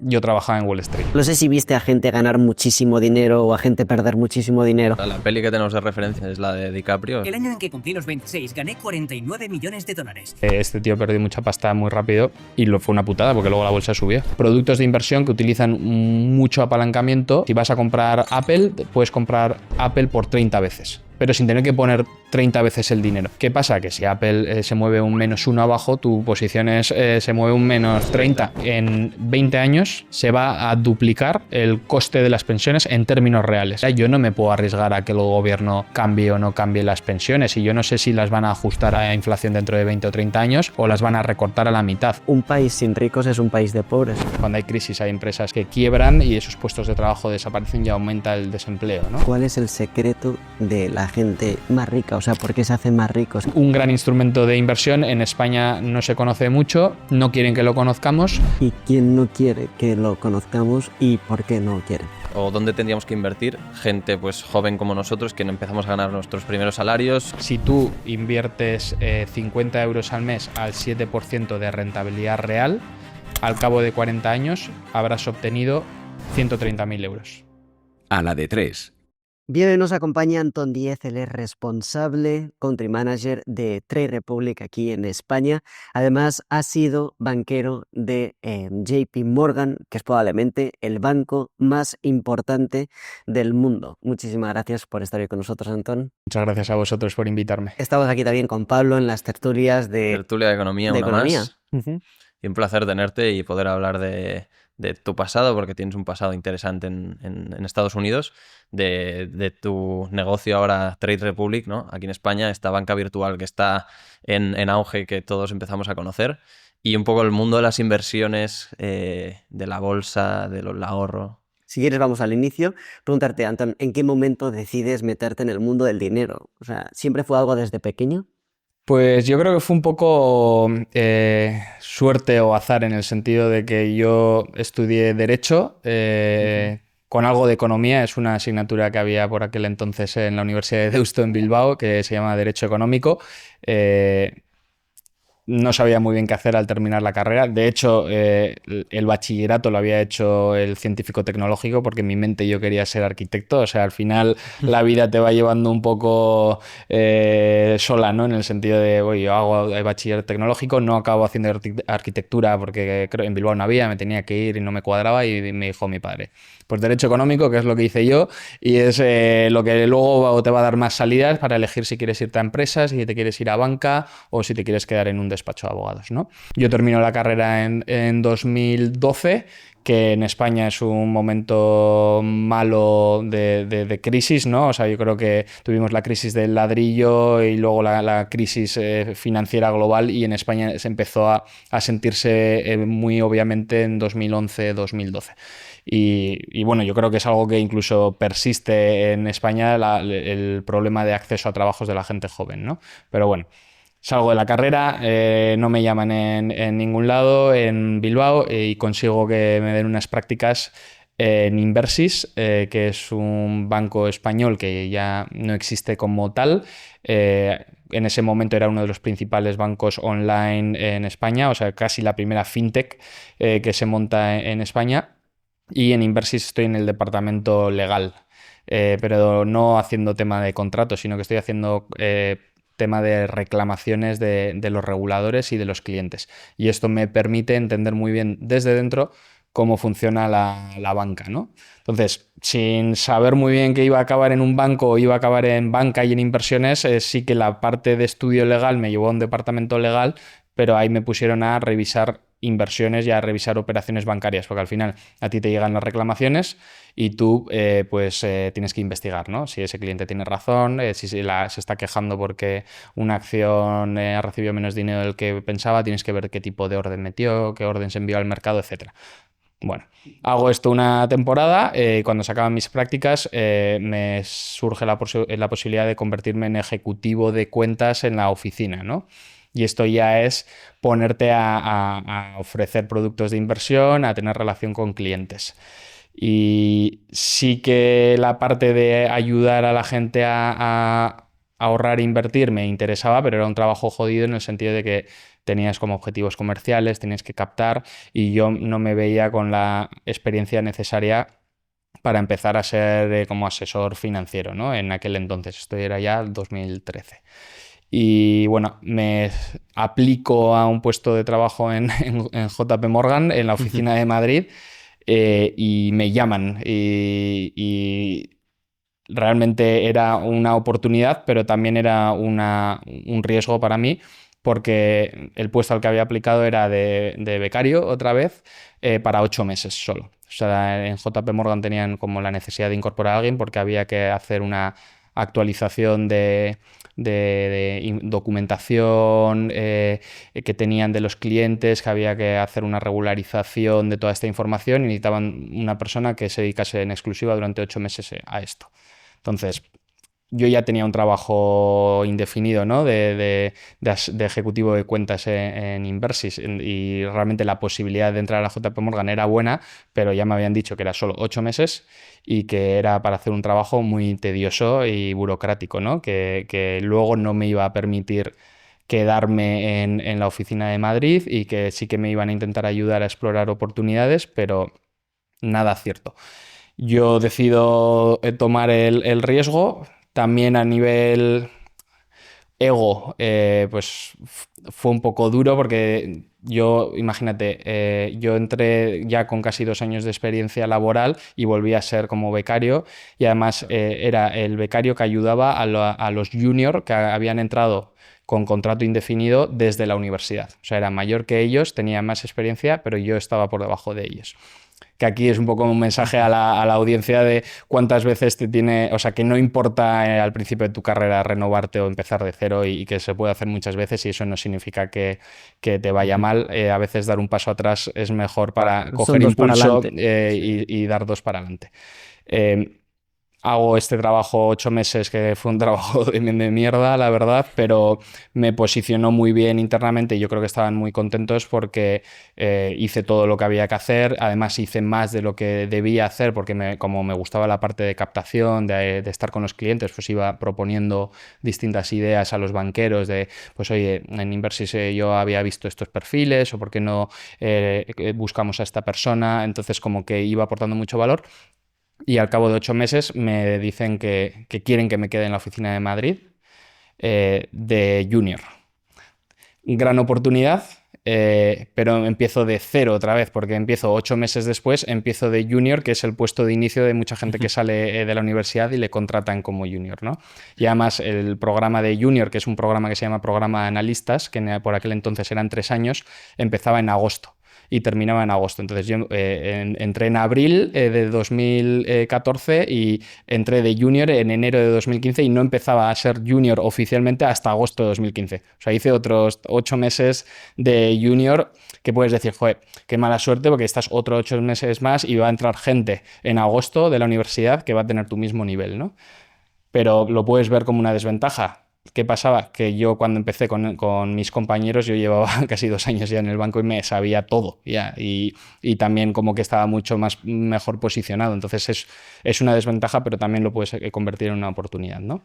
yo trabajaba en Wall Street. No sé si viste a gente ganar muchísimo dinero o a gente perder muchísimo dinero. La peli que tenemos de referencia es la de DiCaprio. El año en que cumplí los 26 gané 49 millones de dólares. Este tío perdió mucha pasta muy rápido y lo fue una putada porque luego la bolsa subió. Productos de inversión que utilizan mucho apalancamiento. Si vas a comprar Apple, puedes comprar Apple por 30 veces, pero sin tener que poner 30 veces el dinero. ¿Qué pasa? Que si Apple se mueve un -1 abajo, tu posición se mueve un -30. En 20 años se va a duplicar el coste de las pensiones en términos reales. Yo no me puedo arriesgar a que el gobierno cambie o no cambie las pensiones y yo no sé si las van a ajustar a inflación dentro de 20 o 30 años o las van a recortar a la mitad. Un país sin ricos es un país de pobres. Cuando hay crisis hay empresas que quiebran y esos puestos de trabajo desaparecen y aumenta el desempleo, ¿no? ¿Cuál es el secreto de la gente más rica? O sea, ¿por qué se hacen más ricos? Un gran instrumento de inversión en España no se conoce mucho, no quieren que lo conozcamos. ¿Y quién no quiere que lo conozcamos y por qué no quiere? ¿O dónde tendríamos que invertir? Gente pues joven como nosotros que no empezamos a ganar nuestros primeros salarios. Si tú inviertes 50 euros al mes al 7% de rentabilidad real, al cabo de 40 años habrás obtenido 130.000 euros. A la de 3. Bien, hoy nos acompaña Antón Díez, él es responsable, country manager de Trade Republic aquí en España. Además, ha sido banquero de JP Morgan, que es probablemente el banco más importante del mundo. Muchísimas gracias por estar hoy con nosotros, Antón. Muchas gracias a vosotros por invitarme. Estamos aquí también con Pablo en las tertulias de Tertulia de economía, una más. Y un placer tenerte y poder hablar de tu pasado, porque tienes un pasado interesante en Estados Unidos, de tu negocio ahora Trade Republic, ¿no? Aquí en España, esta banca virtual que está en auge, que todos empezamos a conocer, y un poco el mundo de las inversiones, de la bolsa, del ahorro. Si quieres, vamos al inicio. Preguntarte, Antón, ¿en qué momento decides meterte en el mundo del dinero? O sea, ¿siempre fue algo desde pequeño? Pues yo creo que fue un poco suerte o azar en el sentido de que yo estudié Derecho con algo de Economía. Es una asignatura que había por aquel entonces en la Universidad de Deusto en Bilbao que se llama Derecho Económico. No sabía muy bien qué hacer al terminar la carrera. De hecho, el bachillerato lo había hecho el científico tecnológico porque en mi mente yo quería ser arquitecto. O sea, al final la vida te va llevando un poco sola, ¿no? En el sentido de, oye, yo hago el bachillerato tecnológico, no acabo haciendo arquitectura porque creo en Bilbao no había, me tenía que ir y no me cuadraba y me dijo mi padre. Pues Derecho Económico, que es lo que hice yo, y es lo que luego te va a dar más salidas para elegir si quieres irte a empresas, si te quieres ir a banca o si te quieres quedar en un despacho de abogados, ¿no? Yo termino la carrera en 2012, que en España es un momento malo de crisis, ¿no? O sea, yo creo que tuvimos la crisis del ladrillo y luego la crisis financiera global, y en España se empezó a sentirse muy obviamente en 2011-2012. Y bueno, yo creo que es algo que incluso persiste en España, el problema de acceso a trabajos de la gente joven, ¿no? Pero bueno, salgo de la carrera, no me llaman en ningún lado en Bilbao, y consigo que me den unas prácticas en Inversis, que es un banco español que ya no existe como tal. En ese momento era uno de los principales bancos online en España, o sea, casi la primera fintech que se monta en España. Y en Inversis estoy en el departamento legal, pero no haciendo tema de contratos, sino que estoy haciendo tema de reclamaciones de los reguladores y de los clientes. Y esto me permite entender muy bien desde dentro cómo funciona la banca, ¿no? Entonces, sin saber muy bien que iba a acabar en un banco o iba a acabar en banca y en inversiones, sí que la parte de estudio legal me llevó a un departamento legal, pero ahí me pusieron a revisar inversiones y a revisar operaciones bancarias, porque al final a ti te llegan las reclamaciones y tú tienes que investigar, ¿no? Si ese cliente tiene razón, si se está quejando porque una acción ha recibido menos dinero del que pensaba, tienes que ver qué tipo de orden metió, qué orden se envió al mercado, etcétera. Bueno, hago esto una temporada, cuando se acaban mis prácticas me surge la posibilidad de convertirme en ejecutivo de cuentas en la oficina, ¿no? Y esto ya es ponerte a ofrecer productos de inversión, a tener relación con clientes. Y sí que la parte de ayudar a la gente a ahorrar e invertir me interesaba, pero era un trabajo jodido en el sentido de que tenías como objetivos comerciales, tenías que captar y yo no me veía con la experiencia necesaria para empezar a ser como asesor financiero, ¿no? En aquel entonces, esto era ya el 2013. Y bueno, me aplico a un puesto de trabajo en JP Morgan, en la oficina de Madrid, y me llaman y realmente era una oportunidad, pero también era un riesgo para mí, porque el puesto al que había aplicado era de becario otra vez, para 8 meses solo. O sea, en JP Morgan tenían como la necesidad de incorporar a alguien porque había que hacer una actualización de documentación que tenían de los clientes, que había que hacer una regularización de toda esta información y necesitaban una persona que se dedicase en exclusiva durante 8 meses a esto. Entonces, yo ya tenía un trabajo indefinido, ¿no? de ejecutivo de cuentas en Inversis, y realmente la posibilidad de entrar a JP Morgan era buena, pero ya me habían dicho que era solo 8 meses y que era para hacer un trabajo muy tedioso y burocrático, ¿no? Que luego no me iba a permitir quedarme en la oficina de Madrid y que sí que me iban a intentar ayudar a explorar oportunidades, pero nada cierto. Yo decido tomar el riesgo, también a nivel ego, pues fue un poco duro porque yo, imagínate, yo entré ya con casi 2 años de experiencia laboral y volví a ser como becario, y además era el becario que ayudaba a los junior que habían entrado con contrato indefinido desde la universidad. O sea, era mayor que ellos, tenía más experiencia, pero yo estaba por debajo de ellos. Que aquí es un poco un mensaje a la audiencia de cuántas veces te tiene, o sea, que no importa al principio de tu carrera renovarte o empezar de cero, y que se puede hacer muchas veces, y eso no significa que te vaya mal. A veces dar un paso atrás es mejor para coger impulso y dar 2 para adelante. Hago este trabajo 8 meses, que fue un trabajo de mierda, la verdad, pero me posicionó muy bien internamente y yo creo que estaban muy contentos porque hice todo lo que había que hacer. Además, hice más de lo que debía hacer porque como me gustaba la parte de captación, de estar con los clientes, pues iba proponiendo distintas ideas a los banqueros de, pues oye, en Inversis yo había visto estos perfiles, o por qué no buscamos a esta persona. Entonces, como que iba aportando mucho valor. Y al cabo de 8 meses me dicen que quieren que me quede en la oficina de Madrid de junior. Gran oportunidad, pero empiezo de cero otra vez, porque empiezo 8 meses después, empiezo de junior, que es el puesto de inicio de mucha gente que sale de la universidad y le contratan como junior, ¿no? Y además el programa de junior, que es un programa que se llama programa de analistas, que por aquel entonces eran 3 años, empezaba en agosto y terminaba en agosto. Entonces yo entré en abril de 2014 y entré de junior en enero de 2015 y no empezaba a ser junior oficialmente hasta agosto de 2015. O sea, hice otros 8 meses de junior, que puedes decir, joder, qué mala suerte, porque estás otros 8 meses más y va a entrar gente en agosto de la universidad que va a tener tu mismo nivel, ¿no? Pero lo puedes ver como una desventaja. ¿Qué pasaba? Que yo cuando empecé con mis compañeros, yo llevaba casi 2 años ya en el banco y me sabía todo ya, y también como que estaba mucho mejor posicionado. Entonces es una desventaja, pero también lo puedes convertir en una oportunidad, ¿no?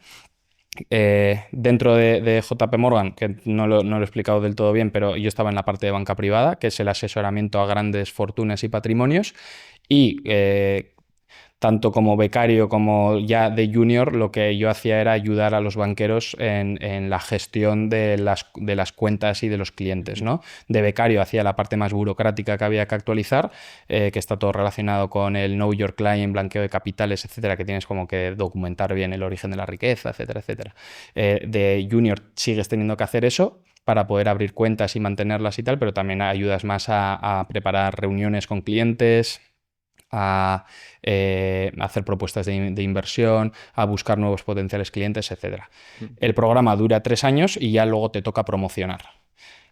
Dentro de JP Morgan, que no lo he explicado del todo bien, pero yo estaba en la parte de banca privada, que es el asesoramiento a grandes fortunas y patrimonios, y tanto como becario como ya de junior, lo que yo hacía era ayudar a los banqueros en la gestión de las cuentas y de los clientes, ¿no? De becario hacía la parte más burocrática que había que actualizar, que está todo relacionado con el Know Your Client, blanqueo de capitales, etcétera, que tienes como que documentar bien el origen de la riqueza, etcétera, etcétera. De junior sigues teniendo que hacer eso para poder abrir cuentas y mantenerlas y tal, pero también ayudas más a preparar reuniones con clientes, a hacer propuestas de inversión, a buscar nuevos potenciales clientes, etc. El programa dura 3 años y ya luego te toca promocionar.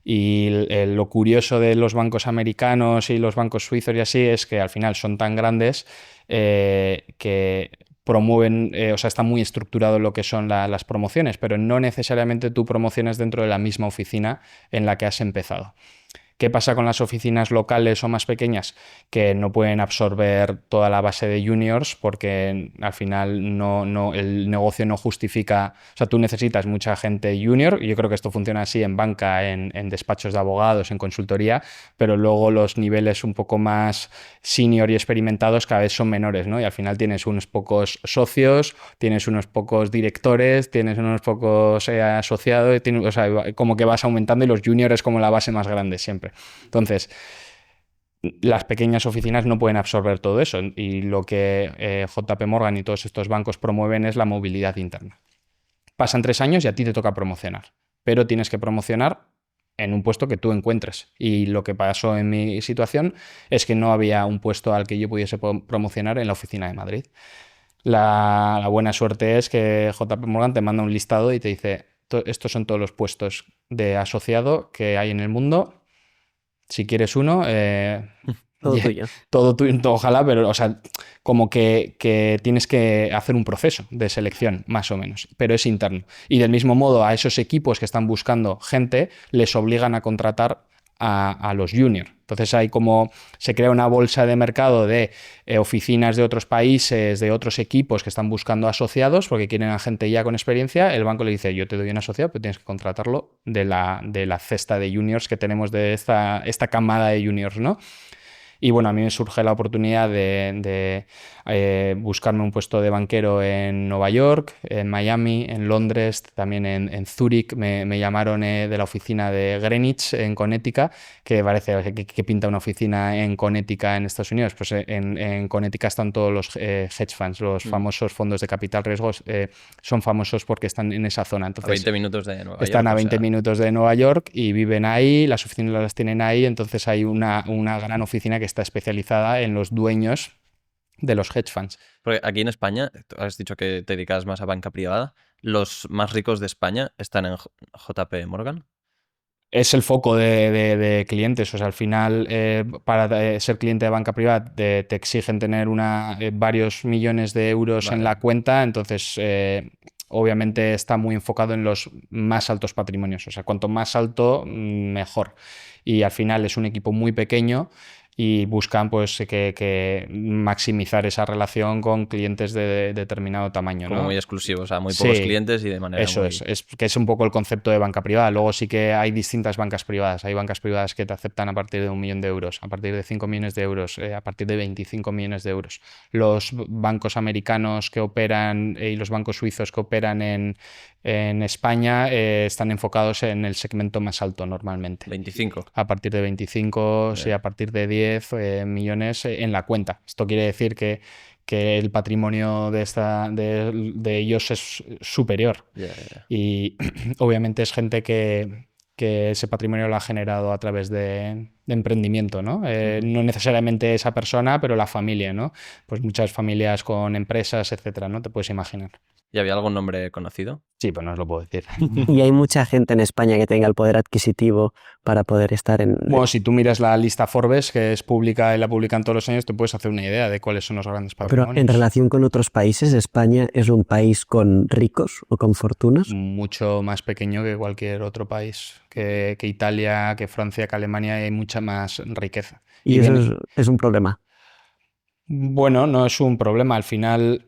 Y lo curioso de los bancos americanos y los bancos suizos y así es que al final son tan grandes que promueven, o sea, está muy estructurado lo que son las promociones, pero no necesariamente tú promociones dentro de la misma oficina en la que has empezado. ¿Qué pasa con las oficinas locales o más pequeñas? Que no pueden absorber toda la base de juniors porque al final el negocio no justifica, o sea, tú necesitas mucha gente junior, y yo creo que esto funciona así en banca, en despachos de abogados, en consultoría, pero luego los niveles un poco más senior y experimentados cada vez son menores, ¿no? Y al final tienes unos pocos socios, tienes unos pocos directores, tienes unos pocos asociados, o sea, como que vas aumentando, y los juniors es como la base más grande siempre. Entonces, las pequeñas oficinas no pueden absorber todo eso, y lo que JP Morgan y todos estos bancos promueven es la movilidad interna. Pasan 3 años y a ti te toca promocionar, pero tienes que promocionar en un puesto que tú encuentres. Y lo que pasó en mi situación es que no había un puesto al que yo pudiese promocionar en la oficina de Madrid. La buena suerte es que JP Morgan te manda un listado y te dice: estos son todos los puestos de asociado que hay en el mundo. Si quieres uno, Todo tuyo. todo tuyo, ojalá, pero o sea, como que tienes que hacer un proceso de selección, más o menos, pero es interno. Y del mismo modo, a esos equipos que están buscando gente, les obligan a contratar a los juniors. Entonces hay como, se crea una bolsa de mercado de oficinas de otros países, de otros equipos que están buscando asociados porque quieren a gente ya con experiencia. El banco le dice: yo te doy un asociado, pero tienes que contratarlo de la cesta de juniors que tenemos, de esta camada de juniors, ¿no? Y bueno, a mí me surge la oportunidad de buscarme un puesto de banquero en Nueva York, en Miami, en Londres, también en Zúrich. Me llamaron de la oficina de Greenwich, en Connecticut, que parece que pinta una oficina en Connecticut en Estados Unidos. Pues en Connecticut están todos los hedge funds, los famosos fondos de capital riesgo, son famosos porque están en esa zona. Entonces, a 20 minutos de Nueva York. Están a 20 minutos de Nueva York y viven ahí, las oficinas las tienen ahí. Entonces hay una gran oficina que está especializada en los dueños de los hedge funds. Porque aquí en España, has dicho que te dedicas más a banca privada, ¿los más ricos de España están en JP Morgan? Es el foco de clientes. O sea, al final, para ser cliente de banca privada te exigen tener varios millones de euros en la cuenta. Entonces, obviamente está muy enfocado en los más altos patrimonios. O sea, cuanto más alto, mejor. Y al final es un equipo muy pequeño y buscan pues que maximizar esa relación con clientes de determinado tamaño, Como ¿no? muy exclusivos, o sea, muy pocos clientes y de manera eso muy... es que es un poco el concepto de banca privada. Luego sí que hay distintas bancas privadas. Hay bancas privadas que te aceptan a partir de 1 millón de euros, a partir de 5 millones de euros, a partir de 25 millones de euros. Los bancos americanos que operan y los bancos suizos que operan en España están enfocados en el segmento más alto normalmente. 25. A partir de 25, sí, a partir de 10 millones en la cuenta. Esto quiere decir que el patrimonio de ellos es superior. Y obviamente es gente que ese patrimonio lo ha generado a través de emprendimiento, ¿no? No necesariamente esa persona, pero la familia, ¿no? Pues muchas familias con empresas, etcétera, ¿no? Te puedes imaginar. ¿Y había algún nombre conocido? Sí, pues no os lo puedo decir. Y hay mucha gente en España que tenga el poder adquisitivo para poder estar en... Bueno, si tú miras la lista Forbes, que es pública y la publican todos los años, te puedes hacer una idea de cuáles son los grandes patrimonios. Pero en relación con otros países, ¿España es un país con ricos o con fortunas? Mucho más pequeño que cualquier otro país, que Italia, que Francia, que Alemania, hay mucha más riqueza. Y eso es un problema. Bueno, no es un problema. Al final,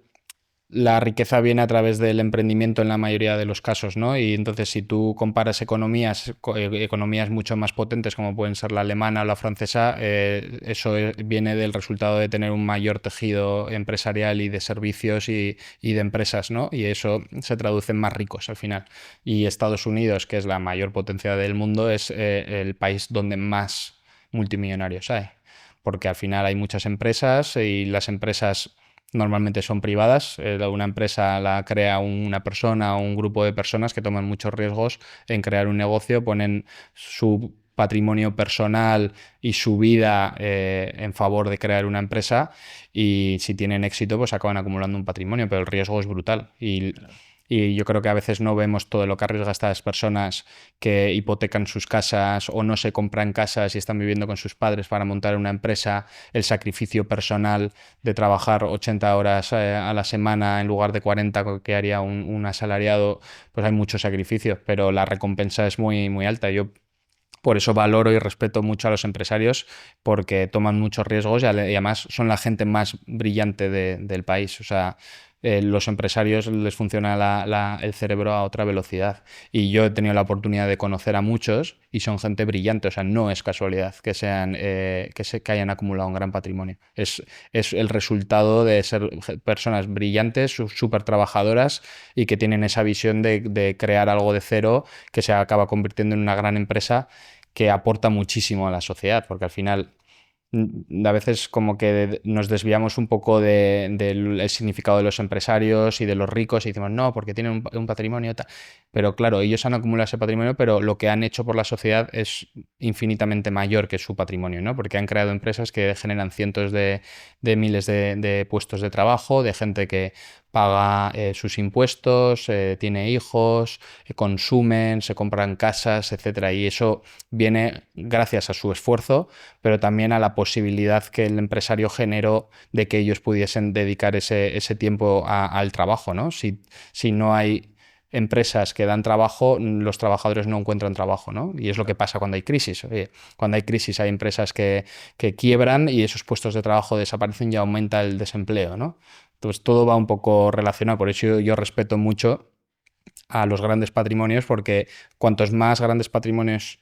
la riqueza viene a través del emprendimiento en la mayoría de los casos, ¿no? Y entonces, si tú comparas economías mucho más potentes, como pueden ser la alemana o la francesa, eso viene del resultado de tener un mayor tejido empresarial y de servicios y de empresas, ¿no? Y eso se traduce en más ricos al final. Y Estados Unidos, que es la mayor potencia del mundo, es el país donde más multimillonarios hay. Porque al final hay muchas empresas y las empresas normalmente son privadas. Una empresa la crea una persona o un grupo de personas que toman muchos riesgos en crear un negocio, ponen su patrimonio personal y su vida en favor de crear una empresa, y si tienen éxito pues acaban acumulando un patrimonio, pero el riesgo es brutal. Y yo creo que a veces no vemos todo lo que arriesgan estas personas que hipotecan sus casas o no se compran casas y están viviendo con sus padres para montar una empresa, el sacrificio personal de trabajar 80 horas a la semana en lugar de 40 que haría un asalariado. Pues hay mucho sacrificio, pero la recompensa es muy, muy alta. Yo Por eso valoro y respeto mucho a los empresarios porque toman muchos riesgos y además son la gente más brillante del país. O sea, los empresarios les funciona el cerebro a otra velocidad. Y yo he tenido la oportunidad de conocer a muchos y son gente brillante. O sea, no es casualidad que que hayan acumulado un gran patrimonio. Es el resultado de ser personas brillantes, súper trabajadoras y que tienen esa visión de crear algo de cero que se acaba convirtiendo en una gran empresa que aporta muchísimo a la sociedad, porque al final a veces como que nos desviamos un poco del significado de los empresarios y de los ricos y decimos, no, porque tienen un patrimonio tal. Pero claro, ellos han acumulado ese patrimonio, pero lo que han hecho por la sociedad es infinitamente mayor que su patrimonio, ¿no? Porque han creado empresas que generan cientos de miles de puestos de trabajo, de gente que paga sus impuestos, tiene hijos, consumen, se compran casas, etcétera. Y eso viene gracias a su esfuerzo, pero también a la posibilidad que el empresario generó de que ellos pudiesen dedicar ese tiempo al trabajo, ¿no? Si no hay empresas que dan trabajo, los trabajadores no encuentran trabajo, ¿no? Y es lo que pasa cuando hay crisis. Oye, cuando hay crisis hay empresas que quiebran y esos puestos de trabajo desaparecen y aumenta el desempleo, ¿no? Entonces todo va un poco relacionado, por eso yo respeto mucho a los grandes patrimonios, porque cuantos más grandes patrimonios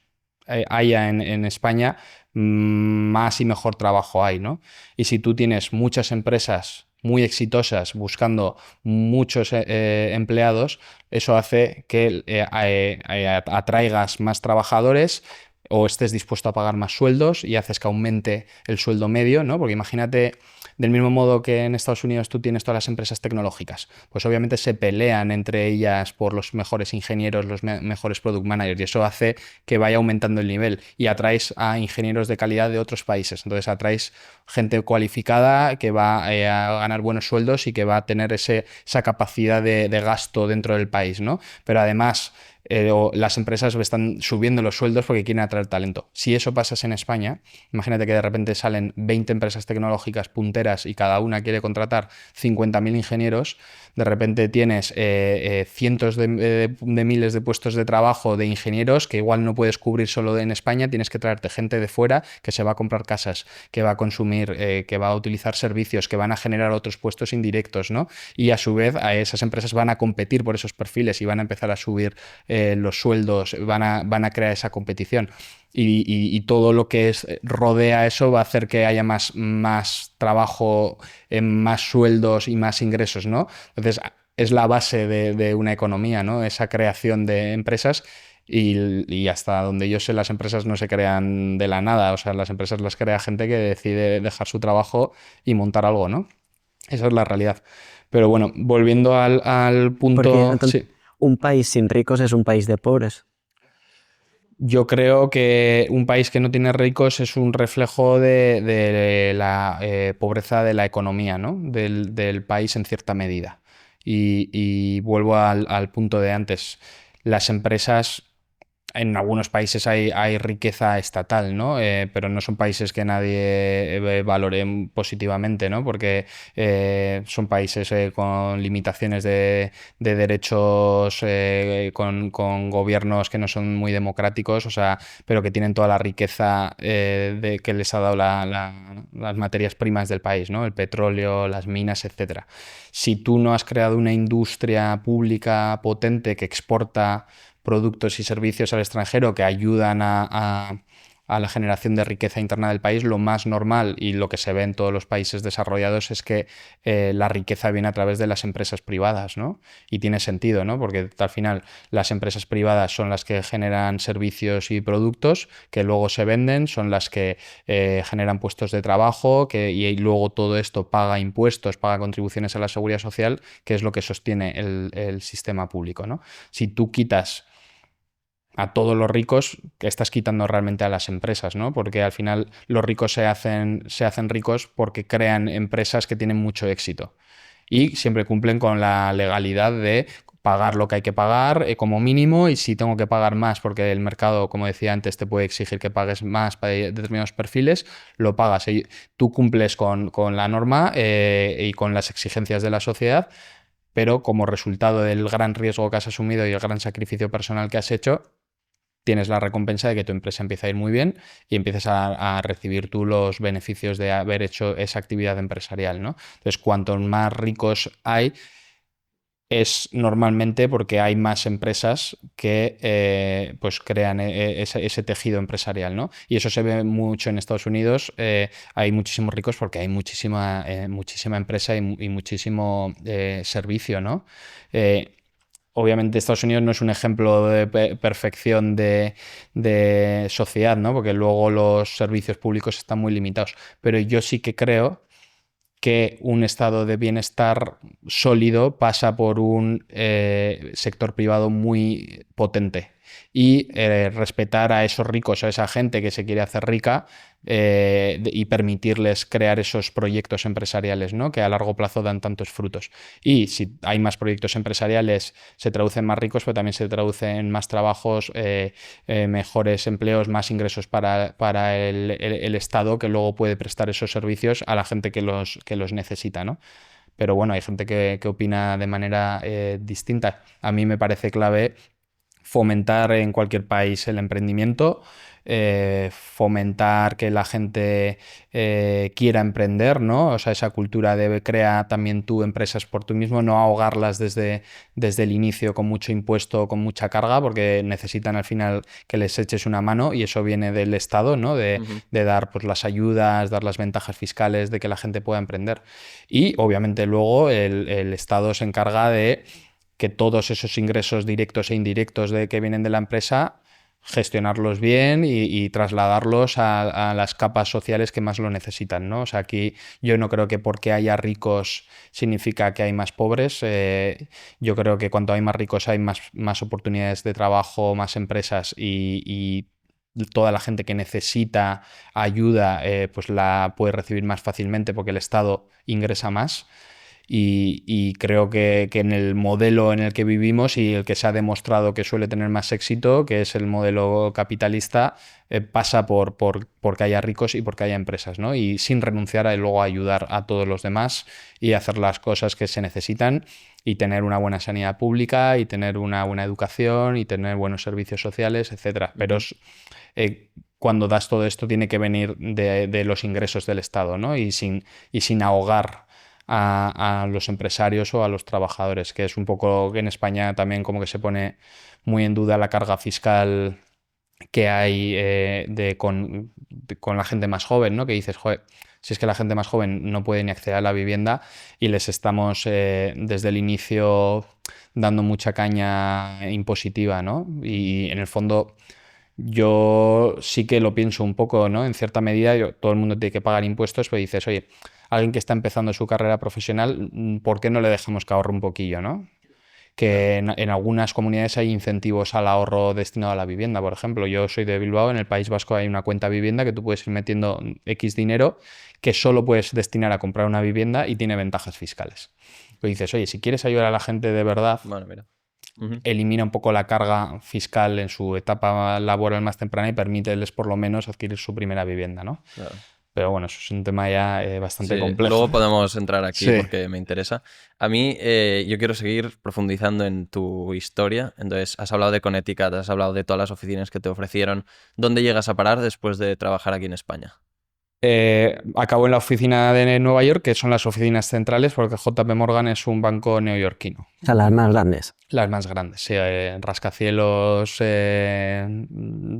haya en España, más y mejor trabajo hay, ¿no? Y si tú tienes muchas empresas muy exitosas buscando muchos empleados, eso hace que atraigas más trabajadores o estés dispuesto a pagar más sueldos y haces que aumente el sueldo medio, ¿no? Porque imagínate, del mismo modo que en Estados Unidos tú tienes todas las empresas tecnológicas, pues obviamente se pelean entre ellas por los mejores ingenieros, los mejores product managers, y eso hace que vaya aumentando el nivel y atraes a ingenieros de calidad de otros países. Entonces atraes gente cualificada que va a ganar buenos sueldos y que va a tener esa capacidad de gasto dentro del país, ¿no? Pero además las empresas están subiendo los sueldos porque quieren atraer talento. Si eso pasa en España, imagínate que de repente salen 20 empresas tecnológicas punteras y cada una quiere contratar 50.000 ingenieros, de repente tienes cientos de miles de puestos de trabajo de ingenieros que igual no puedes cubrir solo en España, tienes que traerte gente de fuera que se va a comprar casas, que va a consumir, que va a utilizar servicios, que van a generar otros puestos indirectos, ¿no? Y a su vez a esas empresas van a competir por esos perfiles y van a empezar a subir los sueldos, van a crear esa competición. Y todo lo que rodea eso va a hacer que haya más trabajo, más sueldos y más ingresos, ¿no? Entonces, es la base de una economía, ¿no? Esa creación de empresas y hasta donde yo sé, las empresas no se crean de la nada. O sea, las empresas las crea gente que decide dejar su trabajo y montar algo, ¿no? Esa es la realidad. Pero bueno, volviendo al punto... Porque, Antón, sí. un país sin ricos es un país de pobres. Yo creo que un país que no tiene ricos es un reflejo de la pobreza de la economía, ¿no? Del país en cierta medida. Y vuelvo al punto de antes. Las empresas, en algunos países hay riqueza estatal, ¿no? Pero no son países que nadie valore positivamente, ¿no? Porque son países con limitaciones de derechos, con gobiernos que no son muy democráticos, o sea, pero que tienen toda la riqueza que les ha dado las materias primas del país, ¿no? El petróleo, las minas, etcétera. Si tú no has creado una industria pública potente que exporta productos y servicios al extranjero que ayudan a la generación de riqueza interna del país, lo más normal y lo que se ve en todos los países desarrollados es que la riqueza viene a través de las empresas privadas, ¿no? Y tiene sentido, ¿no? Porque al final las empresas privadas son las que generan servicios y productos que luego se venden, son las que generan puestos de trabajo y luego todo esto paga impuestos, paga contribuciones a la seguridad social, que es lo que sostiene el sistema público, ¿no? Si tú quitas a todos los ricos, que estás quitando realmente a las empresas, ¿no? Porque al final los ricos se hacen ricos porque crean empresas que tienen mucho éxito y siempre cumplen con la legalidad de pagar lo que hay que pagar como mínimo, y si tengo que pagar más porque el mercado, como decía antes, te puede exigir que pagues más para determinados perfiles, lo pagas. Y tú cumples con la norma y con las exigencias de la sociedad, pero como resultado del gran riesgo que has asumido y el gran sacrificio personal que has hecho, tienes la recompensa de que tu empresa empieza a ir muy bien y empiezas a recibir tú los beneficios de haber hecho esa actividad empresarial, ¿no? Entonces, cuantos más ricos hay, es normalmente porque hay más empresas que pues crean ese tejido empresarial, ¿no? Y eso se ve mucho en Estados Unidos. Hay muchísimos ricos porque hay muchísima empresa y muchísimo servicio, ¿no? Obviamente Estados Unidos no es un ejemplo de perfección de sociedad, ¿no? Porque luego los servicios públicos están muy limitados. Pero yo sí que creo que un estado de bienestar sólido pasa por un sector privado muy potente y respetar a esos ricos, a esa gente que se quiere hacer rica y permitirles crear esos proyectos empresariales, ¿no? Que a largo plazo dan tantos frutos. Y si hay más proyectos empresariales, se traducen más ricos, pero también se traducen más trabajos, mejores empleos, más ingresos para el Estado, que luego puede prestar esos servicios a la gente que los necesita, ¿no? Pero bueno, hay gente que opina de manera distinta. A mí me parece clave fomentar en cualquier país el emprendimiento, fomentar que la gente quiera emprender, ¿no? O sea, esa cultura de crea también tú empresas por tú mismo, no ahogarlas desde el inicio con mucho impuesto, con mucha carga, porque necesitan al final que les eches una mano y eso viene del Estado, ¿no? De dar pues, las ayudas, dar las ventajas fiscales, de que la gente pueda emprender. Y obviamente luego el Estado se encarga de que todos esos ingresos directos e indirectos que vienen de la empresa, gestionarlos bien y trasladarlos a las capas sociales que más lo necesitan, ¿no? O sea, aquí yo no creo que porque haya ricos significa que hay más pobres. Yo creo que cuanto hay más ricos hay más oportunidades de trabajo, más empresas y toda la gente que necesita ayuda pues la puede recibir más fácilmente porque el Estado ingresa más. Y creo que en el modelo en el que vivimos y el que se ha demostrado que suele tener más éxito, que es el modelo capitalista, pasa porque haya ricos y porque haya empresas, ¿no? Y sin renunciar a luego ayudar a todos los demás y hacer las cosas que se necesitan y tener una buena sanidad pública y tener una buena educación y tener buenos servicios sociales, etcétera. Pero cuando das todo esto tiene que venir de los ingresos del Estado, ¿no? Y sin ahogar a los empresarios o a los trabajadores, que es un poco que en España también como que se pone muy en duda la carga fiscal que hay con la gente más joven, ¿no? Que dices, joder, si es que la gente más joven no puede ni acceder a la vivienda y les estamos desde el inicio dando mucha caña impositiva, ¿no? Y en el fondo yo sí que lo pienso un poco, ¿no? En cierta medida todo el mundo tiene que pagar impuestos, pero dices, oye, alguien que está empezando su carrera profesional, ¿por qué no le dejamos que ahorre un poquillo, ¿no? Que en algunas comunidades hay incentivos al ahorro destinado a la vivienda, por ejemplo. Yo soy de Bilbao, en el País Vasco hay una cuenta vivienda que tú puedes ir metiendo X dinero que solo puedes destinar a comprar una vivienda y tiene ventajas fiscales. Tú dices, oye, si quieres ayudar a la gente de verdad, bueno, mira. elimina un poco la carga fiscal en su etapa laboral más temprana y permíteles por lo menos adquirir su primera vivienda, ¿no? Claro. Pero bueno, eso es un tema ya bastante complejo. Luego podemos entrar aquí Sí. porque me interesa. A mí, yo quiero seguir profundizando en tu historia. Entonces, has hablado de Connecticut, has hablado de todas las oficinas que te ofrecieron. ¿Dónde llegas a parar después de trabajar aquí en España? Acabo en la oficina de Nueva York, que son las oficinas centrales, porque JP Morgan es un banco neoyorquino. O sea, las más grandes. Las más grandes, sí, rascacielos,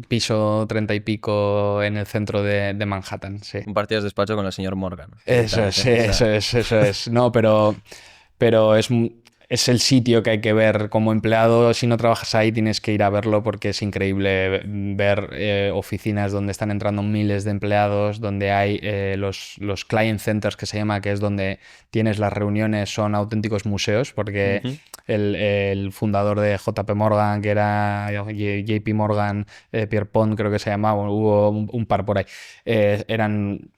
piso 30 y pico en el centro de Manhattan, sí. Compartías despacho con el señor Morgan. Eso es, sí, eso es. No, pero es el sitio que hay que ver como empleado. Si no trabajas ahí tienes que ir a verlo porque es increíble ver oficinas donde están entrando miles de empleados, donde hay los client centers que se llama, que es donde tienes las reuniones, son auténticos museos porque el fundador de JP Morgan, que era JP Morgan, Pierre Pont creo que se llamaba, hubo un par por ahí, eran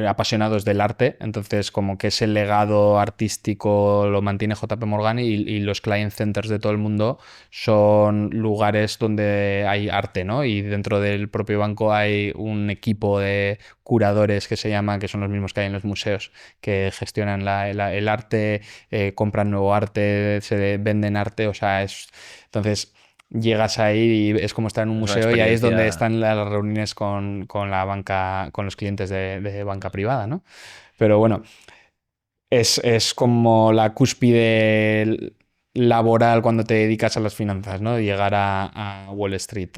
apasionados del arte, entonces como que ese legado artístico lo mantiene JP Morgan y los client centers de todo el mundo son lugares donde hay arte, ¿no? Y dentro del propio banco hay un equipo de curadores que se llama, que son los mismos que hay en los museos, que gestionan el arte, compran nuevo arte, se venden arte, o sea, entonces llegas ahí y es como estar en un Es una museo y ahí es donde experiencia. están las reuniones con la banca, con los clientes de banca privada, ¿no? Pero bueno, es como la cúspide laboral cuando te dedicas a las finanzas, ¿no? Llegar a Wall Street.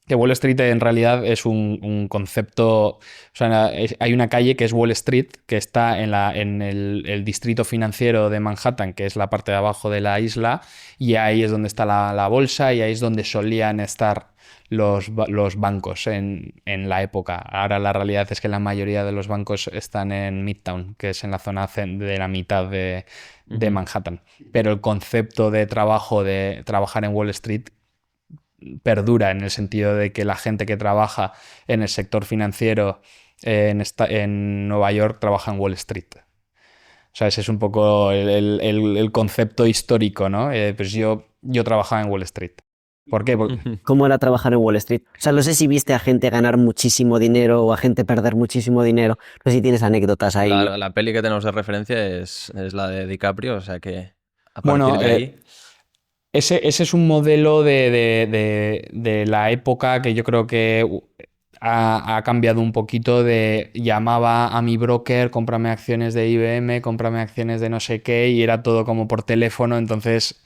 Que Wall Street en realidad es un concepto, o sea, hay una calle que es Wall Street, que está en el distrito financiero de Manhattan, que es la parte de abajo de la isla, y ahí es donde está la bolsa y ahí es donde solían estar los bancos en la época. Ahora la realidad es que la mayoría de los bancos están en Midtown, que es en la zona de la mitad de Ujú. Manhattan. Pero el concepto de trabajo, de trabajar en Wall Street, perdura en el sentido de que la gente que trabaja en el sector financiero en Nueva York trabaja en Wall Street. O sea, ese es un poco el concepto histórico, ¿no? Pues yo trabajaba en Wall Street. ¿Por qué? Ujú. ¿Cómo era trabajar en Wall Street? O sea, no sé si viste a gente ganar muchísimo dinero o a gente perder muchísimo dinero. No sé si tienes anécdotas ahí. La peli que tenemos de referencia es la de DiCaprio, o sea que a partir Bueno, de ahí. ese es un modelo de la época que yo creo que ha cambiado un poquito de llamaba a mi broker, cómprame acciones de IBM, cómprame acciones de no sé qué, y era todo como por teléfono, entonces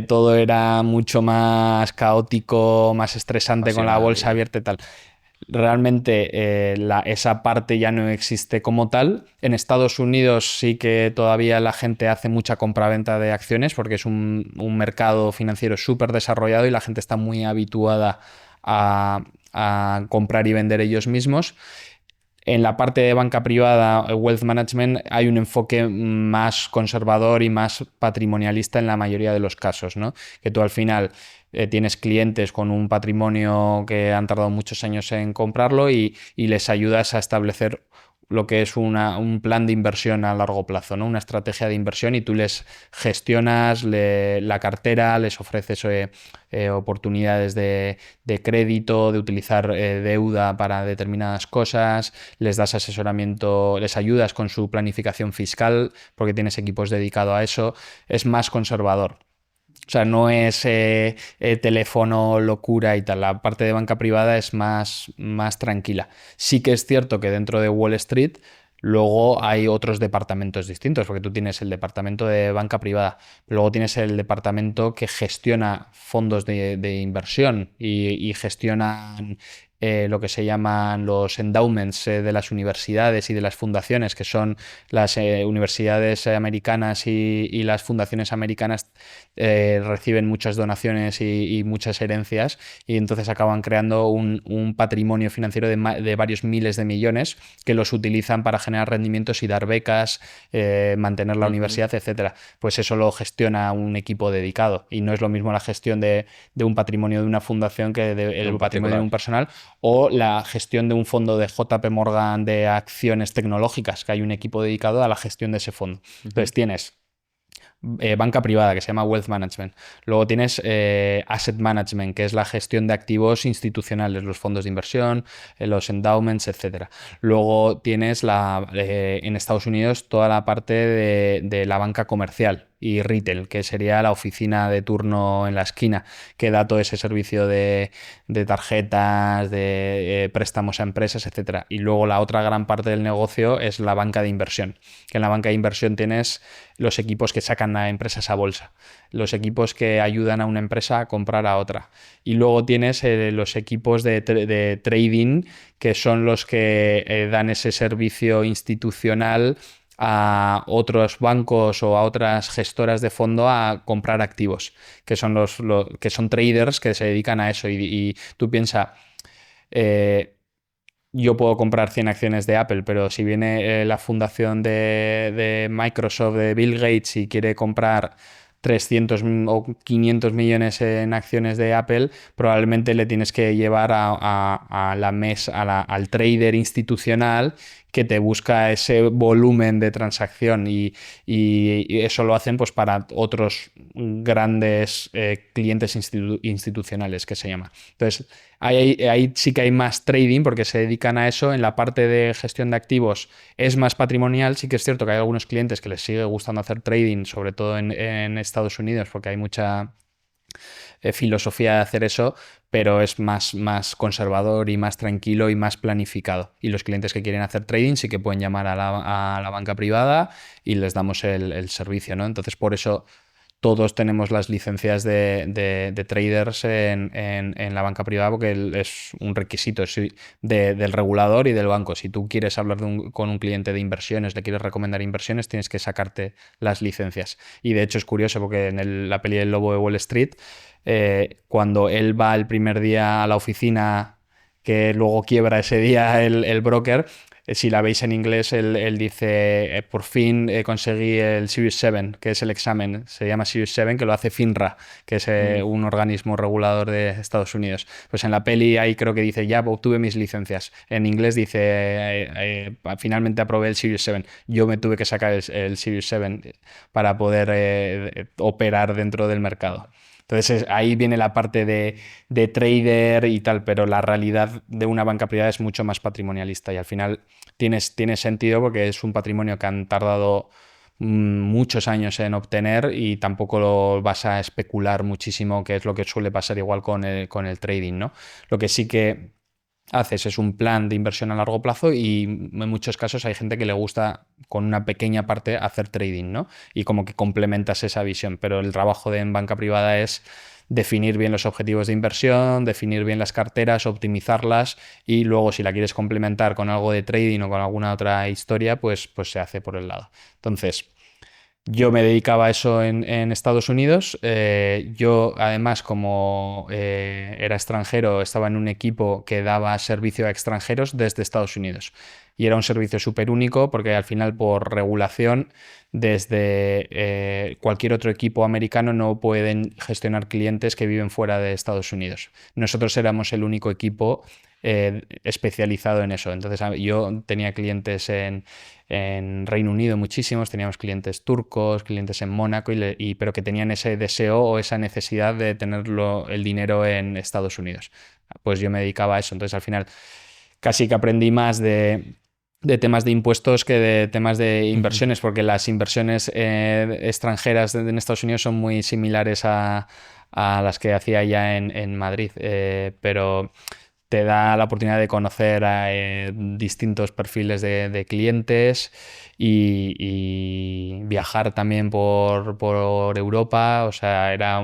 todo era mucho más caótico, más estresante con la Pasional bolsa y. abierta y tal. Realmente esa parte ya no existe como tal. En Estados Unidos sí que todavía la gente hace mucha compraventa de acciones porque es un mercado financiero súper desarrollado y la gente está muy habituada a comprar y vender ellos mismos. En la parte de banca privada, wealth management, hay un enfoque más conservador y más patrimonialista en la mayoría de los casos, ¿no? Que tú al final tienes clientes con un patrimonio que han tardado muchos años en comprarlo y les ayudas a establecer lo que es un plan de inversión a largo plazo, ¿no? Una estrategia de inversión y tú les gestionas la cartera, les ofreces oportunidades de crédito, de utilizar deuda para determinadas cosas, les das asesoramiento, les ayudas con su planificación fiscal porque tienes equipos dedicados a eso, es más conservador. O sea, no es teléfono, locura y tal. La parte de banca privada es más tranquila. Sí que es cierto que dentro de Wall Street luego hay otros departamentos distintos, porque tú tienes el departamento de banca privada, luego tienes el departamento que gestiona fondos de inversión y gestionan lo que se llaman los endowments de las universidades y de las fundaciones, que son las universidades americanas y las fundaciones americanas reciben muchas donaciones y muchas herencias y entonces acaban creando un patrimonio financiero de varios miles de millones que los utilizan para generar rendimientos y dar becas, mantener la Ujú. universidad, etcétera. Pues eso lo gestiona un equipo dedicado y no es lo mismo la gestión de un patrimonio de una fundación que De el un patrimonio de particular. un personal o la gestión de un fondo de JP Morgan de acciones tecnológicas, que hay un equipo dedicado a la gestión de ese fondo. Ujú. Entonces tienes banca privada, que se llama Wealth Management. Luego tienes Asset Management, que es la gestión de activos institucionales, los fondos de inversión, los endowments, etcétera. Luego tienes en Estados Unidos toda la parte de la banca comercial y retail, que sería la oficina de turno en la esquina, que da todo ese servicio de tarjetas, de préstamos a empresas, etcétera. Y luego la otra gran parte del negocio es la banca de inversión, que en la banca de inversión tienes los equipos que sacan a empresas a bolsa, los equipos que ayudan a una empresa a comprar a otra. Y luego tienes los equipos de trading, que son los que dan ese servicio institucional a otros bancos o a otras gestoras de fondo a comprar activos, que son que son traders que se dedican a eso. Y tú piensas, yo puedo comprar 100 acciones de Apple, pero si viene la fundación de Microsoft, de Bill Gates, y quiere comprar 300 o 500 millones en acciones de Apple, probablemente le tienes que llevar a la mesa, al trader institucional que te busca ese volumen de transacción y eso lo hacen pues para otros grandes clientes institucionales que se llama. Entonces, ahí sí que hay más trading porque se dedican a eso. En la parte de gestión de activos es más patrimonial. Sí que es cierto que hay algunos clientes que les sigue gustando hacer trading, sobre todo en Estados Unidos, porque hay filosofía de hacer eso, pero es más conservador y más tranquilo y más planificado. Y los clientes que quieren hacer trading sí que pueden llamar a la banca privada y les damos el servicio, ¿no? Entonces, por eso todos tenemos las licencias de traders en la banca privada, porque es un requisito del regulador y del banco. Si tú quieres hablar con un cliente de inversiones, le quieres recomendar inversiones, tienes que sacarte las licencias. Y de hecho es curioso porque en la peli El Lobo de Wall Street, cuando él va el primer día a la oficina, que luego quiebra ese día el broker, si la veis en inglés, él dice, por fin conseguí el Series 7, que es el examen, se llama Series 7, que lo hace FINRA, que es un organismo regulador de Estados Unidos. Pues en la peli ahí creo que dice, ya obtuve mis licencias. En inglés dice, finalmente aprobé el Series 7. Yo me tuve que sacar el Series 7 para poder operar dentro del mercado. Entonces ahí viene la parte de trader y tal, pero la realidad de una banca privada es mucho más patrimonialista y al final tiene sentido porque es un patrimonio que han tardado muchos años en obtener y tampoco lo vas a especular muchísimo, que es lo que suele pasar igual con el trading, ¿no? Lo que sí que haces es un plan de inversión a largo plazo y en muchos casos hay gente que le gusta con una pequeña parte hacer trading, ¿no? Y como que complementas esa visión, pero el trabajo en banca privada es definir bien los objetivos de inversión, definir bien las carteras, optimizarlas y luego si la quieres complementar con algo de trading o con alguna otra historia, pues se hace por el lado. Entonces, yo me dedicaba a eso en Estados Unidos. Yo, además, como era extranjero, estaba en un equipo que daba servicio a extranjeros desde Estados Unidos. Y era un servicio súper único porque al final, por regulación, desde cualquier otro equipo americano no pueden gestionar clientes que viven fuera de Estados Unidos. Nosotros éramos el único equipo especializado en eso. Entonces, yo tenía clientes en Reino Unido muchísimos, teníamos clientes turcos, clientes en Mónaco, pero que tenían ese deseo o esa necesidad de tener el dinero en Estados Unidos. Pues yo me dedicaba a eso. Entonces, al final, casi que aprendí más de temas de impuestos que de temas de inversiones, porque las inversiones extranjeras en Estados Unidos son muy similares a las que hacía ya en Madrid, pero te da la oportunidad de conocer a distintos perfiles de clientes y viajar también por Europa. O sea, era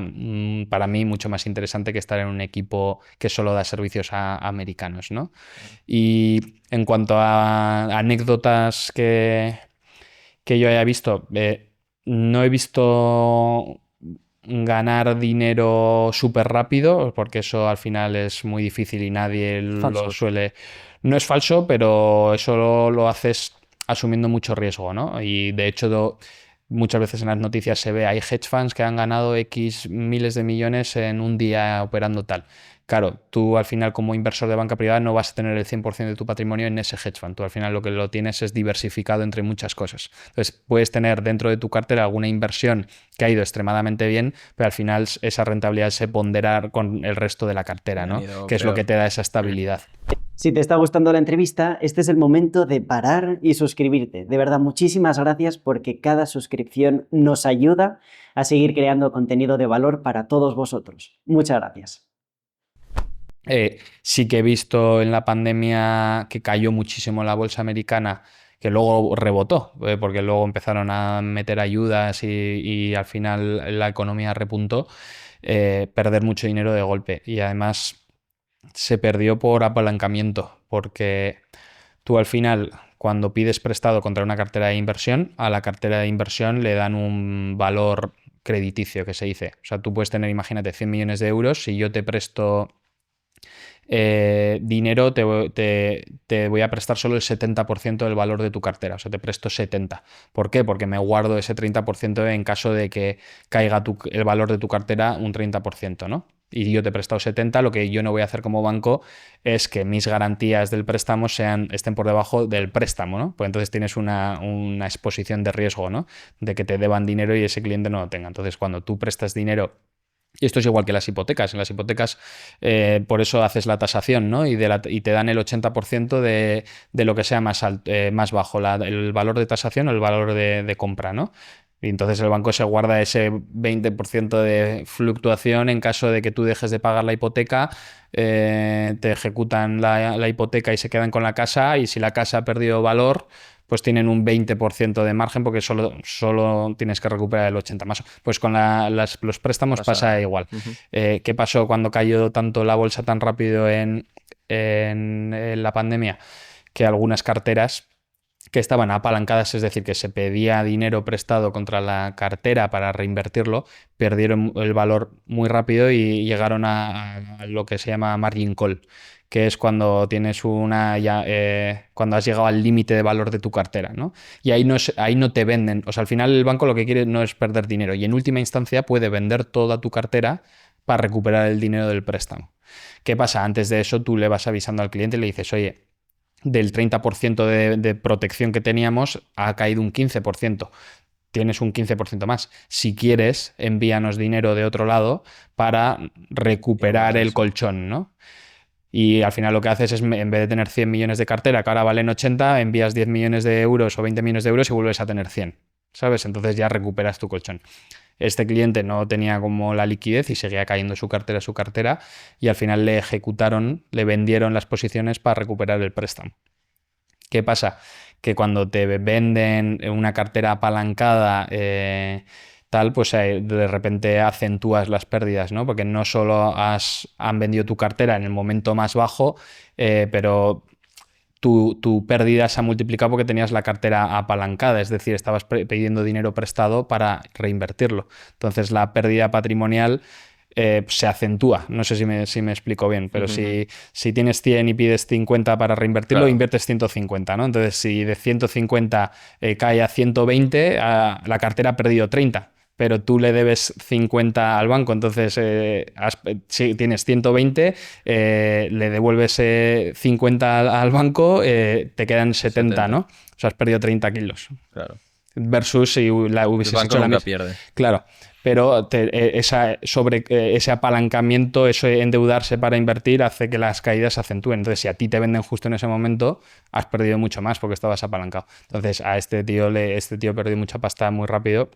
para mí mucho más interesante que estar en un equipo que solo da servicios a americanos, ¿no? Y en cuanto a anécdotas que yo haya visto, no he visto ganar dinero súper rápido, porque eso al final es muy difícil y nadie lo suele... No es falso, pero eso lo haces asumiendo mucho riesgo, ¿no? Y de hecho muchas veces en las noticias se ve, hay hedge funds que han ganado X miles de millones en un día operando tal. Claro, tú al final como inversor de banca privada no vas a tener el 100% de tu patrimonio en ese hedge fund. Tú al final lo que lo tienes es diversificado entre muchas cosas. Entonces puedes tener dentro de tu cartera alguna inversión que ha ido extremadamente bien, pero al final esa rentabilidad se pondera con el resto de la cartera, ¿no? Que es lo que te da esa estabilidad. Si te está gustando la entrevista, este es el momento de parar y suscribirte. De verdad, muchísimas gracias porque cada suscripción nos ayuda a seguir creando contenido de valor para todos vosotros. Muchas gracias. Sí que he visto en la pandemia que cayó muchísimo la bolsa americana, que luego rebotó, porque luego empezaron a meter ayudas y al final la economía repuntó, perder mucho dinero de golpe. Y además se perdió por apalancamiento, porque tú al final, cuando pides prestado contra una cartera de inversión, a la cartera de inversión le dan un valor crediticio, que se dice. O sea, tú puedes tener, imagínate, 100 millones de euros, si yo te presto dinero, te voy a prestar solo el 70% del valor de tu cartera, o sea, te presto 70. ¿Por qué? Porque me guardo ese 30% en caso de que caiga el valor de tu cartera un 30%, ¿no? Y yo te he prestado 70, lo que yo no voy a hacer como banco es que mis garantías del préstamo estén por debajo del préstamo, ¿no? Pues entonces tienes una exposición de riesgo, ¿no? De que te deban dinero y ese cliente no lo tenga. Entonces, cuando tú prestas dinero, y esto es igual que las hipotecas. En las hipotecas, por eso haces la tasación, ¿no? Y te dan el 80% de lo que sea más bajo, el valor de tasación o el valor de compra, ¿no? Y entonces el banco se guarda ese 20% de fluctuación en caso de que tú dejes de pagar la hipoteca, te ejecutan la hipoteca y se quedan con la casa, y si la casa ha perdido valor, pues tienen un 20% de margen porque solo tienes que recuperar el 80% más. Pues con los préstamos pasa igual. ¿Qué pasó cuando cayó tanto la bolsa tan rápido en la pandemia? Que algunas carteras que estaban apalancadas, es decir, que se pedía dinero prestado contra la cartera para reinvertirlo, perdieron el valor muy rápido y llegaron a lo que se llama margin call, que es cuando tienes cuando has llegado al límite de valor de tu cartera, ¿no? Y ahí no te venden. O sea, al final el banco lo que quiere no es perder dinero, y en última instancia puede vender toda tu cartera para recuperar el dinero del préstamo. ¿Qué pasa? Antes de eso tú le vas avisando al cliente y le dices, oye, del 30% de protección que teníamos ha caído un 15%. Tienes un 15% más. Si quieres, envíanos dinero de otro lado para recuperar el colchón, ¿no? Y al final lo que haces es, en vez de tener 100 millones de cartera, que ahora valen 80, envías 10 millones de euros o 20 millones de euros y vuelves a tener 100, ¿sabes? Entonces ya recuperas tu colchón. Este cliente no tenía como la liquidez y seguía cayendo su cartera, y al final le vendieron las posiciones para recuperar el préstamo. ¿Qué pasa? Que cuando te venden una cartera apalancada, pues de repente acentúas las pérdidas, ¿no? Porque no solo han vendido tu cartera en el momento más bajo, pero tu pérdida se ha multiplicado porque tenías la cartera apalancada, es decir, estabas pidiendo dinero prestado para reinvertirlo. Entonces la pérdida patrimonial se acentúa. No sé si me explico bien, pero si tienes 100 y pides 50 para reinvertirlo, claro, inviertes 150, ¿no? Entonces, si de 150 cae a 120, la cartera ha perdido 30. Pero tú le debes 50 al banco, entonces si tienes 120, le devuelves 50 al banco, te quedan 70, ¿no? O sea, has perdido 30 kilos. Claro. Versus si la hubieses hecho la misma. Pierde. Claro, pero ese apalancamiento, ese endeudarse para invertir, hace que las caídas se acentúen. Entonces, si a ti te venden justo en ese momento, has perdido mucho más porque estabas apalancado. Entonces, a este tío perdió mucha pasta muy rápido.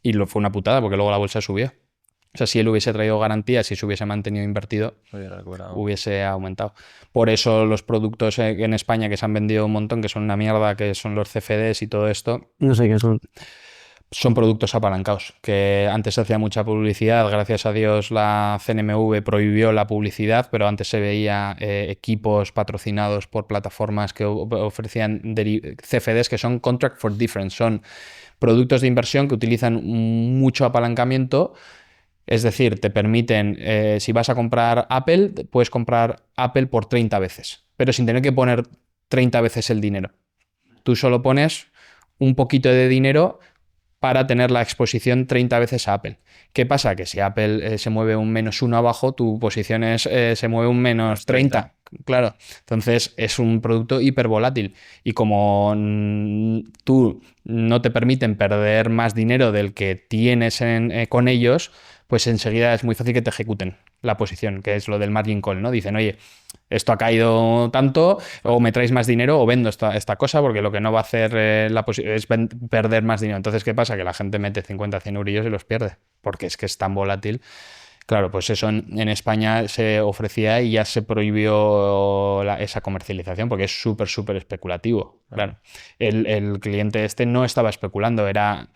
Y fue una putada porque luego la bolsa subió. O sea, si él hubiese traído garantías y se hubiese mantenido invertido, hubiese aumentado. Por eso los productos en España que se han vendido un montón, que son una mierda, que son los CFDs y todo esto. No sé qué son. Son productos apalancados, que antes se hacía mucha publicidad. Gracias a Dios la CNMV prohibió la publicidad, pero antes se veía equipos patrocinados por plataformas que ofrecían CFDs, que son Contract for Difference. Son productos de inversión que utilizan mucho apalancamiento, es decir, te permiten, si vas a comprar Apple, puedes comprar Apple por 30 veces, pero sin tener que poner 30 veces el dinero. Tú solo pones un poquito de dinero para tener la exposición 30 veces a Apple. ¿Qué pasa? Que si Apple se mueve un -1 abajo, tu posición se mueve un -30. Claro, entonces es un producto hipervolátil, y como tú no te permiten perder más dinero del que tienes con ellos, pues enseguida es muy fácil que te ejecuten la posición, que es lo del margin call, ¿no? Dicen, oye, esto ha caído tanto, o me traes más dinero o vendo esta cosa, porque lo que no va a hacer es perder más dinero. Entonces, ¿qué pasa? Que la gente mete 50, 100 eurillos y los pierde, porque es que es tan volátil. Claro, pues eso en España se ofrecía y ya se prohibió esa comercialización porque es súper, súper especulativo. Claro, el cliente no estaba especulando, era...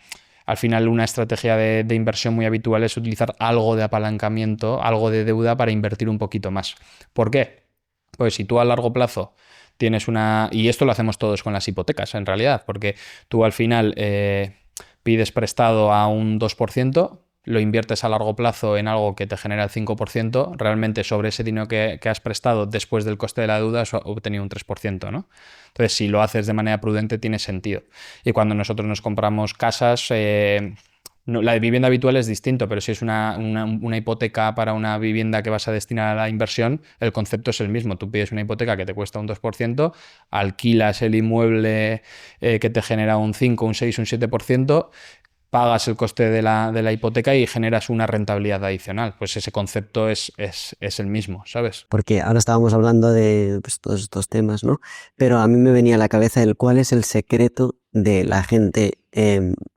Al final, una estrategia de inversión muy habitual es utilizar algo de apalancamiento, algo de deuda para invertir un poquito más. ¿Por qué? Pues si tú a largo plazo tienes y esto lo hacemos todos con las hipotecas en realidad, porque tú al final pides prestado a un 2%, lo inviertes a largo plazo en algo que te genera el 5%, realmente sobre ese dinero que has prestado después del coste de la deuda has obtenido un 3%, ¿no? Entonces, si lo haces de manera prudente, tiene sentido. Y cuando nosotros nos compramos casas, la de vivienda habitual es distinto, pero si es una hipoteca para una vivienda que vas a destinar a la inversión, el concepto es el mismo. Tú pides una hipoteca que te cuesta un 2%, alquilas el inmueble que te genera un 5, un 6, un 7%, pagas el coste de la hipoteca y generas una rentabilidad adicional. Pues ese concepto es el mismo, ¿sabes? Porque ahora estábamos hablando de todos estos temas, ¿no? Pero a mí me venía a la cabeza cuál es el secreto de la gente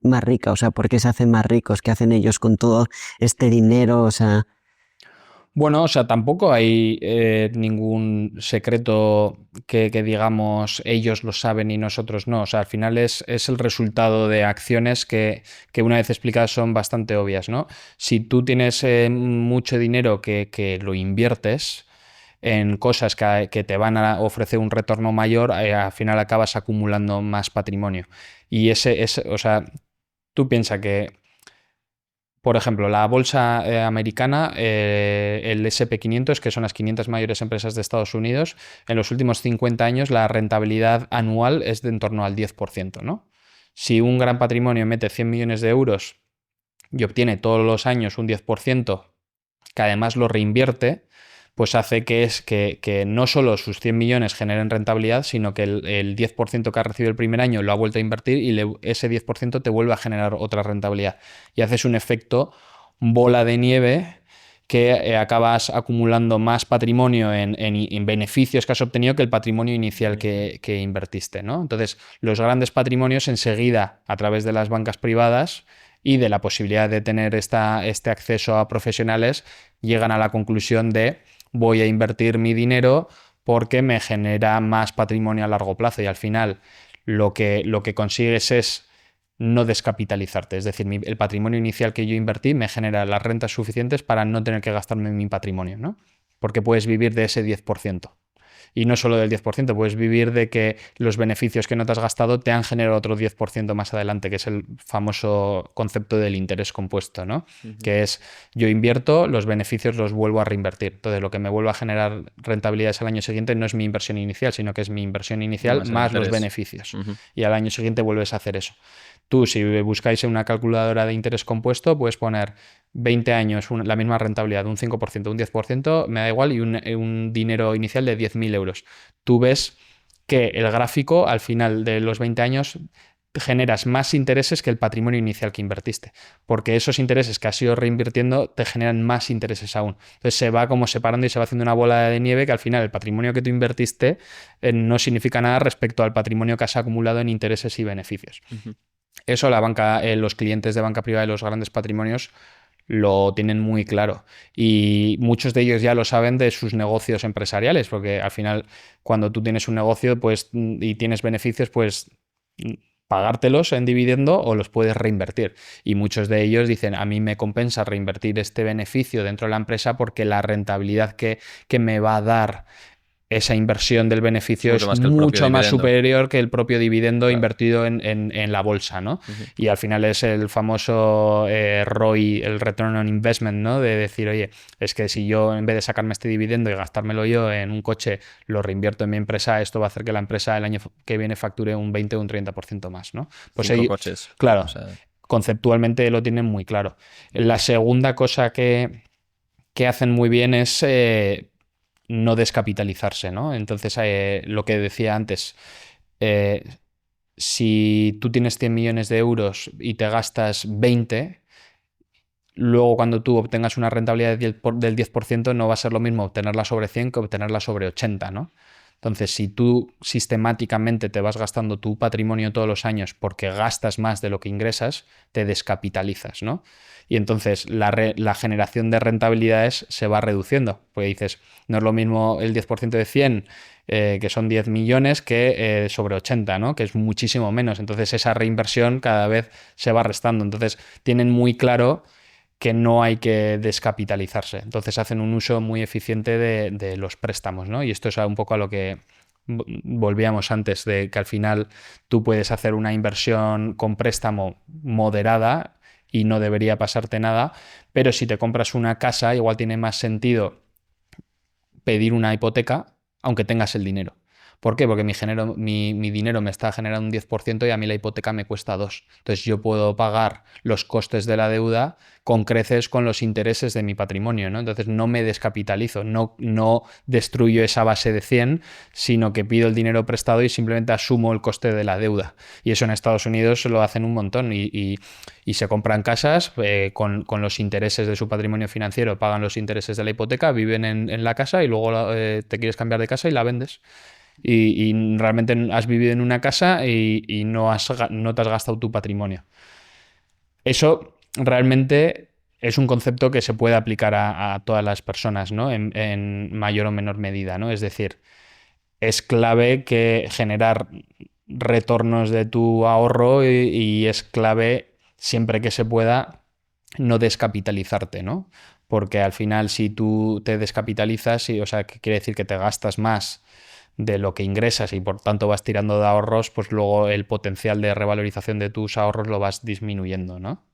más rica? O sea, ¿por qué se hacen más ricos? ¿Qué hacen ellos con todo este dinero? O sea... Bueno, o sea, tampoco hay ningún secreto que digamos ellos lo saben y nosotros no. O sea, al final es el resultado de acciones que una vez explicadas son bastante obvias, ¿no? Si tú tienes mucho dinero que lo inviertes en cosas que te van a ofrecer un retorno mayor, al final acabas acumulando más patrimonio. Y o sea, tú piensas que por ejemplo, la bolsa americana, el SP 500, que son las 500 mayores empresas de Estados Unidos, en los últimos 50 años la rentabilidad anual es de en torno al 10%, ¿no? Si un gran patrimonio mete 100 millones de euros y obtiene todos los años un 10%, que además lo reinvierte, pues hace que no solo sus 100 millones generen rentabilidad, sino que el 10% que ha recibido el primer año lo ha vuelto a invertir y ese 10% te vuelve a generar otra rentabilidad. Y haces un efecto bola de nieve que acabas acumulando más patrimonio en beneficios que has obtenido que el patrimonio inicial que invertiste, ¿no? Entonces, los grandes patrimonios enseguida, a través de las bancas privadas y de la posibilidad de tener este acceso a profesionales, llegan a la conclusión de voy a invertir mi dinero porque me genera más patrimonio a largo plazo y al final lo que consigues es no descapitalizarte. Es decir, el patrimonio inicial que yo invertí me genera las rentas suficientes para no tener que gastarme mi patrimonio, ¿no? Porque puedes vivir de ese 10%. Y no solo del 10%, puedes vivir de que los beneficios que no te has gastado te han generado otro 10% más adelante, que es el famoso concepto del interés compuesto, ¿no? Que es yo invierto, los beneficios los vuelvo a reinvertir. Entonces, lo que me vuelve a generar rentabilidades al año siguiente no es mi inversión inicial, sino que es mi inversión inicial más los beneficios. Y al año siguiente vuelves a hacer eso. Tú, si buscáis en una calculadora de interés compuesto, puedes poner 20 años la misma rentabilidad, un 5%, un 10%, me da igual, y un dinero inicial de 10.000 euros. Tú ves que el gráfico, al final de los 20 años, generas más intereses que el patrimonio inicial que invertiste, porque esos intereses que has ido reinvirtiendo te generan más intereses aún. Entonces se va como separando y se va haciendo una bola de nieve que al final el patrimonio que tú invertiste no significa nada respecto al patrimonio que has acumulado en intereses y beneficios. Eso la banca, los clientes de banca privada y los grandes patrimonios lo tienen muy claro y muchos de ellos ya lo saben de sus negocios empresariales, porque al final cuando tú tienes un negocio pues, y tienes beneficios, pues pagártelos en dividendo o los puedes reinvertir. Y muchos de ellos dicen, a mí me compensa reinvertir este beneficio dentro de la empresa porque la rentabilidad que me va a dar esa inversión del beneficio es mucho más superior que el propio dividendo invertido en la bolsa, ¿no? Y al final es el famoso ROI, el Return on Investment, ¿no? De decir, oye, es que si yo en vez de sacarme este dividendo y gastármelo yo en un coche, lo reinvierto en mi empresa, esto va a hacer que la empresa el año que viene facture un 20 o un 30% más, ¿no? Pues 5 coches. Claro, o sea, conceptualmente lo tienen muy claro. La segunda cosa que hacen muy bien es no descapitalizarse, ¿no? Entonces, lo que decía antes, si tú tienes 100 millones de euros y te gastas 20, luego cuando tú obtengas una rentabilidad del 10%, no va a ser lo mismo obtenerla sobre 100 que obtenerla sobre 80, ¿no? Entonces, si tú sistemáticamente te vas gastando tu patrimonio todos los años porque gastas más de lo que ingresas, te descapitalizas, ¿no? Y entonces la generación de rentabilidades se va reduciendo. Porque dices, no es lo mismo el 10% de 100, que son 10 millones, que sobre 80, ¿no? Que es muchísimo menos. Entonces esa reinversión cada vez se va restando. Entonces tienen muy claro que no hay que descapitalizarse. Entonces hacen un uso muy eficiente de los préstamos, ¿no? Y esto es un poco a lo que volvíamos antes, de que al final tú puedes hacer una inversión con préstamo moderada y no debería pasarte nada, pero si te compras una casa igual tiene más sentido pedir una hipoteca aunque tengas el dinero. ¿Por qué? Porque mi dinero me está generando un 10% y a mí la hipoteca me cuesta 2. Entonces yo puedo pagar los costes de la deuda con creces con los intereses de mi patrimonio, ¿no? Entonces no me descapitalizo, no destruyo esa base de 100, sino que pido el dinero prestado y simplemente asumo el coste de la deuda. Y eso en Estados Unidos lo hacen un montón y se compran casas con los intereses de su patrimonio financiero, pagan los intereses de la hipoteca, viven en la casa y luego te quieres cambiar de casa y la vendes. y realmente has vivido en una casa y no te has gastado tu patrimonio. Eso realmente es un concepto que se puede aplicar a todas las personas, ¿no? En mayor o menor medida, ¿no? Es decir, es clave que generar retornos de tu ahorro y es clave siempre que se pueda no descapitalizarte, ¿no? Porque al final si tú te descapitalizas, o sea, que quiere decir que te gastas más de lo que ingresas y por tanto vas tirando de ahorros, pues luego el potencial de revalorización de tus ahorros lo vas disminuyendo, ¿no?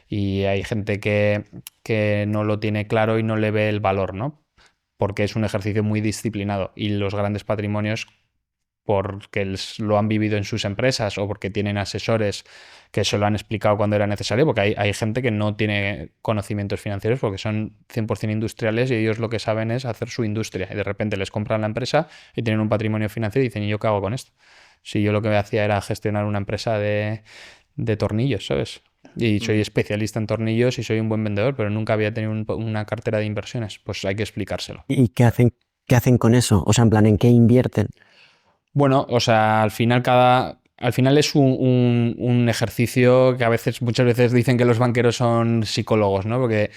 Y hay gente que no lo tiene claro y no le ve el valor, ¿no? Porque es un ejercicio muy disciplinado y los grandes patrimonios, porque lo han vivido en sus empresas o porque tienen asesores que se lo han explicado cuando era necesario, porque hay gente que no tiene conocimientos financieros porque son 100% industriales y ellos lo que saben es hacer su industria y de repente les compran la empresa y tienen un patrimonio financiero y dicen, ¿y yo qué hago con esto? Si yo lo que hacía era gestionar una empresa de tornillos, ¿sabes? Y soy especialista en tornillos y soy un buen vendedor, pero nunca había tenido una cartera de inversiones. Pues hay que explicárselo. ¿Y qué hacen con eso? O sea, en plan, ¿en qué invierten? Bueno, o sea, al final es un ejercicio que muchas veces dicen que los banqueros son psicólogos, ¿no? Porque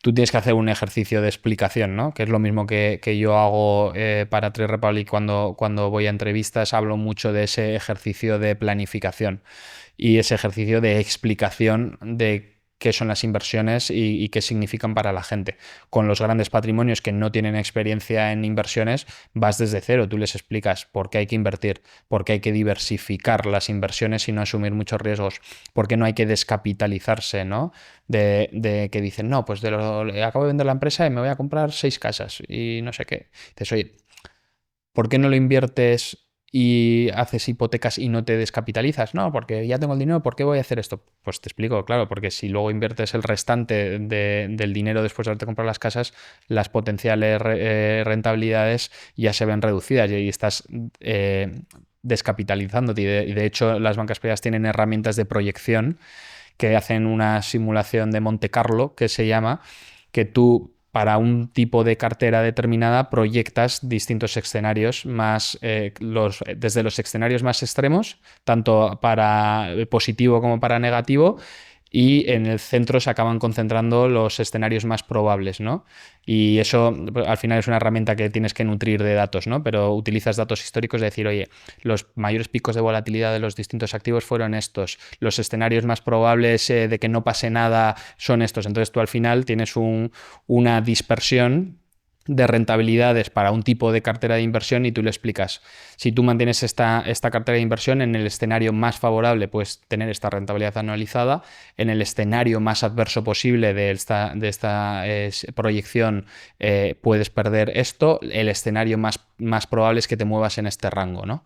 tú tienes que hacer un ejercicio de explicación, ¿no? Que es lo mismo que yo hago para Trade Republic cuando voy a entrevistas, hablo mucho de ese ejercicio de planificación y ese ejercicio de explicación de qué son las inversiones y qué significan para la gente. Con los grandes patrimonios que no tienen experiencia en inversiones, vas desde cero, tú les explicas por qué hay que invertir, por qué hay que diversificar las inversiones y no asumir muchos riesgos, por qué no hay que descapitalizarse, ¿no? De que dicen, no, pues acabo de vender la empresa y me voy a comprar 6 casas y no sé qué. Dices, oye, ¿por qué no lo inviertes y haces hipotecas y no te descapitalizas? No, porque ya tengo el dinero, ¿por qué voy a hacer esto? Pues te explico, claro, porque si luego inviertes el restante del dinero después de haberte comprado las casas, las potenciales rentabilidades ya se ven reducidas y ahí estás descapitalizándote. Y de hecho, las bancas privadas tienen herramientas de proyección que hacen una simulación de Monte Carlo, que se llama, que tú para un tipo de cartera determinada proyectas distintos escenarios desde los escenarios más extremos, tanto para positivo como para negativo, y en el centro se acaban concentrando los escenarios más probables, ¿no? Y eso al final es una herramienta que tienes que nutrir de datos, ¿no? Pero utilizas datos históricos de decir, oye, los mayores picos de volatilidad de los distintos activos fueron estos, los escenarios más probables de que no pase nada son estos. Entonces tú al final tienes una dispersión de rentabilidades para un tipo de cartera de inversión y tú le explicas, si tú mantienes esta cartera de inversión en el escenario más favorable puedes tener esta rentabilidad anualizada, en el escenario más adverso posible de esta proyección puedes perder esto, el escenario más probable es que te muevas en este rango, ¿no?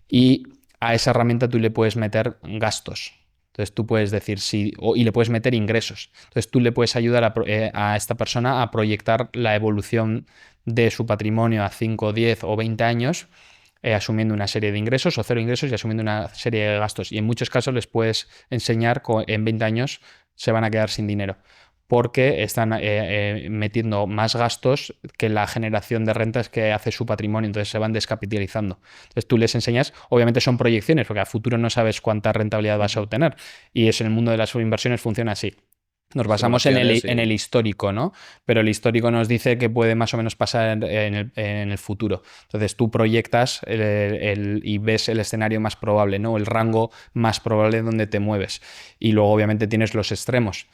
Y a esa herramienta tú le puedes meter gastos. Entonces tú puedes decir y le puedes meter ingresos. Entonces tú le puedes ayudar a esta persona a proyectar la evolución de su patrimonio a 5, 10 o 20 años, asumiendo una serie de ingresos o cero ingresos y asumiendo una serie de gastos. Y en muchos casos les puedes enseñar que en 20 años se van a quedar sin dinero, porque están metiendo más gastos que la generación de rentas que hace su patrimonio, entonces se van descapitalizando. Entonces tú les enseñas, obviamente son proyecciones, porque a futuro no sabes cuánta rentabilidad vas a obtener, y eso en el mundo de las inversiones funciona así. Nos basamos en el histórico, ¿no? Pero el histórico nos dice que puede más o menos pasar en el futuro. Entonces tú proyectas y ves el escenario más probable, ¿no? El rango más probable donde te mueves. Y luego obviamente tienes los extremos.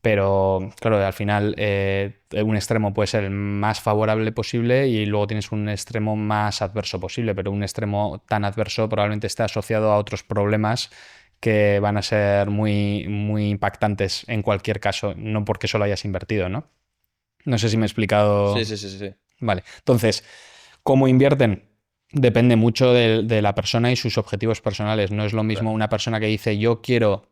Pero claro, al final un extremo puede ser el más favorable posible y luego tienes un extremo más adverso posible, pero un extremo tan adverso probablemente esté asociado a otros problemas que van a ser muy, muy impactantes en cualquier caso, no porque solo hayas invertido, ¿no? No sé si me he explicado. Sí. Vale, entonces, ¿cómo invierten? Depende mucho de la persona y sus objetivos personales. No es lo mismo una persona que dice yo quiero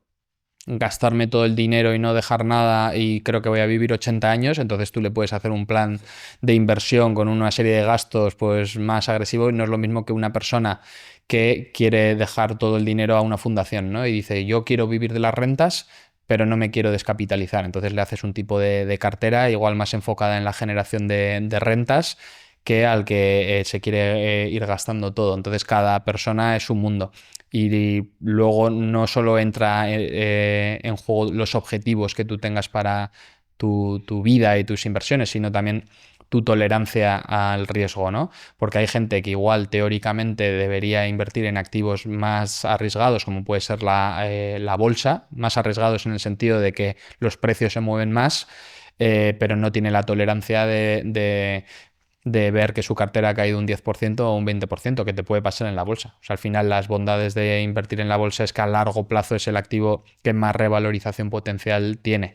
gastarme todo el dinero y no dejar nada y creo que voy a vivir 80 años, entonces tú le puedes hacer un plan de inversión con una serie de gastos pues más agresivo y no es lo mismo que una persona que quiere dejar todo el dinero a una fundación, ¿no? Y dice yo quiero vivir de las rentas pero no me quiero descapitalizar, entonces le haces un tipo de cartera igual más enfocada en la generación de rentas que al que se quiere ir gastando todo. Entonces cada persona es un mundo. Y luego no solo entra en juego los objetivos que tú tengas para tu vida y tus inversiones, sino también tu tolerancia al riesgo, ¿no? Porque hay gente que igual teóricamente debería invertir en activos más arriesgados, como puede ser la bolsa, más arriesgados en el sentido de que los precios se mueven más, pero no tiene la tolerancia de ver que su cartera ha caído un 10% o un 20%, que te puede pasar en la bolsa. O sea, al final las bondades de invertir en la bolsa es que a largo plazo es el activo que más revalorización potencial tiene.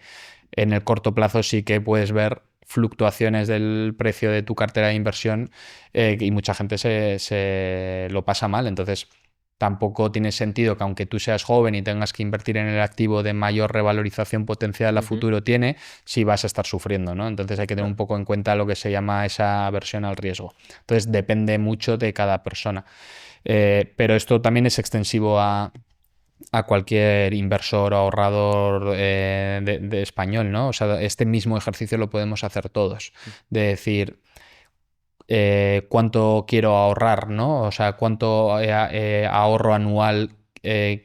En el corto plazo sí que puedes ver fluctuaciones del precio de tu cartera de inversión y mucha gente se lo pasa mal. Entonces, tampoco tiene sentido que aunque tú seas joven y tengas que invertir en el activo de mayor revalorización potencial a futuro tiene, si vas a estar sufriendo, ¿no? Entonces hay que tener un poco en cuenta lo que se llama esa aversión al riesgo. Entonces depende mucho de cada persona. Pero esto también es extensivo a cualquier inversor o ahorrador de español, ¿no? O sea, este mismo ejercicio lo podemos hacer todos. De decir, cuánto quiero ahorrar, ¿no? O sea, cuánto ahorro anual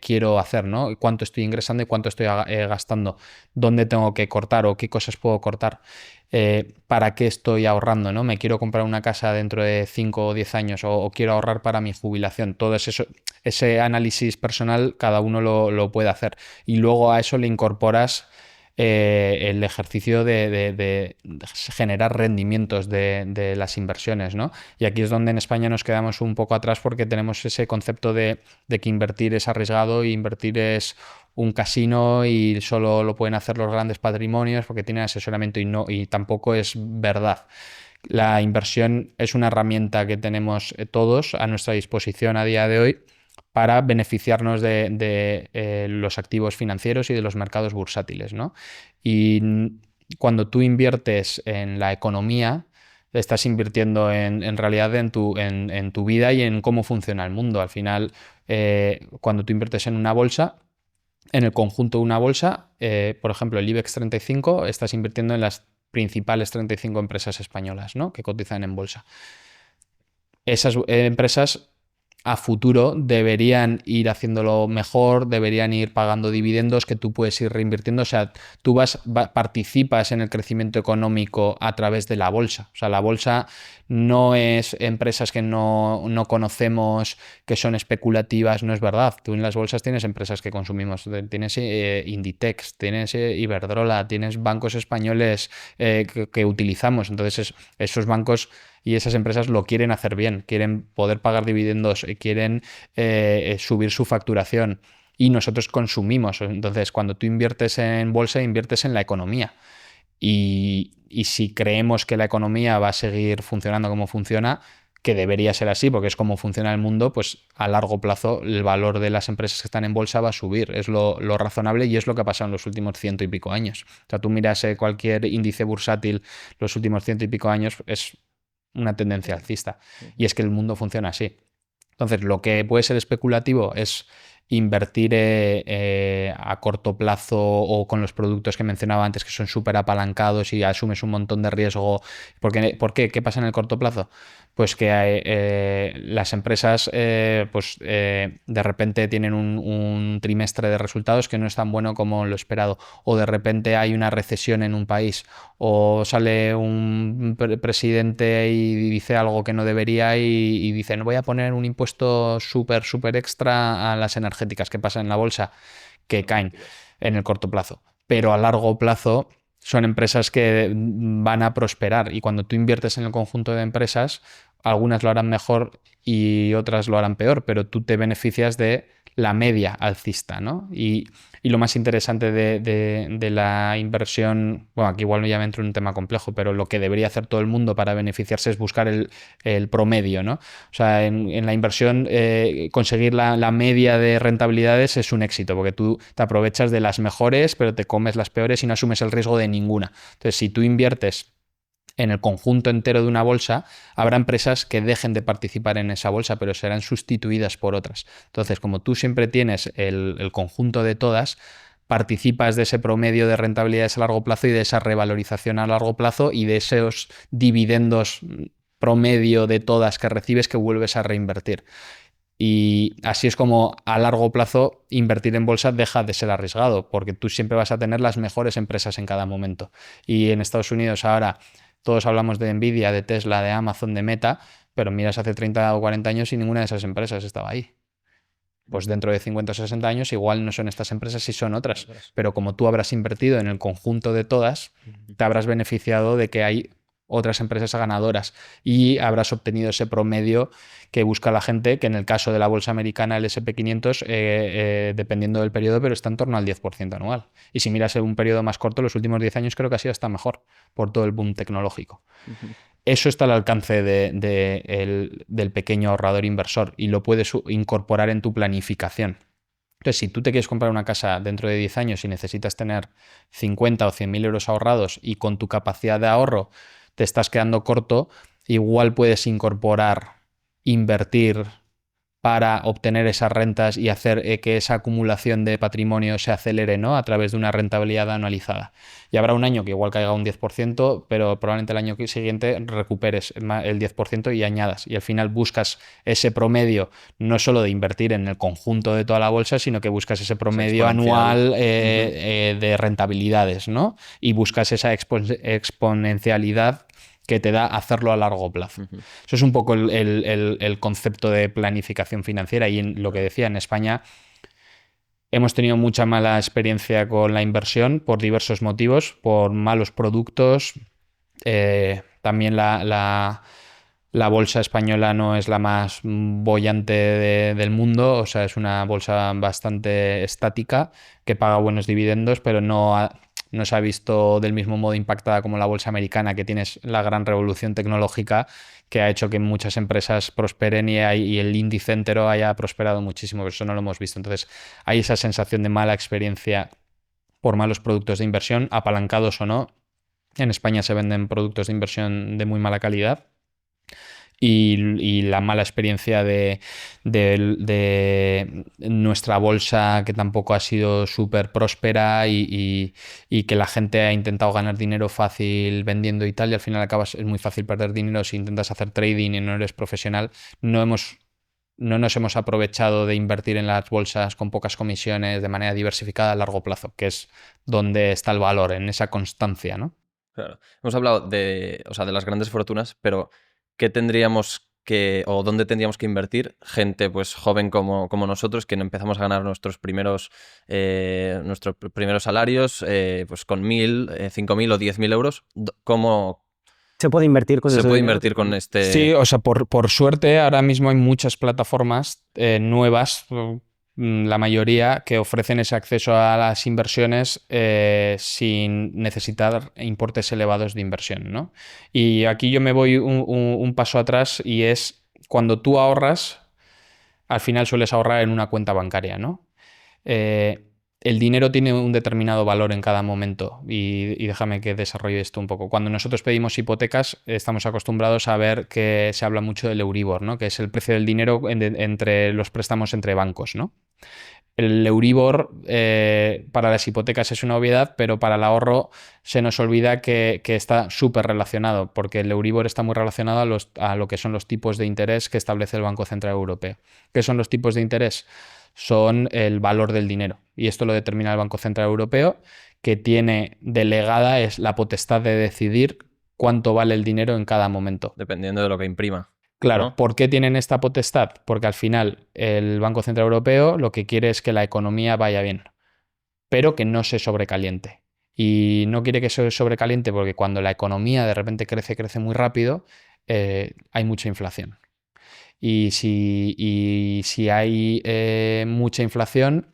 quiero hacer, ¿no? Cuánto estoy ingresando y cuánto estoy gastando, dónde tengo que cortar o qué cosas puedo cortar, para qué estoy ahorrando, ¿no? Me quiero comprar una casa dentro de 5 o 10 años o quiero ahorrar para mi jubilación. Todo eso, ese análisis personal cada uno lo puede hacer y luego a eso le incorporas el ejercicio de generar rendimientos de las inversiones, ¿no? Y aquí es donde en España nos quedamos un poco atrás porque tenemos ese concepto de que invertir es arriesgado y invertir es un casino y solo lo pueden hacer los grandes patrimonios porque tienen asesoramiento y tampoco es verdad. La inversión es una herramienta que tenemos todos a nuestra disposición a día de hoy para beneficiarnos de los activos financieros y de los mercados bursátiles, ¿no? Y cuando tú inviertes en la economía, estás invirtiendo en realidad en tu vida y en cómo funciona el mundo. Al final, cuando tú inviertes en una bolsa, en el conjunto de una bolsa, por ejemplo, el IBEX 35, estás invirtiendo en las principales 35 empresas españolas, ¿no? Que cotizan en bolsa. Esas empresas a futuro deberían ir haciéndolo mejor, deberían ir pagando dividendos que tú puedes ir reinvirtiendo. O sea, tú participas en el crecimiento económico a través de la bolsa. O sea, la bolsa no es empresas que no conocemos, que son especulativas, no es verdad. Tú en las bolsas tienes empresas que consumimos, tienes Inditex, tienes Iberdrola, tienes bancos españoles que utilizamos. Entonces, esos bancos y esas empresas lo quieren hacer bien, quieren poder pagar dividendos, quieren subir su facturación y nosotros consumimos. Entonces, cuando tú inviertes en bolsa, inviertes en la economía. Y si creemos que la economía va a seguir funcionando como funciona, que debería ser así porque es como funciona el mundo, pues a largo plazo el valor de las empresas que están en bolsa va a subir. Es lo razonable y es lo que ha pasado en los últimos 100 y pico años. O sea, tú miras cualquier índice bursátil los últimos 100 y pico años, es una tendencia alcista. Y es que el mundo funciona así. Entonces, lo que puede ser especulativo es invertir a corto plazo o con los productos que mencionaba antes que son súper apalancados y asumes un montón de riesgo. ¿Por qué? ¿Qué pasa en el corto plazo? Pues que las empresas de repente tienen un trimestre de resultados que no es tan bueno como lo esperado, o de repente hay una recesión en un país, o sale un presidente y dice algo que no debería y dice, no voy a poner un impuesto súper extra a las energéticas. ¿Qué pasa en la bolsa? Que caen en el corto plazo, pero a largo plazo son empresas que van a prosperar y cuando tú inviertes en el conjunto de empresas, algunas lo harán mejor y otras lo harán peor, pero tú te beneficias de la media alcista, ¿no? Y lo más interesante de la inversión, bueno, aquí igual ya me entro en un tema complejo, pero lo que debería hacer todo el mundo para beneficiarse es buscar el promedio, ¿no? O sea, en la inversión conseguir la media de rentabilidades es un éxito, porque tú te aprovechas de las mejores, pero te comes las peores y no asumes el riesgo de ninguna. Entonces, si tú inviertes en el conjunto entero de una bolsa, habrá empresas que dejen de participar en esa bolsa, pero serán sustituidas por otras. Entonces, como tú siempre tienes el conjunto de todas, participas de ese promedio de rentabilidades a largo plazo y de esa revalorización a largo plazo y de esos dividendos promedio de todas que recibes que vuelves a reinvertir. Y así es como a largo plazo invertir en bolsa deja de ser arriesgado, porque tú siempre vas a tener las mejores empresas en cada momento. Y en Estados Unidos ahora todos hablamos de Nvidia, de Tesla, de Amazon, de Meta, pero miras hace 30 o 40 años y ninguna de esas empresas estaba ahí. Pues dentro de 50 o 60 años igual no son estas empresas y son otras. Pero como tú habrás invertido en el conjunto de todas, te habrás beneficiado de que hay otras empresas ganadoras y habrás obtenido ese promedio que busca la gente, que en el caso de la bolsa americana, el S&P 500, dependiendo del periodo, pero está en torno al 10% anual. Y si miras en un periodo más corto, los últimos 10 años creo que ha sido hasta mejor por todo el boom tecnológico. Eso está al alcance del pequeño ahorrador inversor y lo puedes incorporar en tu planificación. Entonces, si tú te quieres comprar una casa dentro de 10 años y necesitas tener 50 o 100.000 euros ahorrados y con tu capacidad de ahorro te estás quedando corto, igual puedes invertir para obtener esas rentas y hacer que esa acumulación de patrimonio se acelere, ¿no? A través de una rentabilidad anualizada. Y habrá un año que igual caiga un 10%, pero probablemente el año siguiente recuperes el 10% y añadas. Y al final buscas ese promedio no solo de invertir en el conjunto de toda la bolsa, sino que buscas ese promedio anual de rentabilidades, ¿no? Y buscas esa exponencialidad que te da hacerlo a largo plazo. Eso es un poco el concepto de planificación financiera. Y en lo que decía, en España hemos tenido mucha mala experiencia con la inversión por diversos motivos, por malos productos. También la bolsa española no es la más boyante del mundo, o sea, es una bolsa bastante estática que paga buenos dividendos, pero no se ha visto del mismo modo impactada como la bolsa americana, que tienes la gran revolución tecnológica que ha hecho que muchas empresas prosperen y el índice entero haya prosperado muchísimo, pero eso no lo hemos visto. Entonces hay esa sensación de mala experiencia por malos productos de inversión, apalancados o no. En España se venden productos de inversión de muy mala calidad. Y la mala experiencia de nuestra bolsa, que tampoco ha sido súper próspera y que la gente ha intentado ganar dinero fácil vendiendo y tal, y al final es muy fácil perder dinero si intentas hacer trading y no eres profesional. No nos hemos aprovechado de invertir en las bolsas con pocas comisiones de manera diversificada a largo plazo, que es donde está el valor, en esa constancia, ¿no? Claro. Hemos hablado de las grandes fortunas, pero ¿qué tendríamos o dónde tendríamos que invertir gente pues joven como nosotros, que empezamos a ganar nuestros primeros salarios pues con 1.000, 5.000 o 10.000 euros? ¿Cómo se puede invertir con se ese puede dinero? invertir con este? Sí, o sea, por suerte ahora mismo hay muchas plataformas nuevas, la mayoría, que ofrecen ese acceso a las inversiones sin necesitar importes elevados de inversión, ¿no? Y aquí yo me voy un paso atrás, y es cuando tú ahorras, al final sueles ahorrar en una cuenta bancaria, ¿no? El dinero tiene un determinado valor en cada momento y déjame que desarrolle esto un poco. Cuando nosotros pedimos hipotecas, estamos acostumbrados a ver que se habla mucho del Euribor, ¿no? Que es el precio del dinero entre los préstamos entre bancos, ¿no? El Euribor para las hipotecas es una obviedad, pero para el ahorro se nos olvida que está súper relacionado, porque el Euribor está muy relacionado a lo que son los tipos de interés que establece el Banco Central Europeo. ¿Qué son los tipos de interés? Son el valor del dinero, y esto lo determina el Banco Central Europeo, que tiene delegada la potestad de decidir cuánto vale el dinero en cada momento. Dependiendo de lo que imprima. Claro, ¿no? ¿Por qué tienen esta potestad? Porque al final el Banco Central Europeo lo que quiere es que la economía vaya bien, pero que no se sobrecaliente. Y no quiere que se sobrecaliente porque cuando la economía de repente crece muy rápido, hay mucha inflación. Y si hay mucha inflación,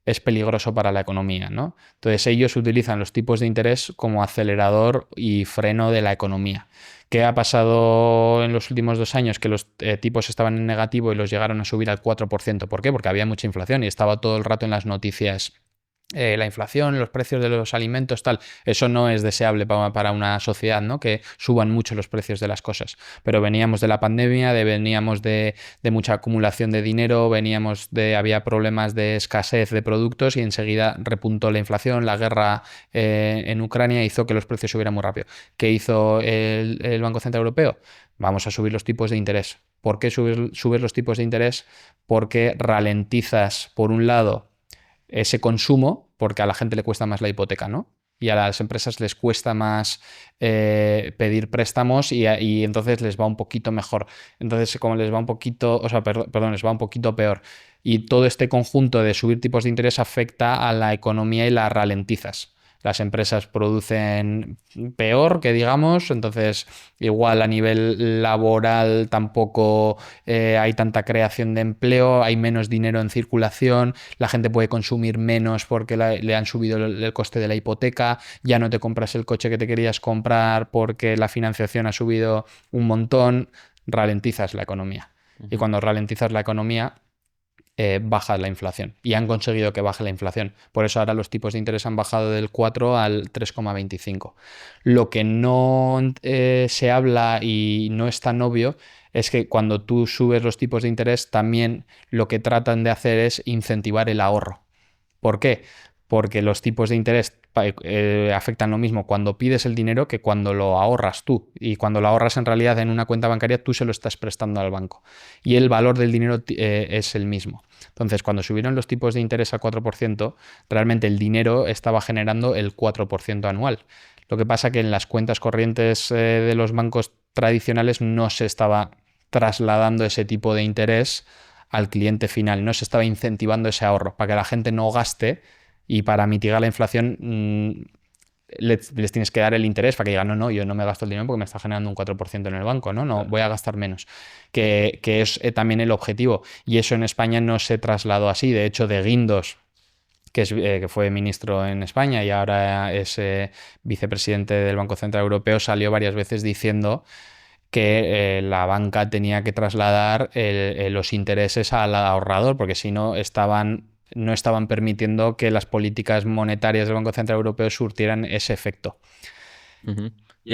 es peligroso para la economía, ¿no? Entonces ellos utilizan los tipos de interés como acelerador y freno de la economía. ¿Qué ha pasado en los últimos 2 años? Que los tipos estaban en negativo y los llegaron a subir al 4%. ¿Por qué? Porque había mucha inflación y estaba todo el rato en las noticias la inflación, los precios de los alimentos, tal, eso no es deseable para una sociedad, ¿no? Que suban mucho los precios de las cosas. Pero veníamos de la pandemia, veníamos de mucha acumulación de dinero, había problemas de escasez de productos y enseguida repuntó la inflación, la guerra en Ucrania hizo que los precios subieran muy rápido. ¿Qué hizo el Banco Central Europeo? Vamos a subir los tipos de interés. ¿Por qué subes los tipos de interés? Porque ralentizas, por un lado, ese consumo, porque a la gente le cuesta más la hipoteca, ¿no? Y a las empresas les cuesta más pedir préstamos y entonces les va un poquito mejor. Entonces, como les va un poquito, les va un poquito peor. Y todo este conjunto de subir tipos de interés afecta a la economía y la ralentizas. Las empresas producen peor, que digamos, entonces igual a nivel laboral tampoco hay tanta creación de empleo, hay menos dinero en circulación, la gente puede consumir menos porque le han subido el coste de la hipoteca, ya no te compras el coche que te querías comprar porque la financiación ha subido un montón, ralentizas la economía. Y cuando ralentizas la economía, baja la inflación y han conseguido que baje la inflación. Por eso ahora los tipos de interés han bajado del 4 al 3,25. Lo que no se habla y no es tan obvio es que cuando tú subes los tipos de interés también lo que tratan de hacer es incentivar el ahorro. ¿Por qué? Porque los tipos de interés afectan lo mismo cuando pides el dinero que cuando lo ahorras tú. Y cuando lo ahorras en realidad en una cuenta bancaria tú se lo estás prestando al banco. Y el valor del dinero es el mismo. Entonces, cuando subieron los tipos de interés al 4%, realmente el dinero estaba generando el 4% anual. Lo que pasa que en las cuentas corrientes de los bancos tradicionales no se estaba trasladando ese tipo de interés al cliente final, no se estaba incentivando ese ahorro para que la gente no gaste. Y para mitigar la inflación les tienes que dar el interés para que digan, no, yo no me gasto el dinero porque me está generando un 4% en el banco, no, Claro. voy a gastar menos, que es también el objetivo. Y eso en España no se trasladó así. De hecho, de Guindos, que fue ministro en España y ahora es vicepresidente del Banco Central Europeo, salió varias veces diciendo que la banca tenía que trasladar los intereses al ahorrador, porque si no estaban permitiendo que las políticas monetarias del Banco Central Europeo surtieran ese efecto. Y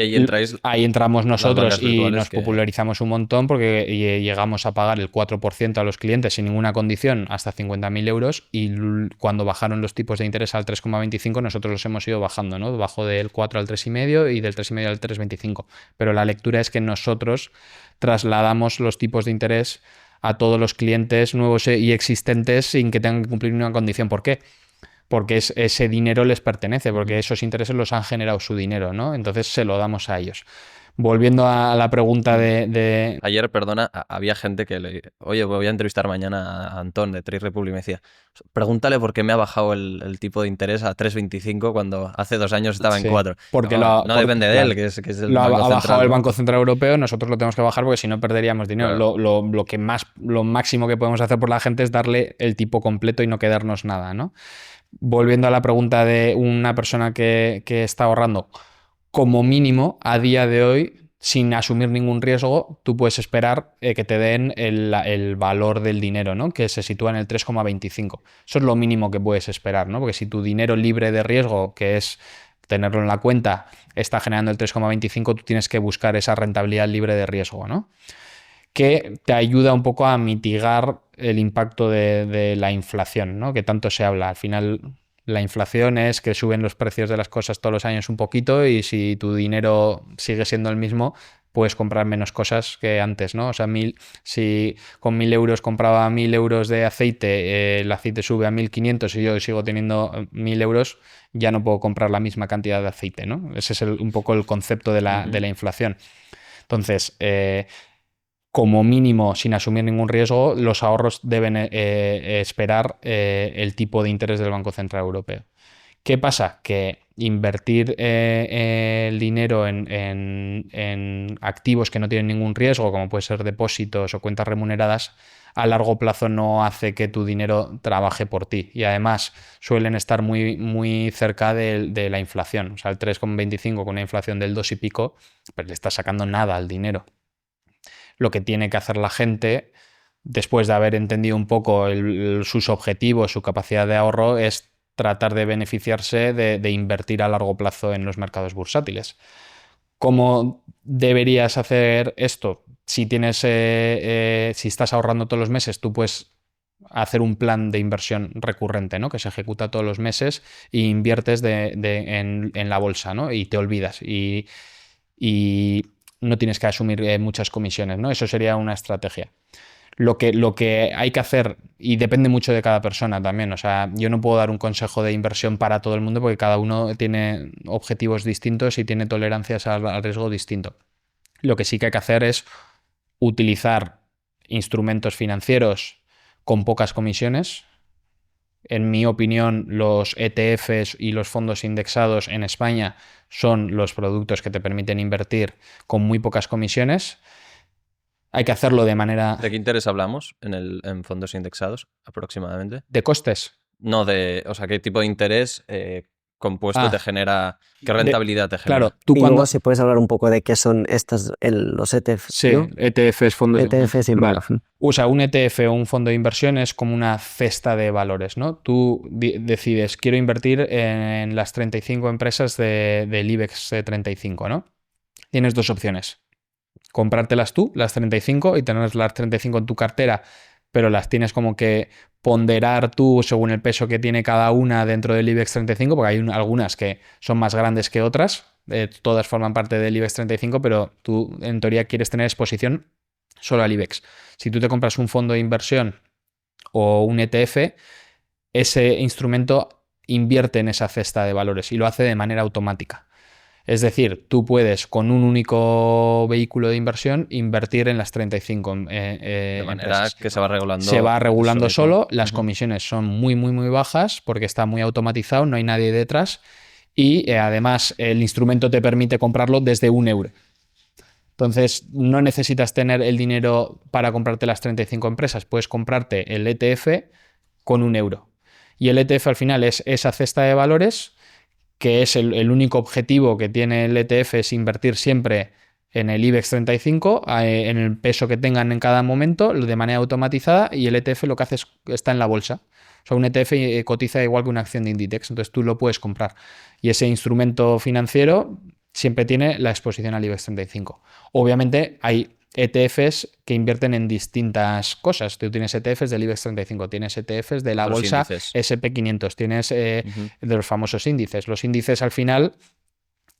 ahí entramos nosotros y nos que... popularizamos un montón porque llegamos a pagar el 4% a los clientes sin ninguna condición hasta 50.000 euros y cuando bajaron los tipos de interés al 3,25 nosotros los hemos ido bajando, ¿no? Bajó del 4 al 3,5 y del 3,5 al 3,25. Pero la lectura es que nosotros trasladamos los tipos de interés a todos los clientes nuevos y existentes sin que tengan que cumplir ninguna condición. ¿Por qué? Porque ese dinero les pertenece, porque esos intereses los han generado su dinero, ¿no? Entonces se lo damos a ellos. Volviendo a la pregunta de... Ayer, perdona, había gente que oye, voy a entrevistar mañana a Antón de Trade Republic y me decía, pregúntale por qué me ha bajado el tipo de interés a 3,25 cuando hace 2 años estaba en 4. Porque no depende de él, que es el lo Banco ha Central, bajado el ¿no? Banco Central Europeo, nosotros lo tenemos que bajar porque si no perderíamos dinero. Claro. Lo máximo que podemos hacer por la gente es darle el tipo completo y no quedarnos nada, ¿no? Volviendo a la pregunta de una persona que está ahorrando, como mínimo, a día de hoy, sin asumir ningún riesgo, tú puedes esperar que te den el valor del dinero, ¿no? Que se sitúa en el 3,25. Eso es lo mínimo que puedes esperar, ¿no? Porque si tu dinero libre de riesgo, que es tenerlo en la cuenta, está generando el 3,25, tú tienes que buscar esa rentabilidad libre de riesgo, ¿no? Que te ayuda un poco a mitigar el impacto de la inflación, ¿no? Que tanto se habla. Al final, la inflación es que suben los precios de las cosas todos los años un poquito y si tu dinero sigue siendo el mismo, puedes comprar menos cosas que antes, ¿no? O sea, si con 1.000 euros compraba 1.000 euros de aceite, el aceite sube a 1.500 y yo sigo teniendo 1.000 euros, ya no puedo comprar la misma cantidad de aceite, ¿no? Ese es un poco el concepto de la inflación. Entonces, como mínimo, sin asumir ningún riesgo, los ahorros deben esperar el tipo de interés del Banco Central Europeo. ¿Qué pasa? Que invertir el dinero en activos que no tienen ningún riesgo, como puede ser depósitos o cuentas remuneradas, a largo plazo no hace que tu dinero trabaje por ti. Y además suelen estar muy, muy cerca de la inflación. O sea, el 3,25 con una inflación del 2 y pico, pues le está sacando nada al dinero. Lo que tiene que hacer la gente, después de haber entendido un poco sus objetivos, su capacidad de ahorro, es tratar de beneficiarse de invertir a largo plazo en los mercados bursátiles. ¿Cómo deberías hacer esto? Si si estás ahorrando todos los meses, tú puedes hacer un plan de inversión recurrente, ¿no? Que se ejecuta todos los meses e inviertes en la bolsa, ¿no? Y te olvidas y no tienes que asumir muchas comisiones, ¿no? Eso sería una estrategia. Lo que hay que hacer, y depende mucho de cada persona también, o sea, yo no puedo dar un consejo de inversión para todo el mundo porque cada uno tiene objetivos distintos y tiene tolerancias al riesgo distinto. Lo que sí que hay que hacer es utilizar instrumentos financieros con pocas comisiones. En mi opinión, los ETFs y los fondos indexados en España son los productos que te permiten invertir con muy pocas comisiones. Hay que hacerlo de manera... ¿De qué interés hablamos en fondos indexados aproximadamente? ¿De costes? No, o sea, ¿qué tipo de interés compuesto te genera? ¿Qué rentabilidad te genera? Claro, tú y cuando... luego si puedes hablar un poco de qué son los ETFs. Sí, ¿no? ETFs, fondos... ETFs y vale. O sea, un ETF o un fondo de inversión es como una cesta de valores, ¿no? Tú decides, quiero invertir en las 35 empresas del IBEX 35, ¿no? Tienes dos opciones. Comprártelas tú, las 35, y tener las 35 en tu cartera, pero las tienes como que ponderar tú según el peso que tiene cada una dentro del IBEX 35, porque hay algunas que son más grandes que otras, todas forman parte del IBEX 35, pero tú en teoría quieres tener exposición solo al IBEX. Si tú te compras un fondo de inversión o un ETF, ese instrumento invierte en esa cesta de valores y lo hace de manera automática. Es decir, tú puedes con un único vehículo de inversión invertir en las 35 de manera empresas. que se va regulando. Se va regulando solo, las comisiones son muy, muy, muy bajas porque está muy automatizado, no hay nadie detrás y además el instrumento te permite comprarlo desde 1 euro. Entonces, no necesitas tener el dinero para comprarte las 35 empresas, puedes comprarte el ETF con 1 euro. Y el ETF al final es esa cesta de valores que es el único objetivo que tiene el ETF es invertir siempre en el IBEX 35, en el peso que tengan en cada momento, de manera automatizada, y el ETF lo que hace es está en la bolsa. O sea, un ETF cotiza igual que una acción de Inditex, entonces tú lo puedes comprar. Y ese instrumento financiero siempre tiene la exposición al IBEX 35. Obviamente hay ETFs que invierten en distintas cosas. Tú tienes ETFs del IBEX 35, tienes ETFs de la bolsa SP500, tienes de los famosos índices. Los índices al final,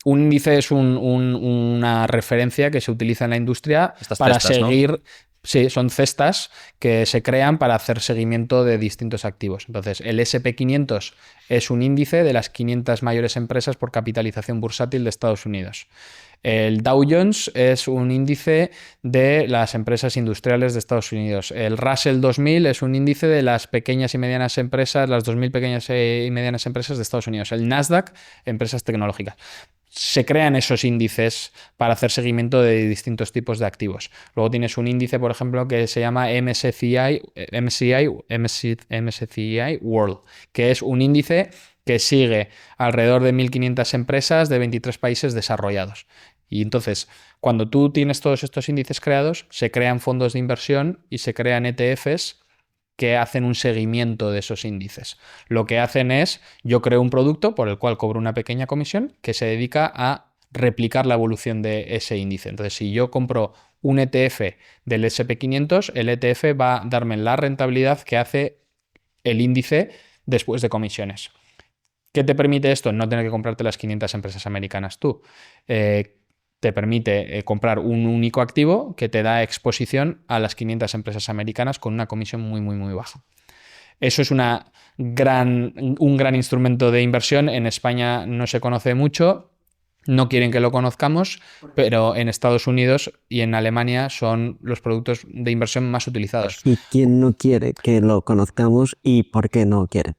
un índice es una referencia que se utiliza en la industria para seguir... ¿no? Sí, son cestas que se crean para hacer seguimiento de distintos activos. Entonces, el SP500 es un índice de las 500 mayores empresas por capitalización bursátil de Estados Unidos. El Dow Jones es un índice de las empresas industriales de Estados Unidos. El Russell 2000 es un índice de las pequeñas y medianas empresas, las 2.000 pequeñas y medianas empresas de Estados Unidos. El Nasdaq, empresas tecnológicas. Se crean esos índices para hacer seguimiento de distintos tipos de activos. Luego tienes un índice, por ejemplo, que se llama MSCI World, que es un índice que sigue alrededor de 1.500 empresas de 23 países desarrollados. Y entonces, cuando tú tienes todos estos índices creados, se crean fondos de inversión y se crean ETFs que hacen un seguimiento de esos índices. Lo que hacen es, yo creo un producto por el cual cobro una pequeña comisión que se dedica a replicar la evolución de ese índice. Entonces, si yo compro un ETF del SP500, el ETF va a darme la rentabilidad que hace el índice después de comisiones. ¿Qué te permite esto? No tener que comprarte las 500 empresas americanas tú. Te permite comprar un único activo que te da exposición a las 500 empresas americanas con una comisión muy, muy, muy baja. Eso es un gran instrumento de inversión. En España no se conoce mucho, no quieren que lo conozcamos, pero en Estados Unidos y en Alemania son los productos de inversión más utilizados. ¿Y quién no quiere que lo conozcamos y por qué no quiere?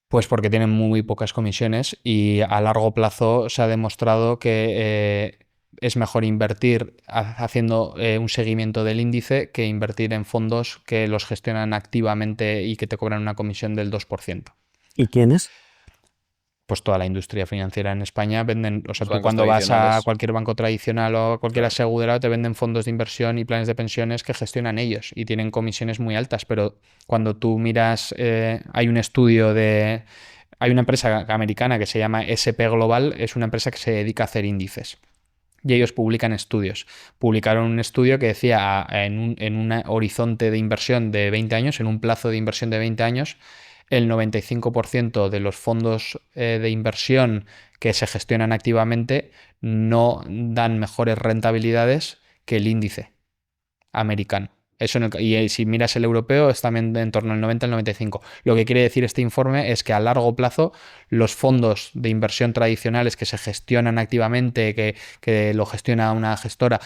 Pues porque tienen muy pocas comisiones y a largo plazo se ha demostrado que es mejor invertir haciendo un seguimiento del índice que invertir en fondos que los gestionan activamente y que te cobran una comisión del 2%. ¿Y quiénes? Pues toda la industria financiera en España venden, o sea, tú cuando vas a cualquier banco tradicional o a cualquier aseguradora te venden fondos de inversión y planes de pensiones que gestionan ellos y tienen comisiones muy altas, pero cuando tú miras, hay un estudio Hay una empresa americana que se llama SP Global, es una empresa que se dedica a hacer índices. Y ellos publican estudios. Publicaron un estudio que decía en un horizonte de inversión de 20 años, en un plazo de inversión de 20 años, el 95% de los fondos de inversión que se gestionan activamente no dan mejores rentabilidades que el índice americano. Eso y si miras el europeo es también en torno al 90 al 95. Lo que quiere decir este informe es que a largo plazo los fondos de inversión tradicionales que se gestionan activamente, que lo gestiona una gestora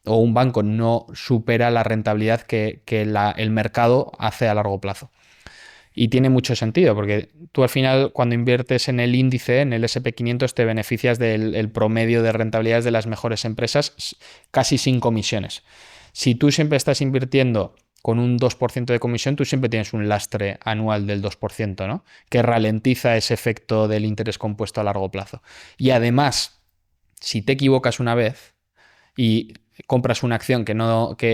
o un banco, no supera la rentabilidad que el mercado hace a largo plazo. Y tiene mucho sentido, porque tú al final, cuando inviertes en el índice, en el SP500, te beneficias del promedio de rentabilidades de las mejores empresas casi sin comisiones. Si tú siempre estás invirtiendo con un 2% de comisión, tú siempre tienes un lastre anual del 2%, ¿no? Que ralentiza ese efecto del interés compuesto a largo plazo. Y además, si te equivocas una vez y compras una acción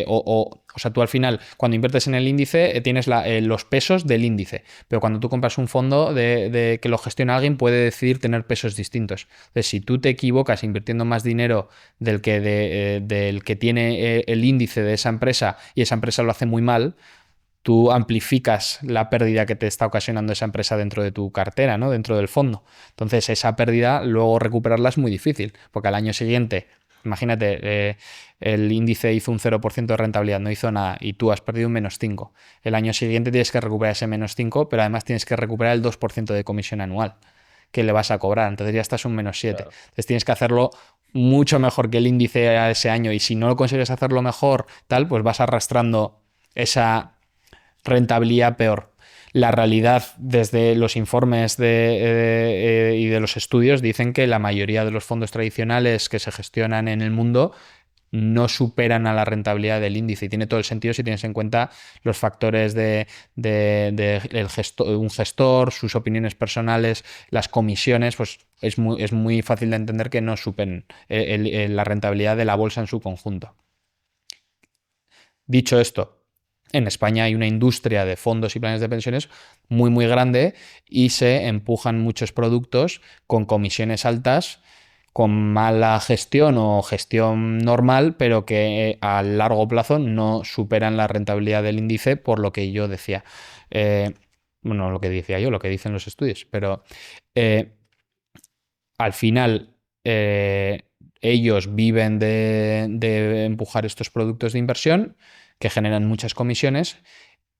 o sea, tú al final, cuando inviertes en el índice, tienes los pesos del índice, pero cuando tú compras un fondo de que lo gestiona alguien, puede decidir tener pesos distintos. Entonces, si tú te equivocas invirtiendo más dinero del que tiene el índice de esa empresa y esa empresa lo hace muy mal, tú amplificas la pérdida que te está ocasionando esa empresa dentro de tu cartera, ¿no? Dentro del fondo. Entonces, esa pérdida, luego recuperarla es muy difícil, porque al año siguiente, imagínate, el índice hizo un 0% de rentabilidad, no hizo nada, y tú has perdido un -5. El año siguiente tienes que recuperar ese -5, pero además tienes que recuperar el 2% de comisión anual que le vas a cobrar. Entonces ya estás un -7. Claro. Entonces tienes que hacerlo mucho mejor que el índice a ese año, y si no lo consigues hacerlo mejor, pues vas arrastrando esa rentabilidad peor. La realidad, desde los informes y de los estudios, dicen que la mayoría de los fondos tradicionales que se gestionan en el mundo no superan a la rentabilidad del índice, y tiene todo el sentido si tienes en cuenta los factores de un gestor, sus opiniones personales, las comisiones, pues es muy fácil de entender que no superen la rentabilidad de la bolsa en su conjunto. Dicho esto, en España hay una industria de fondos y planes de pensiones muy, muy grande, y se empujan muchos productos con comisiones altas, con mala gestión o gestión normal, pero que a largo plazo no superan la rentabilidad del índice, por lo que yo decía. Bueno, lo que decía yo, lo que dicen los estudios, pero al final ellos viven de empujar estos productos de inversión que generan muchas comisiones,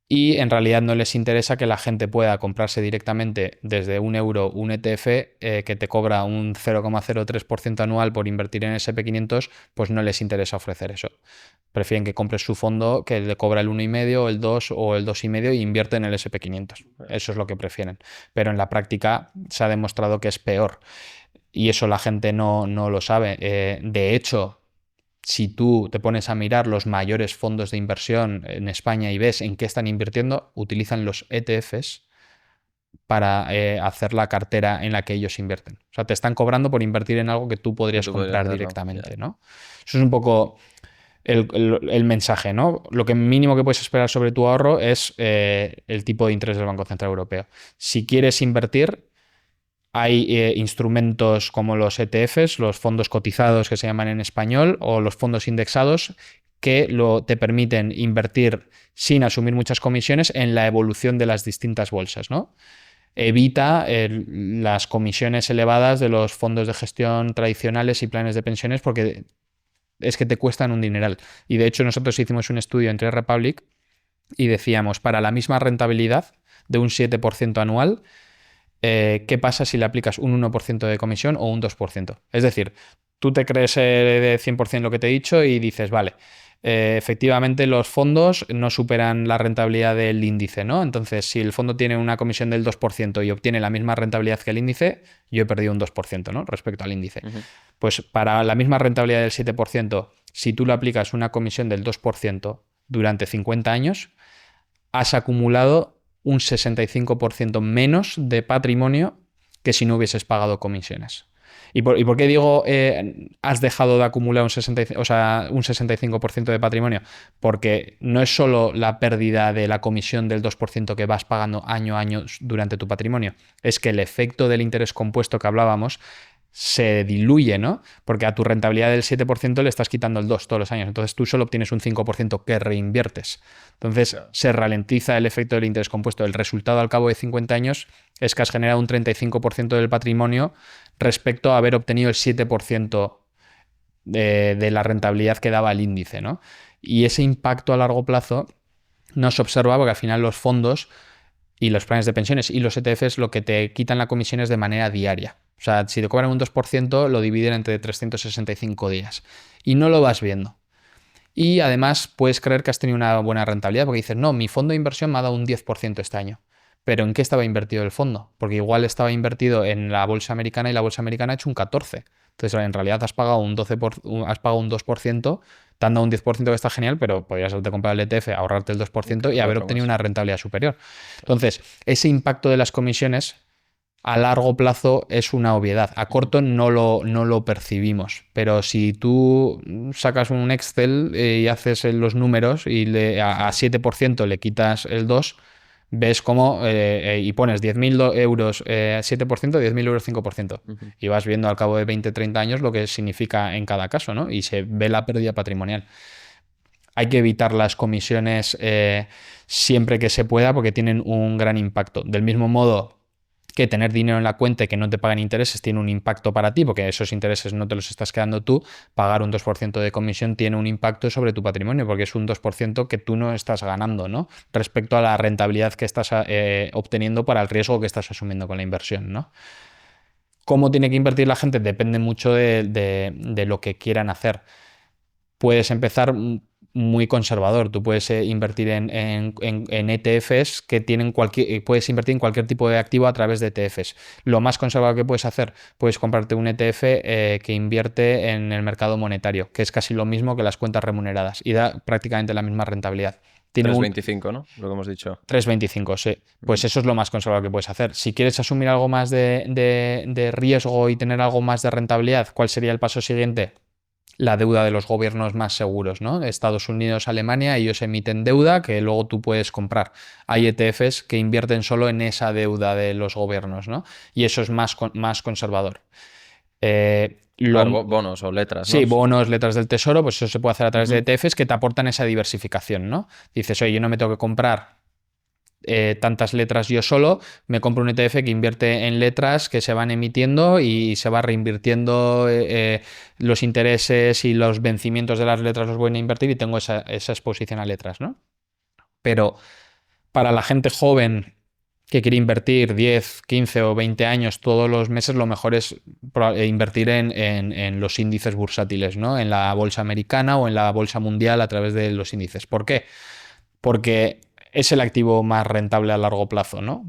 y en realidad no les interesa que la gente pueda comprarse directamente desde €1 un ETF que te cobra un 0,03% anual por invertir en SP500, pues no les interesa ofrecer eso. Prefieren que compres su fondo que le cobra el 1,5, el 2 o el 2,5 y invierte en el SP500. Eso es lo que prefieren. Pero en la práctica se ha demostrado que es peor, y eso la gente no lo sabe. De hecho, si tú te pones a mirar los mayores fondos de inversión en España y ves en qué están invirtiendo, utilizan los ETFs para hacer la cartera en la que ellos invierten. O sea, te están cobrando por invertir en algo que tú podrías comprar directamente, ¿no? Eso es un poco el mensaje, ¿no? Lo que mínimo que puedes esperar sobre tu ahorro es el tipo de interés del Banco Central Europeo. Si quieres invertir, hay instrumentos como los ETFs, los fondos cotizados que se llaman en español, o los fondos indexados, que te permiten invertir sin asumir muchas comisiones en la evolución de las distintas bolsas, ¿no? Evita las comisiones elevadas de los fondos de gestión tradicionales y planes de pensiones, porque es que te cuestan un dineral. Y de hecho nosotros hicimos un estudio en Trade Republic y decíamos, para la misma rentabilidad de un 7% anual, ¿qué pasa si le aplicas un 1% de comisión o un 2%? Es decir, tú te crees de 100% lo que te he dicho y dices, vale, efectivamente los fondos no superan la rentabilidad del índice, ¿no? Entonces, si el fondo tiene una comisión del 2% y obtiene la misma rentabilidad que el índice, yo he perdido un 2%, ¿no? Respecto al índice. Uh-huh. Pues para la misma rentabilidad del 7%, si tú le aplicas una comisión del 2% durante 50 años, has acumulado un 65% menos de patrimonio que si no hubieses pagado comisiones. ¿Y por qué digo has dejado de acumular un 65% de patrimonio? Porque no es solo la pérdida de la comisión del 2% que vas pagando año a año durante tu patrimonio, es que el efecto del interés compuesto que hablábamos se diluye, ¿no? Porque a tu rentabilidad del 7% le estás quitando el 2 todos los años. Entonces tú solo obtienes un 5% que reinviertes. Entonces se ralentiza el efecto del interés compuesto. El resultado al cabo de 50 años es que has generado un 35% del patrimonio respecto a haber obtenido el 7% de la rentabilidad que daba el índice, ¿no? Y ese impacto a largo plazo no se observa porque al final los fondos y los planes de pensiones y los ETFs lo que te quitan la comisión es de manera diaria. O sea, si te cobran un 2%, lo dividen entre 365 días. Y no lo vas viendo. Y además puedes creer que has tenido una buena rentabilidad porque dices, no, mi fondo de inversión me ha dado un 10% este año. ¿Pero en qué estaba invertido el fondo? Porque igual estaba invertido en la bolsa americana y la bolsa americana ha hecho un 14%. Entonces, en realidad has pagado un 2%, te han dado un 10% que está genial, pero podrías haberte comprado el ETF, ahorrarte el 2% y haber obtenido una rentabilidad superior. Entonces, ese impacto de las comisiones a largo plazo es una obviedad. A corto no lo percibimos. Pero si tú sacas un Excel y haces los números y a 7% le quitas el 2%, ves cómo y pones 10.000 euros 7%, 10.000 euros 5%. Y vas viendo al cabo de 20, 30 años lo que significa en cada caso, ¿no? Y se ve la pérdida patrimonial. Hay que evitar las comisiones siempre que se pueda porque tienen un gran impacto. Del mismo modo que tener dinero en la cuenta y que no te paguen intereses tiene un impacto para ti, porque esos intereses no te los estás quedando tú, pagar un 2% de comisión tiene un impacto sobre tu patrimonio, porque es un 2% que tú no estás ganando, ¿no? Respecto a la rentabilidad que estás obteniendo para el riesgo que estás asumiendo con la inversión, ¿no? ¿Cómo tiene que invertir la gente? Depende mucho de lo que quieran hacer. Puedes empezar muy conservador. Tú puedes invertir en ETFs que tienen puedes invertir en cualquier tipo de activo a través de ETFs. Lo más conservador que puedes hacer, puedes comprarte un ETF que invierte en el mercado monetario, que es casi lo mismo que las cuentas remuneradas y da prácticamente la misma rentabilidad. 3,25, ¿no? Lo que hemos dicho. 3,25, sí. Pues eso es lo más conservador que puedes hacer. Si quieres asumir algo más de riesgo y tener algo más de rentabilidad, ¿cuál sería el paso siguiente? La deuda de los gobiernos más seguros, ¿no? Estados Unidos, Alemania, ellos emiten deuda que luego tú puedes comprar. Hay ETFs que invierten solo en esa deuda de los gobiernos, ¿no? Y eso es más conservador. Claro, bonos o letras, ¿no? Sí, bonos, letras del tesoro, pues eso se puede hacer a través de ETFs que te aportan esa diversificación, ¿no? Dices, oye, yo no me tengo que comprar tantas letras yo solo, me compro un ETF que invierte en letras que se van emitiendo y se va reinvirtiendo los intereses y los vencimientos de las letras los voy a invertir y tengo esa exposición a letras, ¿no? Pero para la gente joven que quiere invertir 10, 15 o 20 años todos los meses, lo mejor es invertir en los índices bursátiles, ¿no? En la bolsa americana o en la bolsa mundial a través de los índices. ¿Por qué? Porque es el activo más rentable a largo plazo, ¿no?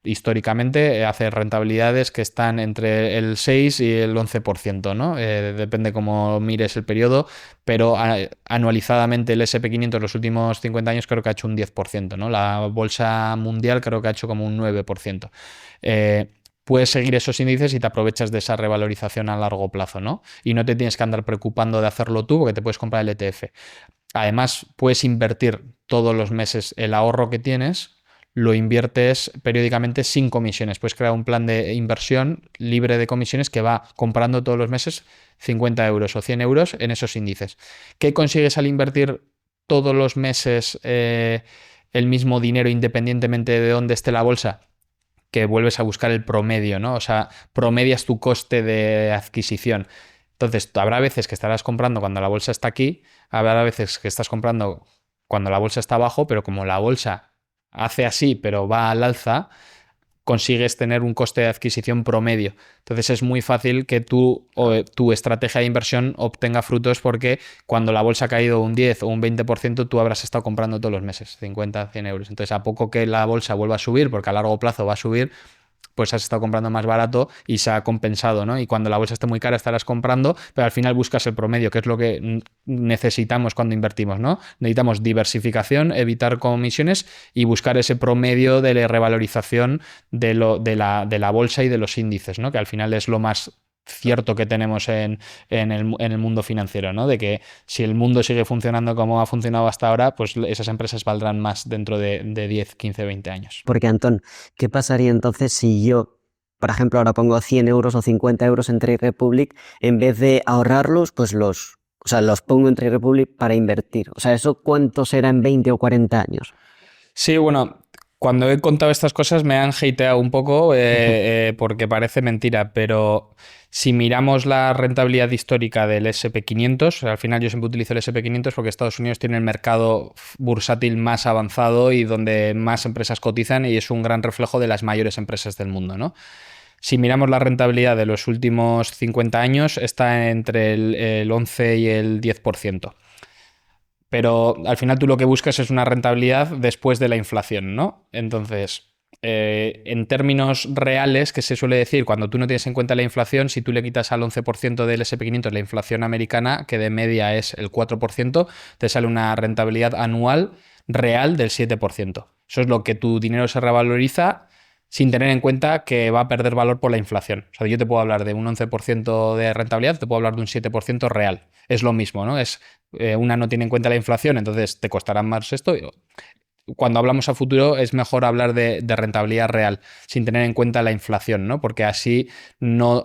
Históricamente hace rentabilidades que están entre el 6 y el 11%, ¿no? Depende cómo mires el periodo, pero anualizadamente el SP500 en los últimos 50 años creo que ha hecho un 10%, ¿no? La bolsa mundial creo que ha hecho como un 9%. Puedes seguir esos índices y te aprovechas de esa revalorización a largo plazo, ¿no? Y no te tienes que andar preocupando de hacerlo tú porque te puedes comprar el ETF. Además, puedes invertir todos los meses el ahorro que tienes, lo inviertes periódicamente sin comisiones. Puedes crear un plan de inversión libre de comisiones que va comprando todos los meses 50 euros o 100 euros en esos índices. ¿Qué consigues al invertir todos los meses el mismo dinero independientemente de dónde esté la bolsa? Que vuelves a buscar el promedio, ¿no? O sea, promedias tu coste de adquisición. Entonces, habrá veces que estarás comprando cuando la bolsa está aquí, habrá veces que estás comprando cuando la bolsa está abajo, pero como la bolsa hace así, pero va al alza, consigues tener un coste de adquisición promedio. Entonces es muy fácil que tu estrategia de inversión obtenga frutos porque cuando la bolsa ha caído un 10 o un 20%, tú habrás estado comprando todos los meses, 50, 100 euros. Entonces, a poco que la bolsa vuelva a subir, porque a largo plazo va a subir, pues has estado comprando más barato y se ha compensado, ¿no? Y cuando la bolsa esté muy cara estarás comprando, pero al final buscas el promedio, que es lo que necesitamos cuando invertimos, ¿no? Necesitamos diversificación, evitar comisiones y buscar ese promedio de la revalorización de la bolsa y de los índices, ¿no? Que al final es lo más cierto que tenemos en el mundo financiero, ¿no? De que si el mundo sigue funcionando como ha funcionado hasta ahora, pues esas empresas valdrán más dentro de 10, 15, 20 años. Porque, Antón, ¿qué pasaría entonces si yo, por ejemplo, ahora pongo 100 euros o 50 euros en Trade Republic, en vez de ahorrarlos, pues los pongo en Trade Republic para invertir? O sea, ¿eso cuánto será en 20 o 40 años? Sí, bueno, cuando he contado estas cosas me han hateado un poco porque parece mentira, pero si miramos la rentabilidad histórica del S&P 500, al final yo siempre utilizo el S&P 500 porque Estados Unidos tiene el mercado bursátil más avanzado y donde más empresas cotizan y es un gran reflejo de las mayores empresas del mundo, ¿no? Si miramos la rentabilidad de los últimos 50 años, está entre el 11 y el 10%. Pero al final tú lo que buscas es una rentabilidad después de la inflación, ¿no? Entonces, en términos reales, que se suele decir, cuando tú no tienes en cuenta la inflación, si tú le quitas al 11% del S&P 500 la inflación americana, que de media es el 4%, te sale una rentabilidad anual real del 7%. Eso es lo que tu dinero se revaloriza sin tener en cuenta que va a perder valor por la inflación. O sea, yo te puedo hablar de un 11% de rentabilidad, te puedo hablar de un 7% real. Es lo mismo, ¿no? Una no tiene en cuenta la inflación, entonces te costará más esto. Cuando hablamos a futuro es mejor hablar de rentabilidad real, sin tener en cuenta la inflación, ¿no? Porque así no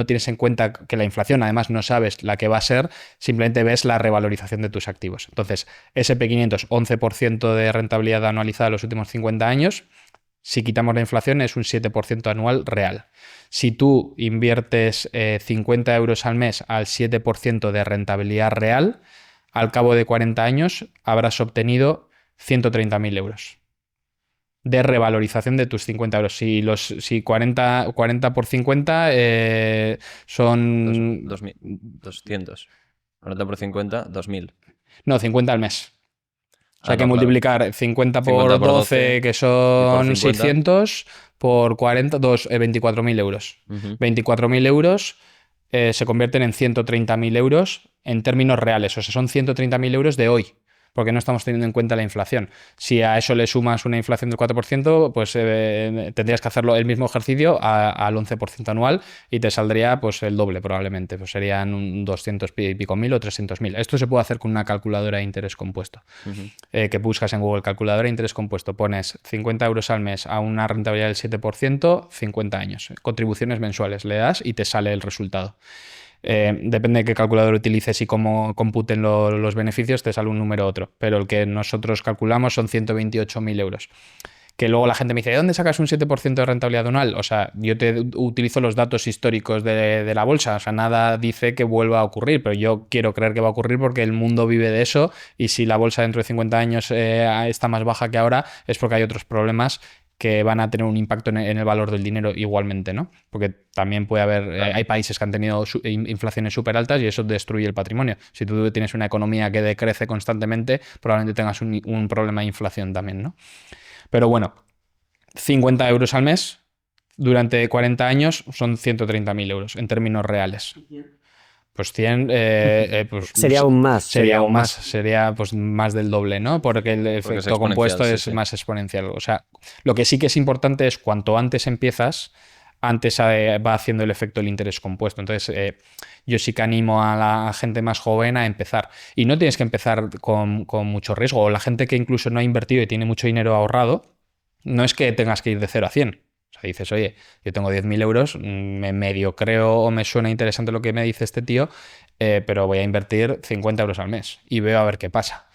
tienes en cuenta que la inflación, además no sabes la que va a ser, simplemente ves la revalorización de tus activos. Entonces, S&P 500, 11% de rentabilidad anualizada en los últimos 50 años. Si quitamos la inflación es un 7% anual real. Si tú inviertes 50 euros al mes al 7% de rentabilidad real, al cabo de 40 años habrás obtenido 130.000 euros de revalorización de tus 50 euros. Si 40 por 50 son... 200. 40 por 50, 2.000. No, 50 al mes. O sea, no, que multiplicar 50 por 12, que son 600, por 40, 24.000 euros. 24.000 euros se convierten en 130.000 euros en términos reales. O sea, son 130.000 euros de hoy, porque no estamos teniendo en cuenta la inflación. Si a eso le sumas una inflación del 4%, pues tendrías que hacerlo el mismo ejercicio al 11% anual y te saldría pues el doble probablemente. Pues serían 200 y pico mil o 300.000. Esto se puede hacer con una calculadora de interés compuesto. Que buscas en Google calculadora de interés compuesto. Pones 50 euros al mes a una rentabilidad del 7%, 50 años. Contribuciones mensuales. Le das y te sale el resultado. Depende de qué calculador utilices y cómo computen los beneficios, te sale un número u otro. Pero el que nosotros calculamos son 128.000 euros. Que luego la gente me dice, ¿de dónde sacas un 7% de rentabilidad anual? O sea, yo utilizo los datos históricos de la bolsa. O sea, nada dice que vuelva a ocurrir, pero yo quiero creer que va a ocurrir porque el mundo vive de eso y si la bolsa dentro de 50 años está más baja que ahora es porque hay otros problemas que van a tener un impacto en el valor del dinero igualmente, ¿no? Porque también puede haber, hay países que han tenido inflaciones súper altas y eso destruye el patrimonio. Si tú tienes una economía que decrece constantemente, probablemente tengas un problema de inflación también, ¿no? Pero bueno, 50 euros al mes durante 40 años son 130.000 euros en términos reales. Pues 100... pues sería aún más. Sería pues más del doble, ¿no? Porque el efecto compuesto es más exponencial. O sea, lo que sí que es importante es cuanto antes empiezas, antes va haciendo el efecto del interés compuesto. Entonces, yo sí que animo a la gente más joven a empezar. Y no tienes que empezar con mucho riesgo. O la gente que incluso no ha invertido y tiene mucho dinero ahorrado, no es que tengas que ir de 0 a 100. O sea, dices, oye, yo tengo 10.000 euros, me medio creo o me suena interesante lo que me dice este tío, pero voy a invertir 50 euros al mes y veo a ver qué pasa.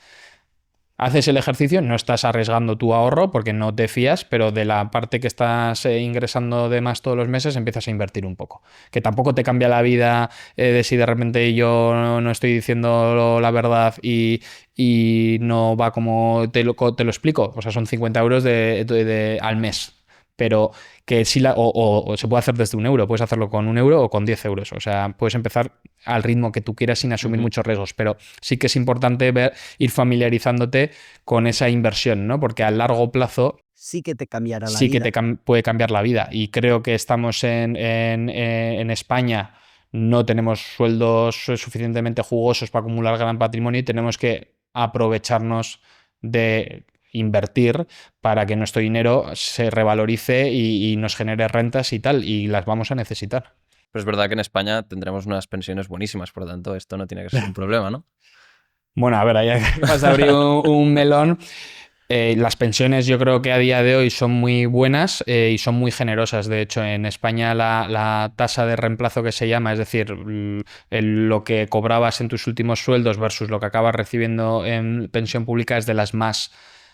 Haces el ejercicio, no estás arriesgando tu ahorro porque no te fías, pero de la parte que estás ingresando de más todos los meses empiezas a invertir un poco. Que tampoco te cambia la vida de si de repente yo no estoy diciendo la verdad y no va como te lo explico. O sea, son 50 euros al mes. Pero que sí o se puede hacer desde 1 euro, puedes hacerlo con 1 euro o con 10 euros. O sea, puedes empezar al ritmo que tú quieras sin asumir muchos riesgos, pero sí que es importante ir familiarizándote con esa inversión, ¿no? Porque a largo plazo sí que te cambiará la sí vida. que puede cambiar la vida. Y creo que estamos en España, no tenemos sueldos suficientemente jugosos para acumular gran patrimonio y tenemos que aprovecharnos de invertir para que nuestro dinero se revalorice y nos genere rentas y tal, y las vamos a necesitar. Pero es verdad que en España tendremos unas pensiones buenísimas, por lo tanto, esto no tiene que ser un problema, ¿no? Bueno, a ver, ahí vas a abrir un melón. Las pensiones yo creo que a día de hoy son muy buenas y son muy generosas. De hecho, en España la tasa de reemplazo que se llama, es decir, lo que cobrabas en tus últimos sueldos versus lo que acabas recibiendo en pensión pública, es de las más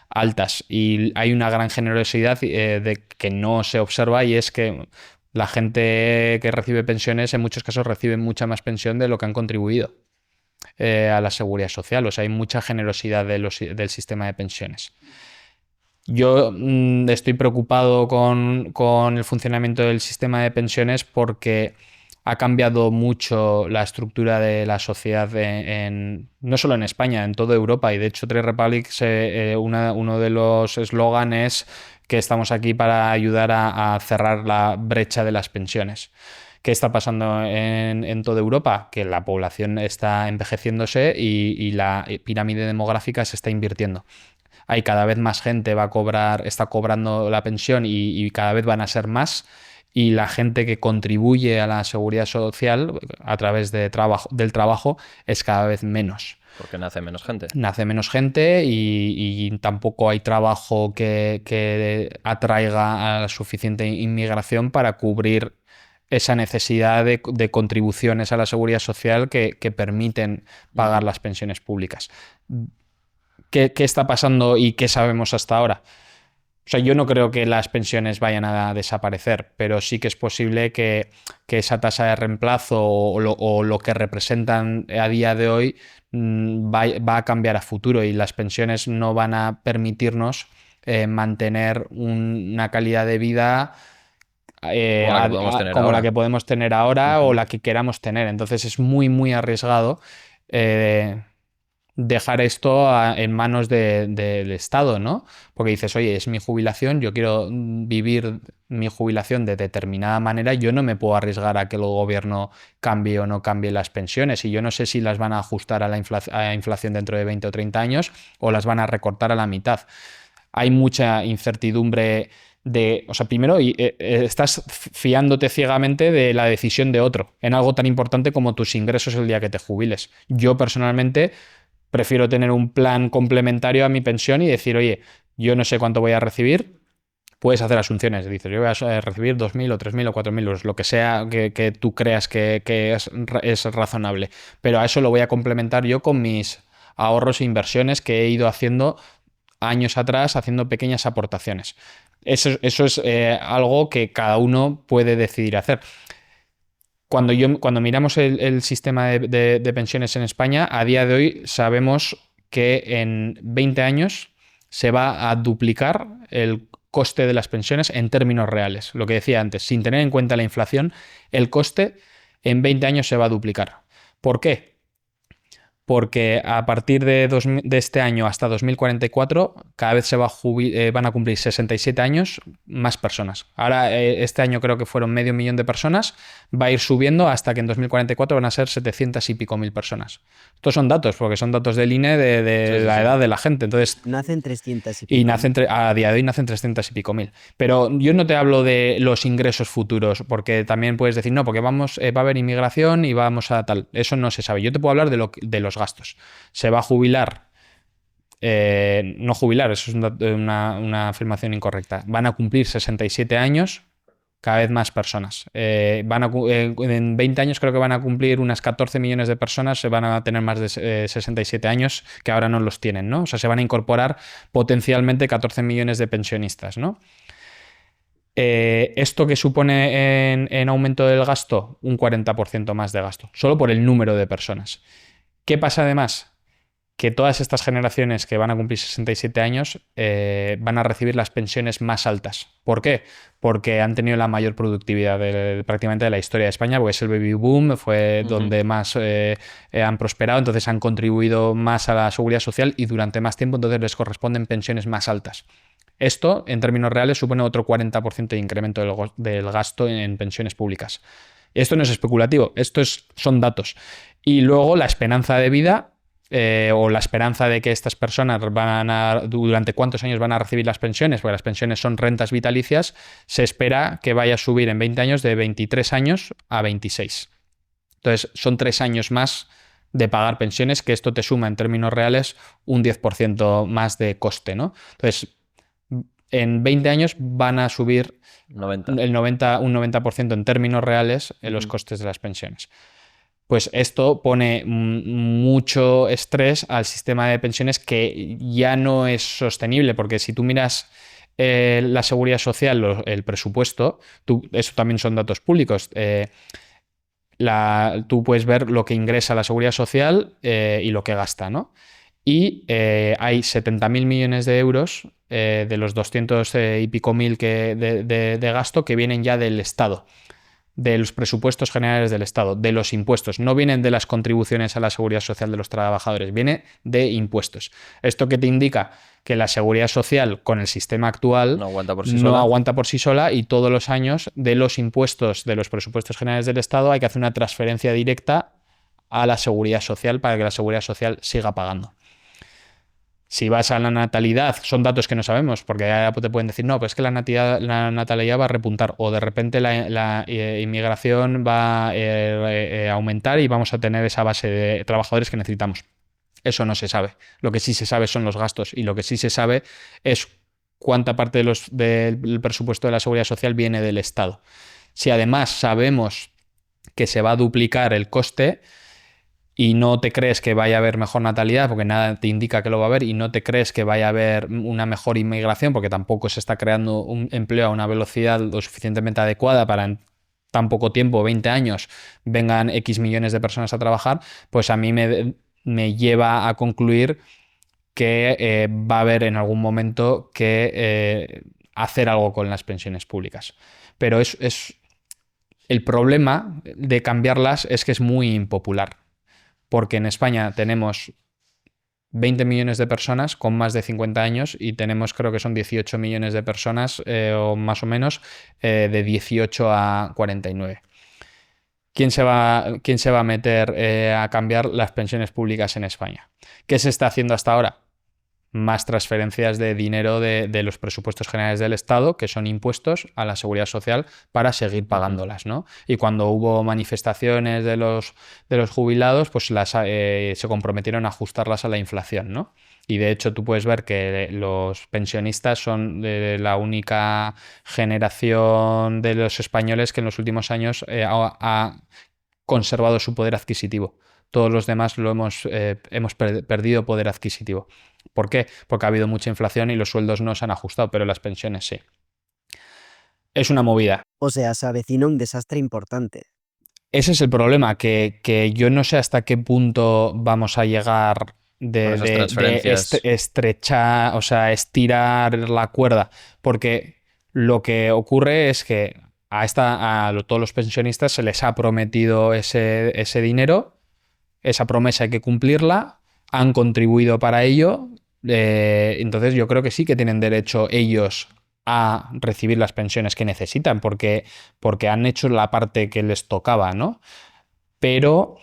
altas. Y hay una gran generosidad de que no se observa, y es que la gente que recibe pensiones en muchos casos recibe mucha más pensión de lo que han contribuido a la seguridad social. O sea, hay mucha generosidad del sistema de pensiones. Yo estoy preocupado con el funcionamiento del sistema de pensiones porque ha cambiado mucho la estructura de la sociedad no solo en España, en toda Europa. Y de hecho, Trade Republic, uno de los eslóganes es que estamos aquí para ayudar a cerrar la brecha de las pensiones. ¿Qué está pasando en toda Europa? Que la población está envejeciéndose y la pirámide demográfica se está invirtiendo. Hay cada vez más gente está cobrando la pensión y cada vez van a ser más. Y la gente que contribuye a la seguridad social a través del trabajo es cada vez menos. Porque nace menos gente. Nace menos gente y tampoco hay trabajo que atraiga a la suficiente inmigración para cubrir esa necesidad de contribuciones a la seguridad social que permiten pagar las pensiones públicas. ¿Qué está pasando y qué sabemos hasta ahora? O sea, yo no creo que las pensiones vayan a desaparecer, pero sí que es posible que esa tasa de reemplazo o lo que representan a día de hoy va a cambiar a futuro, y las pensiones no van a permitirnos mantener una calidad de vida como la que podemos tener ahora o la que queramos tener. Entonces es muy, muy arriesgado dejar esto en manos del Estado, ¿no? Porque dices, oye, es mi jubilación, yo quiero vivir mi jubilación de determinada manera, yo no me puedo arriesgar a que el gobierno cambie o no cambie las pensiones, y yo no sé si las van a ajustar a la inflación dentro de 20 o 30 años o las van a recortar a la mitad. Hay mucha incertidumbre o sea, primero estás fiándote ciegamente de la decisión de otro en algo tan importante como tus ingresos el día que te jubiles. Yo personalmente prefiero tener un plan complementario a mi pensión y decir, oye, yo no sé cuánto voy a recibir. Puedes hacer asunciones, dices, yo voy a recibir 2.000 o 3.000 o 4.000 euros, lo que sea que tú creas que es razonable. Pero a eso lo voy a complementar yo con mis ahorros e inversiones que he ido haciendo años atrás, haciendo pequeñas aportaciones. Eso es algo que cada uno puede decidir hacer. Cuando miramos el sistema de pensiones en España, a día de hoy sabemos que en 20 años se va a duplicar el coste de las pensiones en términos reales. Lo que decía antes, sin tener en cuenta la inflación, el coste en 20 años se va a duplicar. ¿Por qué? Porque a partir de este año hasta 2044 cada vez van a cumplir 67 años más personas. Ahora este año creo que fueron 500.000 de personas, va a ir subiendo hasta que en 2044 van a ser 700 y pico mil personas. Estos son datos, porque son datos del INE de la edad de la gente. Entonces, nacen 300 y pico. Y a día de hoy nacen 300 y pico mil. Pero yo no te hablo de los ingresos futuros, porque también puedes decir, no, porque va a haber inmigración y vamos a tal. Eso no se sabe. Yo te puedo hablar de los gastos. Se va a jubilar, no jubilar, eso es una afirmación incorrecta. Van a cumplir 67 años cada vez más personas. En 20 años creo que van a cumplir unas 14 millones de personas, se van a tener más de 67 años que ahora no los tienen, ¿no? O sea, se van a incorporar potencialmente 14 millones de pensionistas, ¿no? ¿Esto qué supone en aumento del gasto? Un 40% más de gasto, solo por el número de personas. ¿Qué pasa además? Que todas estas generaciones que van a cumplir 67 años van a recibir las pensiones más altas. ¿Por qué? Porque han tenido la mayor productividad prácticamente de la historia de España, porque es el baby boom, fue donde más han prosperado, entonces han contribuido más a la seguridad social y durante más tiempo, entonces les corresponden pensiones más altas. Esto, en términos reales, supone otro 40% de incremento del gasto en pensiones públicas. Esto no es especulativo, son datos. Y luego la esperanza de vida o la esperanza de que estas personas durante cuántos años van a recibir las pensiones, porque las pensiones son rentas vitalicias, se espera que vaya a subir en 20 años de 23 años a 26. Entonces, son 3 años más de pagar pensiones, que esto te suma en términos reales un 10% más de coste, ¿no? Entonces, en 20 años van a subir un 90% en términos reales en los costes de las pensiones. Pues esto pone mucho estrés al sistema de pensiones, que ya no es sostenible, porque si tú miras la seguridad social, el presupuesto, eso también son datos públicos. Tú puedes ver lo que ingresa la seguridad social y lo que gasta, ¿no? Y hay 70.000 millones de euros de los 200 y pico mil de gasto que vienen ya del Estado, de los presupuestos generales del Estado, de los impuestos. No vienen de las contribuciones a la seguridad social de los trabajadores, viene de impuestos. ¿Esto qué te indica? Que la seguridad social con el sistema actual no aguanta por sí sola, y todos los años de los impuestos de los presupuestos generales del Estado hay que hacer una transferencia directa a la seguridad social para que la seguridad social siga pagando. Si vas a la natalidad, son datos que no sabemos, porque ya te pueden decir, no, pues es que la natalidad va a repuntar, o de repente la inmigración va a aumentar y vamos a tener esa base de trabajadores que necesitamos. Eso no se sabe. Lo que sí se sabe son los gastos, y lo que sí se sabe es cuánta parte del presupuesto de la seguridad social viene del Estado. Si además sabemos que se va a duplicar el coste, y no te crees que vaya a haber mejor natalidad, porque nada te indica que lo va a haber, y no te crees que vaya a haber una mejor inmigración, porque tampoco se está creando un empleo a una velocidad lo suficientemente adecuada para en tan poco tiempo, 20 años, vengan X millones de personas a trabajar, pues a mí me lleva a concluir que va a haber en algún momento que hacer algo con las pensiones públicas. Pero el problema de cambiarlas es que es muy impopular, porque en España tenemos 20 millones de personas con más de 50 años y tenemos, creo que son 18 millones de personas o más o menos de 18 a 49. ¿Quién se va a meter a cambiar las pensiones públicas en España? ¿Qué se está haciendo hasta ahora? Más transferencias de dinero de los presupuestos generales del Estado, que son impuestos a la seguridad social, para seguir pagándolas, ¿no? Y cuando hubo manifestaciones de los jubilados, pues se comprometieron a ajustarlas a la inflación, ¿no? Y de hecho tú puedes ver que los pensionistas son la única generación de los españoles que en los últimos años ha conservado su poder adquisitivo. Todos los demás hemos perdido poder adquisitivo. ¿Por qué? Porque ha habido mucha inflación y los sueldos no se han ajustado, pero las pensiones sí. Es una movida. O sea, se avecina un desastre importante. Ese es el problema, que yo no sé hasta qué punto vamos a llegar de estrechar, o sea, estirar la cuerda, porque lo que ocurre es que a todos los pensionistas se les ha prometido ese dinero, esa promesa hay que cumplirla, han contribuido para ello, entonces yo creo que sí que tienen derecho ellos a recibir las pensiones que necesitan, porque han hecho la parte que les tocaba, ¿no? Pero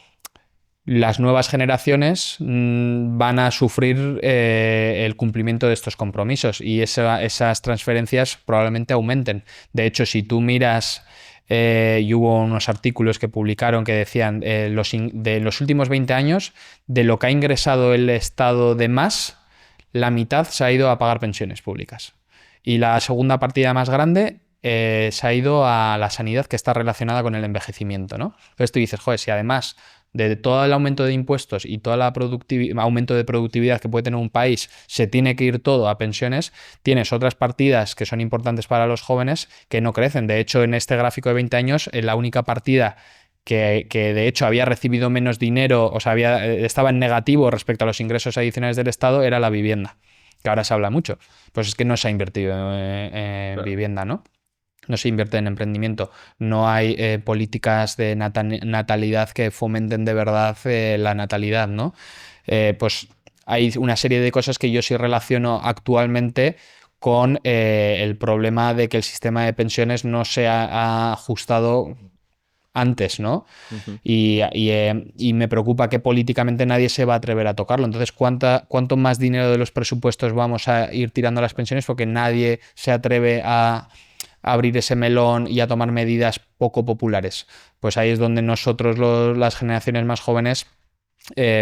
las nuevas generaciones van a sufrir el cumplimiento de estos compromisos, y esas transferencias probablemente aumenten. De hecho, si tú miras, y hubo unos artículos que publicaron que decían de los últimos 20 años, de lo que ha ingresado el Estado de más, la mitad se ha ido a pagar pensiones públicas. Y la segunda partida más grande se ha ido a la sanidad, que está relacionada con el envejecimiento, ¿no? Entonces tú dices, joder, si además de todo el aumento de impuestos y todo el aumento de productividad que puede tener un país se tiene que ir todo a pensiones, tienes otras partidas que son importantes para los jóvenes que no crecen. De hecho, en este gráfico de 20 años, la única partida que de hecho había recibido menos dinero, o sea, estaba en negativo respecto a los ingresos adicionales del Estado, era la vivienda, que ahora se habla mucho. Pues es que no se ha invertido en vivienda, ¿no? No se invierte en emprendimiento, no hay políticas de natalidad que fomenten de verdad la natalidad, ¿no? Pues hay una serie de cosas que yo sí relaciono actualmente con el problema de que el sistema de pensiones no se ha ajustado antes, ¿no? Ujú. Y me preocupa que políticamente nadie se va a atrever a tocarlo. Entonces, ¿cuánto más dinero de los presupuestos vamos a ir tirando a las pensiones? Porque nadie se atreve a abrir ese melón y a tomar medidas poco populares. Pues ahí es donde nosotros, las generaciones más jóvenes,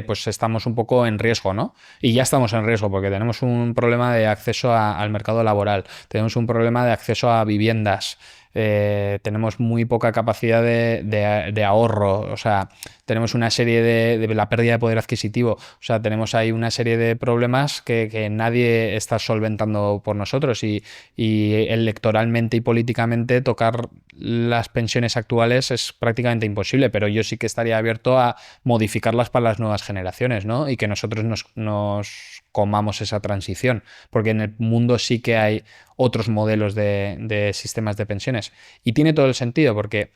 pues estamos un poco en riesgo, ¿no? Y ya estamos en riesgo porque tenemos un problema de acceso al mercado laboral, tenemos un problema de acceso a viviendas, tenemos muy poca capacidad de ahorro, o sea, tenemos una serie de la pérdida de poder adquisitivo, o sea, tenemos ahí una serie de problemas que nadie está solventando por nosotros y electoralmente y políticamente tocar las pensiones actuales es prácticamente imposible, pero yo sí que estaría abierto a modificarlas para las nuevas generaciones, ¿no? Y que nosotros nos comamos esa transición, porque en el mundo sí que hay otros modelos de sistemas de pensiones. Y tiene todo el sentido, porque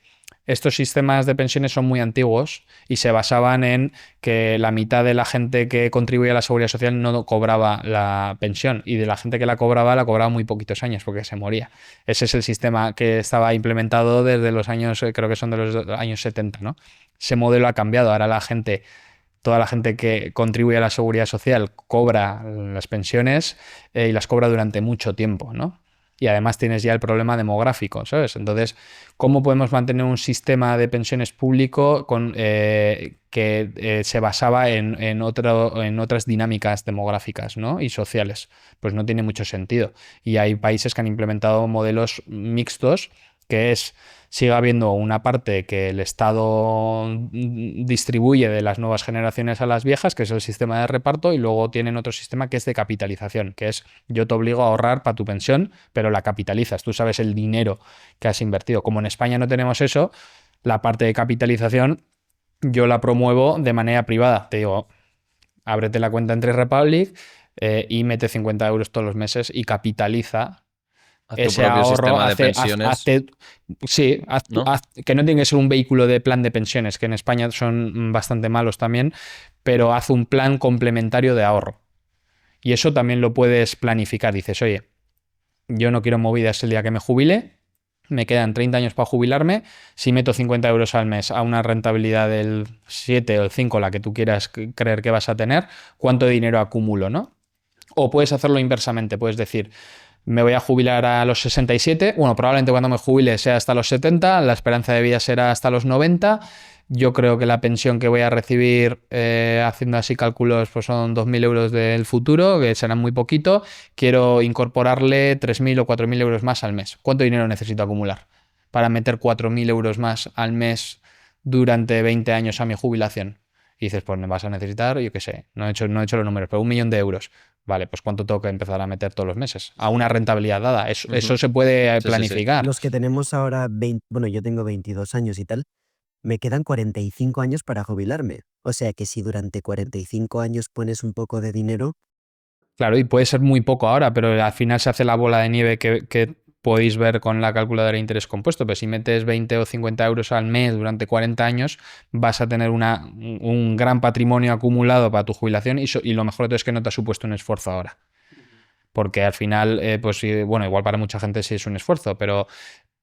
estos sistemas de pensiones son muy antiguos y se basaban en que la mitad de la gente que contribuía a la seguridad social no cobraba la pensión y de la gente que la cobraba muy poquitos años porque se moría. Ese es el sistema que estaba implementado desde los años, creo que son de los años 70, ¿no? Ese modelo ha cambiado. Ahora toda la gente que contribuye a la seguridad social cobra las pensiones y las cobra durante mucho tiempo, ¿no? Y además tienes ya el problema demográfico, ¿sabes? Entonces, ¿cómo podemos mantener un sistema de pensiones público que se basaba en otras dinámicas demográficas, ¿no? Y sociales? Pues no tiene mucho sentido. Y hay países que han implementado modelos mixtos sigue habiendo una parte que el Estado distribuye de las nuevas generaciones a las viejas, que es el sistema de reparto, y luego tienen otro sistema que es de capitalización, que es yo te obligo a ahorrar para tu pensión, pero la capitalizas, tú sabes el dinero que has invertido. Como en España no tenemos eso, la parte de capitalización yo la promuevo de manera privada. Te digo, ábrete la cuenta en Trade Republic y mete 50 euros todos los meses y capitaliza Haz tu ese propio ahorro. sistema de pensiones, Sí, ¿no? que no tiene que ser un vehículo de plan de pensiones, que en España son bastante malos también, pero haz un plan complementario de ahorro. Y eso también lo puedes planificar. Dices, oye, yo no quiero movidas el día que me jubile, me quedan 30 años para jubilarme, si meto 50 euros al mes a una rentabilidad del 7 o el 5, la que tú quieras creer que vas a tener, ¿cuánto dinero acumulo, no? O puedes hacerlo inversamente, puedes decir, me voy a jubilar a los 67, bueno, probablemente cuando me jubile sea hasta los 70, la esperanza de vida será hasta los 90, yo creo que la pensión que voy a recibir, haciendo así cálculos, pues son 2.000 euros del futuro, que serán muy poquito, quiero incorporarle 3.000 o 4.000 euros más al mes. ¿Cuánto dinero necesito acumular para meter 4.000 euros más al mes durante 20 años a mi jubilación? Y dices, pues me vas a necesitar, yo qué sé, no he hecho los números, pero 1.000.000 de euros. Vale, pues ¿cuánto tengo que empezar a meter todos los meses? A una rentabilidad dada. Eso se puede planificar. Los que tenemos ahora, bueno, yo tengo 22 años y tal, me quedan 45 años para jubilarme. O sea que si durante 45 años pones un poco de dinero. Claro, y puede ser muy poco ahora, pero al final se hace la bola de nieve que podéis ver con la calculadora de interés compuesto. Pero si metes 20 o 50 euros al mes durante 40 años, vas a tener un gran patrimonio acumulado para tu jubilación y lo mejor de todo es que no te ha supuesto un esfuerzo ahora. Porque al final, pues bueno, igual para mucha gente sí es un esfuerzo, pero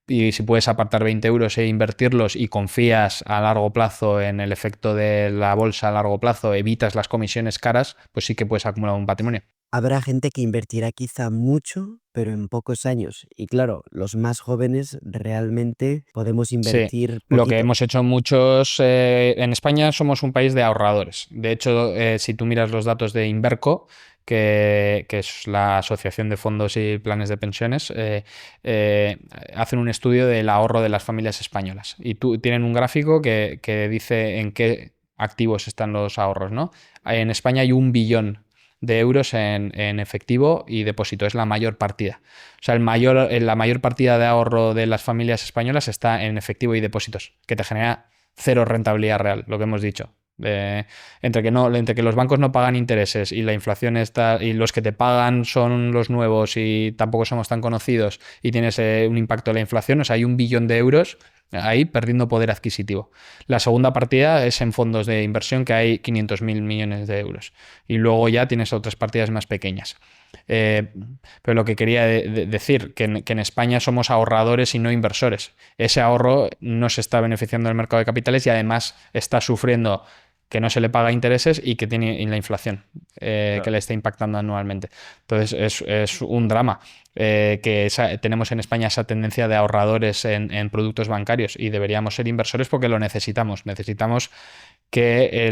y si puedes apartar 20 euros e invertirlos y confías a largo plazo en el efecto de la bolsa a largo plazo, evitas las comisiones caras, pues sí que puedes acumular un patrimonio. Habrá gente que invertirá quizá mucho, pero en pocos años. Y claro, los más jóvenes realmente podemos invertir lo que poquito. hemos hecho muchos, en España somos un país de ahorradores. De hecho, si tú miras los datos de Inverco, que es la Asociación de Fondos y Planes de Pensiones, hacen un estudio del ahorro de las familias españolas. Y tienen un gráfico que dice en qué activos están los ahorros, ¿no? En España hay 1 billón de euros en efectivo y depósito, es la mayor partida. O sea, la mayor partida de ahorro de las familias españolas está en efectivo y depósitos, que te genera 0 rentabilidad real, lo que hemos dicho. Entre que los bancos no pagan intereses y la inflación está y los que te pagan son los nuevos y tampoco somos tan conocidos y tienes un impacto de la inflación, o sea, hay 1 billón de euros ahí perdiendo poder adquisitivo. La segunda partida es en fondos de inversión, que hay 500.000 millones de euros. Y luego ya tienes otras partidas más pequeñas. Pero lo que quería decir, que en España somos ahorradores y no inversores. Ese ahorro no se está beneficiando del mercado de capitales y además está sufriendo que no se le paga intereses y que tiene la inflación que le está impactando anualmente. Entonces es un drama que tenemos en España esa tendencia de ahorradores en productos bancarios y deberíamos ser inversores porque lo necesitamos. Necesitamos que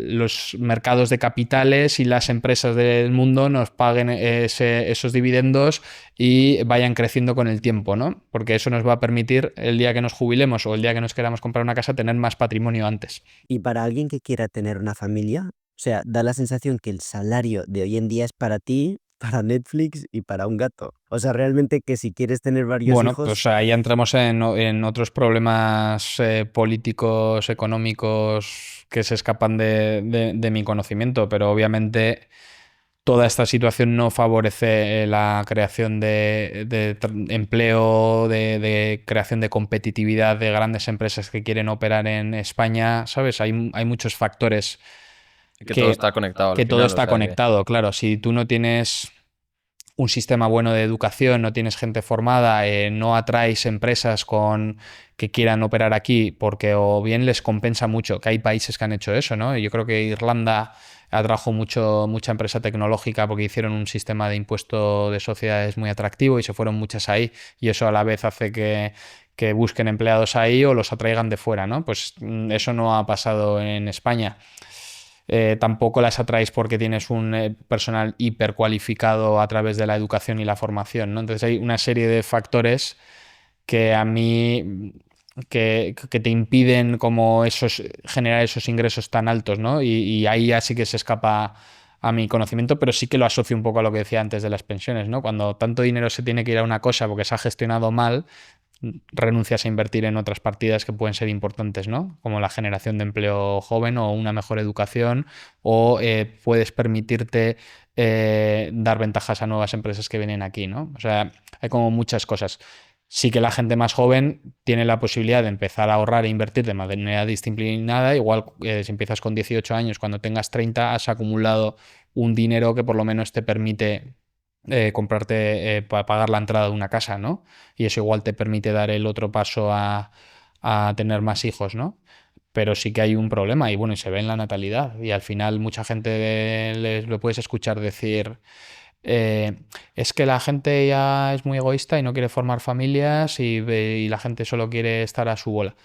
los mercados de capitales y las empresas del mundo nos paguen esos dividendos y vayan creciendo con el tiempo, ¿no? Porque eso nos va a permitir el día que nos jubilemos o el día que nos queramos comprar una casa tener más patrimonio antes. Y para alguien que quiera tener una familia, o sea, da la sensación que el salario de hoy en día es para ti, para Netflix y para un gato. O sea, realmente que si quieres tener varios Bueno, hijos... pues ahí entramos en otros problemas políticos, económicos que se escapan de mi conocimiento, pero obviamente toda esta situación no favorece la creación de empleo, de creación de competitividad de grandes empresas que quieren operar en España, ¿sabes? Hay muchos factores Que todo está conectado. Que todo está conectado, claro. Si tú no tienes un sistema bueno de educación, no tienes gente formada, no atraes empresas que quieran operar aquí, porque o bien les compensa mucho, que hay países que han hecho eso, ¿no? Yo creo que Irlanda atrajo mucha empresa tecnológica porque hicieron un sistema de impuesto de sociedades muy atractivo y se fueron muchas ahí, y eso a la vez hace que busquen empleados ahí o los atraigan de fuera, ¿no? Pues eso no ha pasado en España. Tampoco las atraes porque tienes un personal hipercualificado a través de la educación y la formación, ¿no? Entonces hay una serie de factores que a mí que te impiden como generar esos ingresos tan altos, ¿no? Y ahí ya sí que se escapa a mi conocimiento, pero sí que lo asocio un poco a lo que decía antes de las pensiones, ¿no? Cuando tanto dinero se tiene que ir a una cosa porque se ha gestionado mal, renuncias a invertir en otras partidas que pueden ser importantes, ¿no? Como la generación de empleo joven o una mejor educación, o puedes permitirte dar ventajas a nuevas empresas que vienen aquí, ¿no? O sea, hay como muchas cosas. Sí que la gente más joven tiene la posibilidad de empezar a ahorrar e invertir de manera disciplinada. Igual si empiezas con 18 años, cuando tengas 30 has acumulado un dinero que por lo menos te permite comprarte para pagar la entrada de una casa, ¿no? Y eso igual te permite dar el otro paso a tener más hijos, ¿no? Pero sí que hay un problema y bueno, y se ve en la natalidad y al final mucha gente lo puedes escuchar decir es que la gente ya es muy egoísta y no quiere formar familias y la gente solo quiere estar a su bola.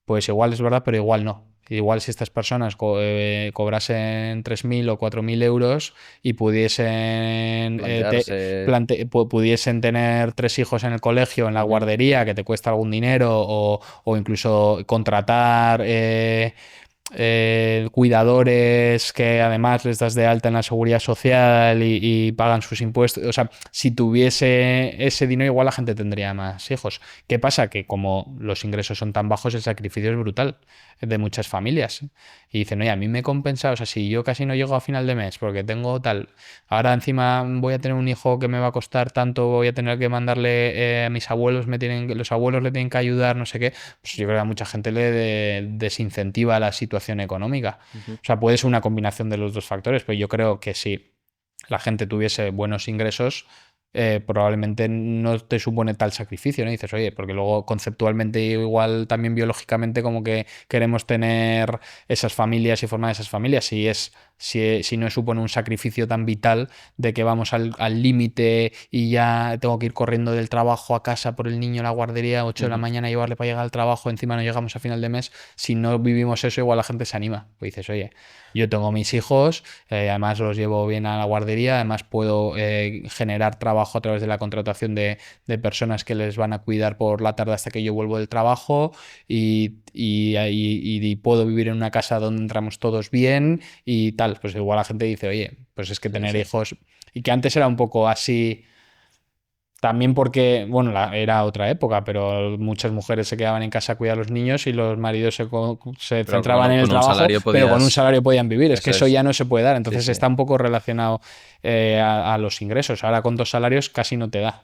Pues igual es verdad, pero igual no. Igual si estas personas cobrasen 3.000 o 4.000 euros y pudiesen, pudiesen tener 3 hijos en el colegio, en la guardería, que te cuesta algún dinero, o incluso contratar cuidadores que además les das de alta en la seguridad social y pagan sus impuestos. O sea, si tuviese ese dinero, igual la gente tendría más hijos. ¿Qué pasa? Que como los ingresos son tan bajos, el sacrificio es brutal de muchas familias. Y dicen, oye, a mí me compensa, o sea, si yo casi no llego a final de mes porque tengo tal, ahora encima voy a tener un hijo que me va a costar tanto, voy a tener que mandarle a mis abuelos, los abuelos le tienen que ayudar, no sé qué, pues yo creo que a mucha gente le desincentiva la situación económica. O sea, puede ser una combinación de los dos factores, pero yo creo que si la gente tuviese buenos ingresos, probablemente no te supone tal sacrificio, ¿no? Y dices, oye, porque luego conceptualmente igual también biológicamente como que queremos tener esas familias y formar esas familias, si no supone un sacrificio tan vital de que vamos al límite y ya tengo que ir corriendo del trabajo a casa por el niño a la guardería, 8 de la mañana, llevarle para llegar al trabajo, encima no llegamos a final de mes, si no vivimos eso igual la gente se anima, pues dices, oye, yo tengo mis hijos, además los llevo bien a la guardería, además puedo generar trabajo a través de la contratación de personas que les van a cuidar por la tarde hasta que yo vuelvo del trabajo y puedo vivir en una casa donde entramos todos bien y tal. Pues igual la gente dice, oye, pues es que tener hijos... Y que antes era un poco así... También porque, bueno, era otra época, pero muchas mujeres se quedaban en casa a cuidar a los niños y los maridos se centraban en el trabajo, pero con un salario podían vivir. Es que eso ya no se puede dar. Entonces está un poco relacionado a los ingresos. Ahora con 2 salarios casi no te da.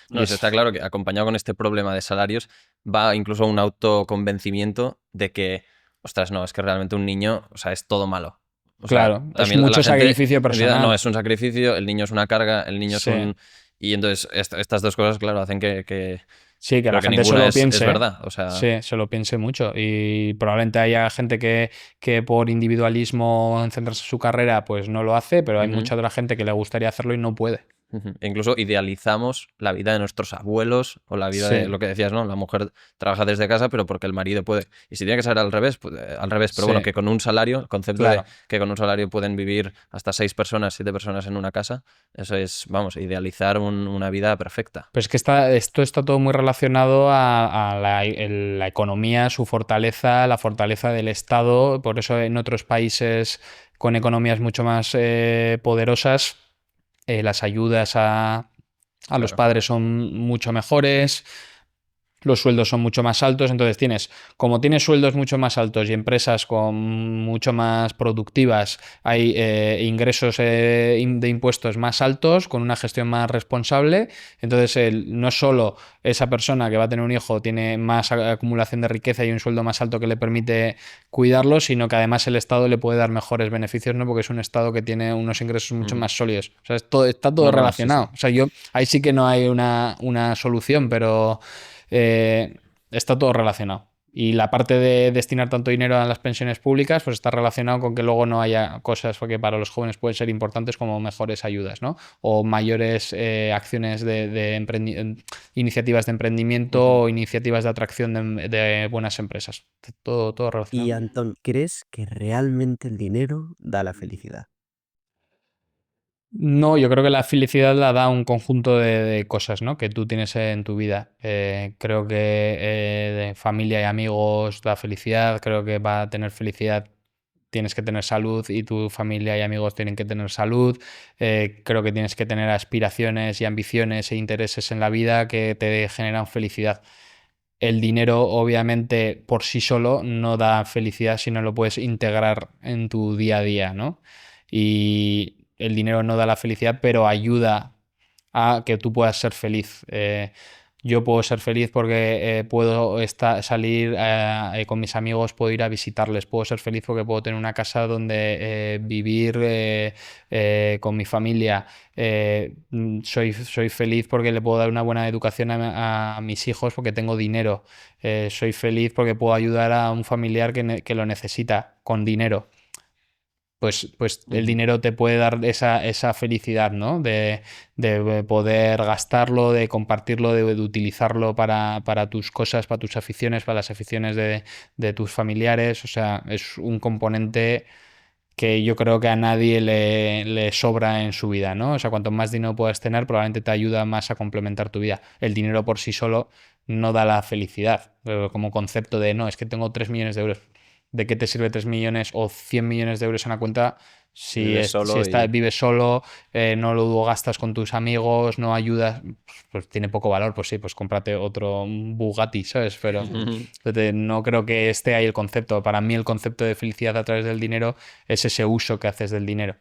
No, está claro que acompañado con este problema de salarios, va incluso a un autoconvencimiento de que, ostras, no, es que realmente un niño, o sea, es todo malo. O sea, Claro, es también la mucho gente sacrificio empieza, no, personal. es un sacrificio, el niño es una carga, el niño es Sí. un... Y entonces estas dos cosas, claro, hacen que... Sí, que Pero la que gente se ninguna lo es piense. verdad, o sea... Sí, se lo piense mucho. Y probablemente haya gente que por individualismo en centrarse en su carrera, pues no lo hace, pero hay Ujú. mucha otra gente que le gustaría hacerlo y no puede. E incluso idealizamos la vida de nuestros abuelos o la vida de Sí, lo que decías, ¿no? La mujer trabaja desde casa, pero porque el marido puede. Y si tiene que ser al revés, pues, al revés. Pero bueno, sí, que con un salario, el concepto de claro. que con un salario pueden vivir hasta 6 personas, 7 personas en una casa, eso es, vamos, idealizar una vida perfecta. Pues que esto está todo muy relacionado a la economía, su fortaleza, la fortaleza del Estado. Por eso en otros países con economías mucho más poderosas, las ayudas a los Claro. padres son mucho mejores, los sueldos son mucho más altos, entonces como tienes sueldos mucho más altos y empresas con mucho más productivas, hay ingresos de impuestos más altos, con una gestión más responsable, entonces no solo esa persona que va a tener un hijo tiene más acumulación de riqueza y un sueldo más alto que le permite cuidarlo, sino que además el Estado le puede dar mejores beneficios, ¿no? Porque es un Estado que tiene unos ingresos mucho Ujú. más sólidos. O sea, está todo No, no, sí, sí. relacionado. O sea, ahí sí que no hay una solución, pero está todo relacionado. Y la parte de destinar tanto dinero a las pensiones públicas, pues está relacionado con que luego no haya cosas que para los jóvenes pueden ser importantes como mejores ayudas, ¿no? O mayores acciones iniciativas de emprendimiento Ujú. o iniciativas de atracción de buenas empresas. Todo Y relacionado. Antón, ¿crees que realmente el dinero da la felicidad? No, yo creo que la felicidad la da un conjunto de cosas, ¿no? Que tú tienes en tu vida. Creo que de familia y amigos da felicidad. Creo que para tener felicidad tienes que tener salud y tu familia y amigos tienen que tener salud. Creo que tienes que tener aspiraciones y ambiciones e intereses en la vida que te generan felicidad. El dinero, obviamente, por sí solo no da felicidad si no lo puedes integrar en tu día a día, ¿no? Y el dinero no da la felicidad, pero ayuda a que tú puedas ser feliz. Yo puedo ser feliz porque puedo salir con mis amigos, puedo ir a visitarles, puedo ser feliz porque puedo tener una casa donde vivir con mi familia. Soy feliz porque le puedo dar una buena educación a mis hijos porque tengo dinero. Soy feliz porque puedo ayudar a un familiar que lo necesita con dinero. Pues el Ujú. dinero te puede dar esa felicidad, ¿no? De poder gastarlo, de compartirlo, de utilizarlo para tus cosas, para tus aficiones, para las aficiones de tus familiares. O sea, es un componente que yo creo que a nadie le sobra en su vida, ¿no? O sea, cuanto más dinero puedas tener, probablemente te ayuda más a complementar tu vida. El dinero por sí solo no da la felicidad, pero como concepto de, no, es que tengo 3 millones de euros. ¿De qué te sirve 3 millones o 100 millones de euros en la cuenta si, Vives si solo y... vives solo, no lo gastas con tus amigos, no ayudas? Pues tiene poco valor, pues sí, pues cómprate otro un Bugatti, ¿sabes? Pero no creo que esté ahí el concepto. Para mí el concepto de felicidad a través del dinero es ese uso que haces del dinero.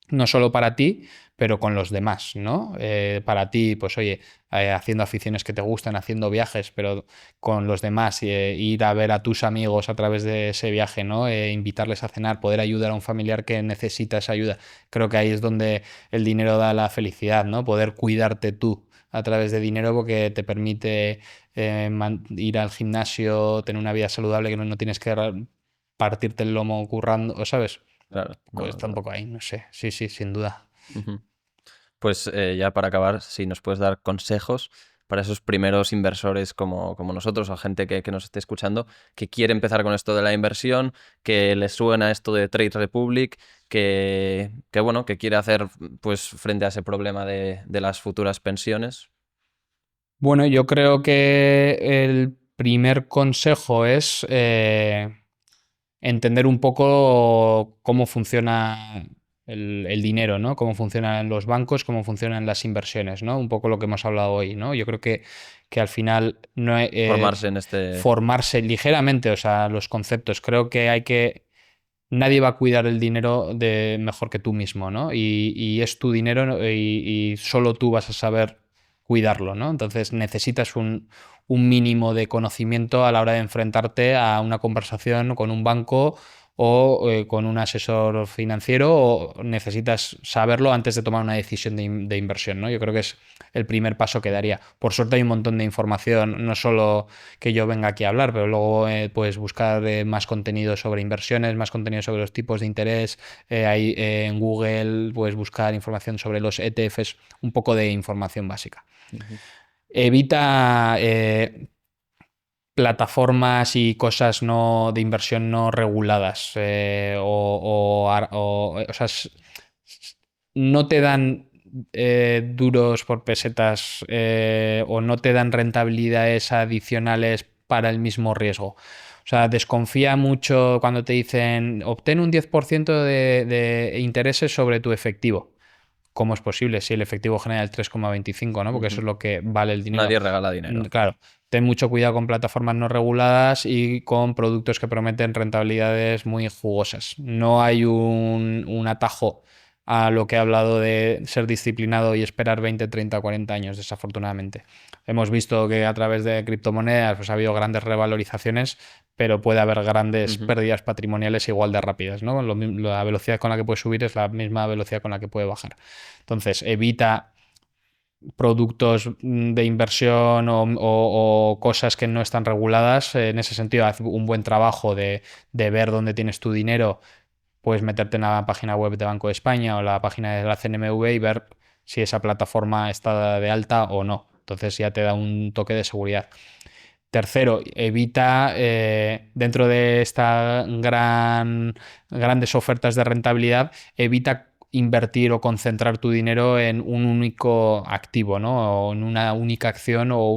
No solo para ti, pero con los demás, ¿no? Para ti, pues oye, haciendo aficiones que te gustan, haciendo viajes, pero con los demás, ir a ver a tus amigos a través de ese viaje, ¿no? Invitarles a cenar, poder ayudar a un familiar que necesita esa ayuda. Creo que ahí es donde el dinero da la felicidad, ¿no? Poder cuidarte tú a través de dinero porque te permite ir al gimnasio, tener una vida saludable que no tienes que partirte el lomo currando, ¿sabes? Claro, Pues no, tampoco hay, no sé. Sí, sí, sin duda. ujú. Pues ya para acabar, si nos puedes dar consejos para esos primeros inversores como nosotros o gente que nos esté escuchando, que quiere empezar con esto de la inversión, que le suena esto de Trade Republic, bueno, que quiere hacer pues frente a ese problema de las futuras pensiones. Bueno, yo creo que el primer consejo es entender un poco cómo funciona el dinero, ¿no? Cómo funcionan los bancos, cómo funcionan las inversiones, ¿no? Un poco lo que hemos hablado hoy, ¿no? Yo creo que al final no Formarse en este... formarse ligeramente, o sea, los conceptos. Creo que nadie va a cuidar el dinero mejor que tú mismo, ¿no? Y es tu dinero, ¿no? Y solo tú vas a saber cuidarlo, ¿no? Entonces necesitas un mínimo de conocimiento a la hora de enfrentarte a una conversación con un banco o con un asesor financiero, o necesitas saberlo antes de tomar una decisión de inversión, ¿no? Yo creo que es el primer paso que daría. Por suerte hay un montón de información, no solo que yo venga aquí a hablar, pero luego puedes buscar más contenido sobre inversiones, más contenido sobre los tipos de interés. Hay, en Google puedes buscar información sobre los ETFs, un poco de información básica. Evita plataformas y cosas de inversión no reguladas, o sea, no te dan duros por pesetas, o no te dan rentabilidades adicionales para el mismo riesgo. O sea, desconfía mucho cuando te dicen obtén un 10% de intereses sobre tu efectivo. ¿Cómo es posible si el efectivo genera el 3,25, ¿no? Porque eso es lo que vale el dinero. Nadie regala dinero. Claro. Ten mucho cuidado con plataformas no reguladas y con productos que prometen rentabilidades muy jugosas. No hay un atajo a lo que he hablado de ser disciplinado y esperar 20, 30, 40 años, desafortunadamente. Hemos visto que a través de criptomonedas pues, ha habido grandes revalorizaciones, pero puede haber grandes pérdidas patrimoniales igual de rápidas, ¿no? La velocidad con la que puede subir es la misma velocidad con la que puede bajar. Entonces, evita productos de inversión o cosas que no están reguladas. En ese sentido, haz un buen trabajo de ver dónde tienes tu dinero. Puedes meterte en la página web de Banco de España o la página de la CNMV y ver si esa plataforma está de alta o no. Entonces ya te da un toque de seguridad. Tercero, evita, dentro de estas grandes ofertas de rentabilidad, evita invertir o concentrar tu dinero en un único activo, ¿no? O en una única acción o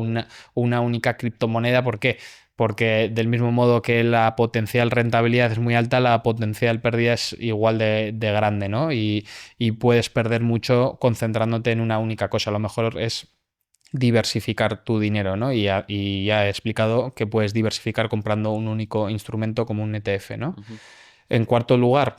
una única criptomoneda. ¿Por qué? Porque del mismo modo que la potencial rentabilidad es muy alta, la potencial pérdida es igual de grande, ¿no? Y puedes perder mucho concentrándote en una única cosa. Lo mejor es diversificar tu dinero, ¿no? Y ya he explicado que puedes diversificar comprando un único instrumento como un ETF, ¿no? En cuarto lugar,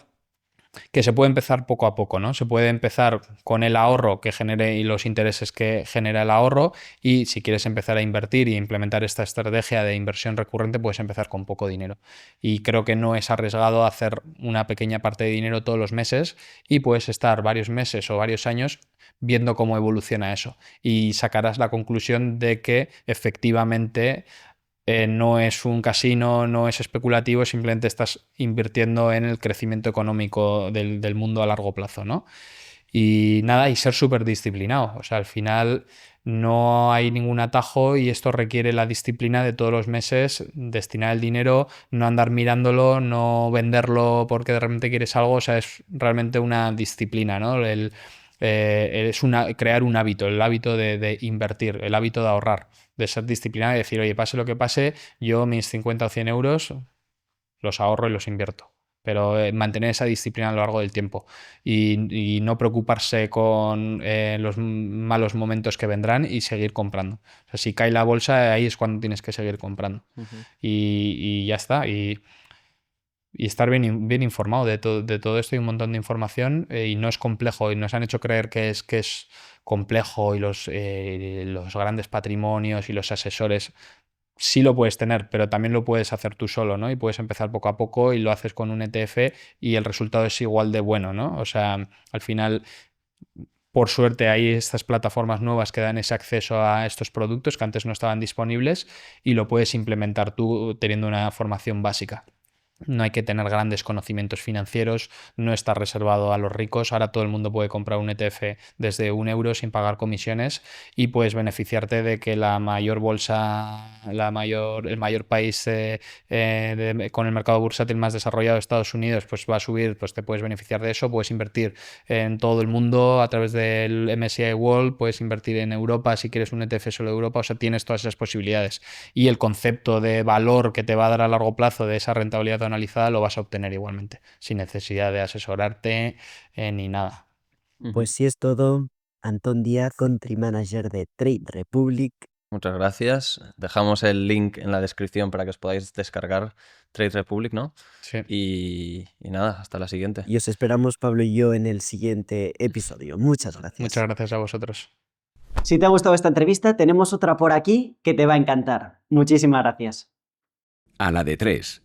que se puede empezar poco a poco, ¿no? Se puede empezar con el ahorro que genere y los intereses que genera el ahorro, y si quieres empezar a invertir y implementar esta estrategia de inversión recurrente, puedes empezar con poco dinero. Y creo que no es arriesgado hacer una pequeña parte de dinero todos los meses, y puedes estar varios meses o varios años viendo cómo evoluciona eso, y sacarás la conclusión de que efectivamente no es un casino, no es especulativo, simplemente estás invirtiendo en el crecimiento económico del mundo a largo plazo, ¿no? Y nada, y ser súper disciplinado. O sea, al final no hay ningún atajo y esto requiere la disciplina de todos los meses, destinar el dinero, no andar mirándolo, no venderlo porque de repente quieres algo. O sea, es realmente una disciplina, ¿no? Crear un hábito, el hábito de invertir, el hábito de ahorrar, de ser disciplinado y decir, oye, pase lo que pase, yo mis 50 o 100 euros los ahorro y los invierto. Pero mantener esa disciplina a lo largo del tiempo y no preocuparse con los malos momentos que vendrán y seguir comprando. O sea, si cae la bolsa, ahí es cuando tienes que seguir comprando. Y ya está. Y estar bien informado de todo esto. Hay un montón de información y no es complejo. Y nos han hecho creer que es complejo, y los grandes patrimonios y los asesores. Sí lo puedes tener, pero también lo puedes hacer tú solo, ¿no? Y puedes empezar poco a poco y lo haces con un ETF y el resultado es igual de bueno, ¿no? O sea, al final, por suerte, hay estas plataformas nuevas que dan ese acceso a estos productos que antes no estaban disponibles, y lo puedes implementar tú teniendo una formación básica. No hay que tener grandes conocimientos financieros, no está reservado a los ricos. Ahora todo el mundo puede comprar un ETF desde 1 euro sin pagar comisiones, y puedes beneficiarte de que la mayor bolsa, el mayor país con el mercado bursátil más desarrollado, Estados Unidos, pues va a subir, pues te puedes beneficiar de eso. Puedes invertir en todo el mundo a través del MSCI World, puedes invertir en Europa si quieres un ETF solo de Europa. O sea, tienes todas esas posibilidades, y el concepto de valor que te va a dar a largo plazo de esa rentabilidad analizada lo vas a obtener igualmente, sin necesidad de asesorarte ni nada. Pues sí, es todo. Antón Díaz, Country Manager de Trade Republic. Muchas gracias. Dejamos el link en la descripción para que os podáis descargar Trade Republic, ¿no? Sí. Y nada, hasta la siguiente. Y os esperamos, Pablo y yo, en el siguiente episodio. Muchas gracias. Muchas gracias a vosotros. Si te ha gustado esta entrevista, tenemos otra por aquí que te va a encantar. Muchísimas gracias. A la de 3.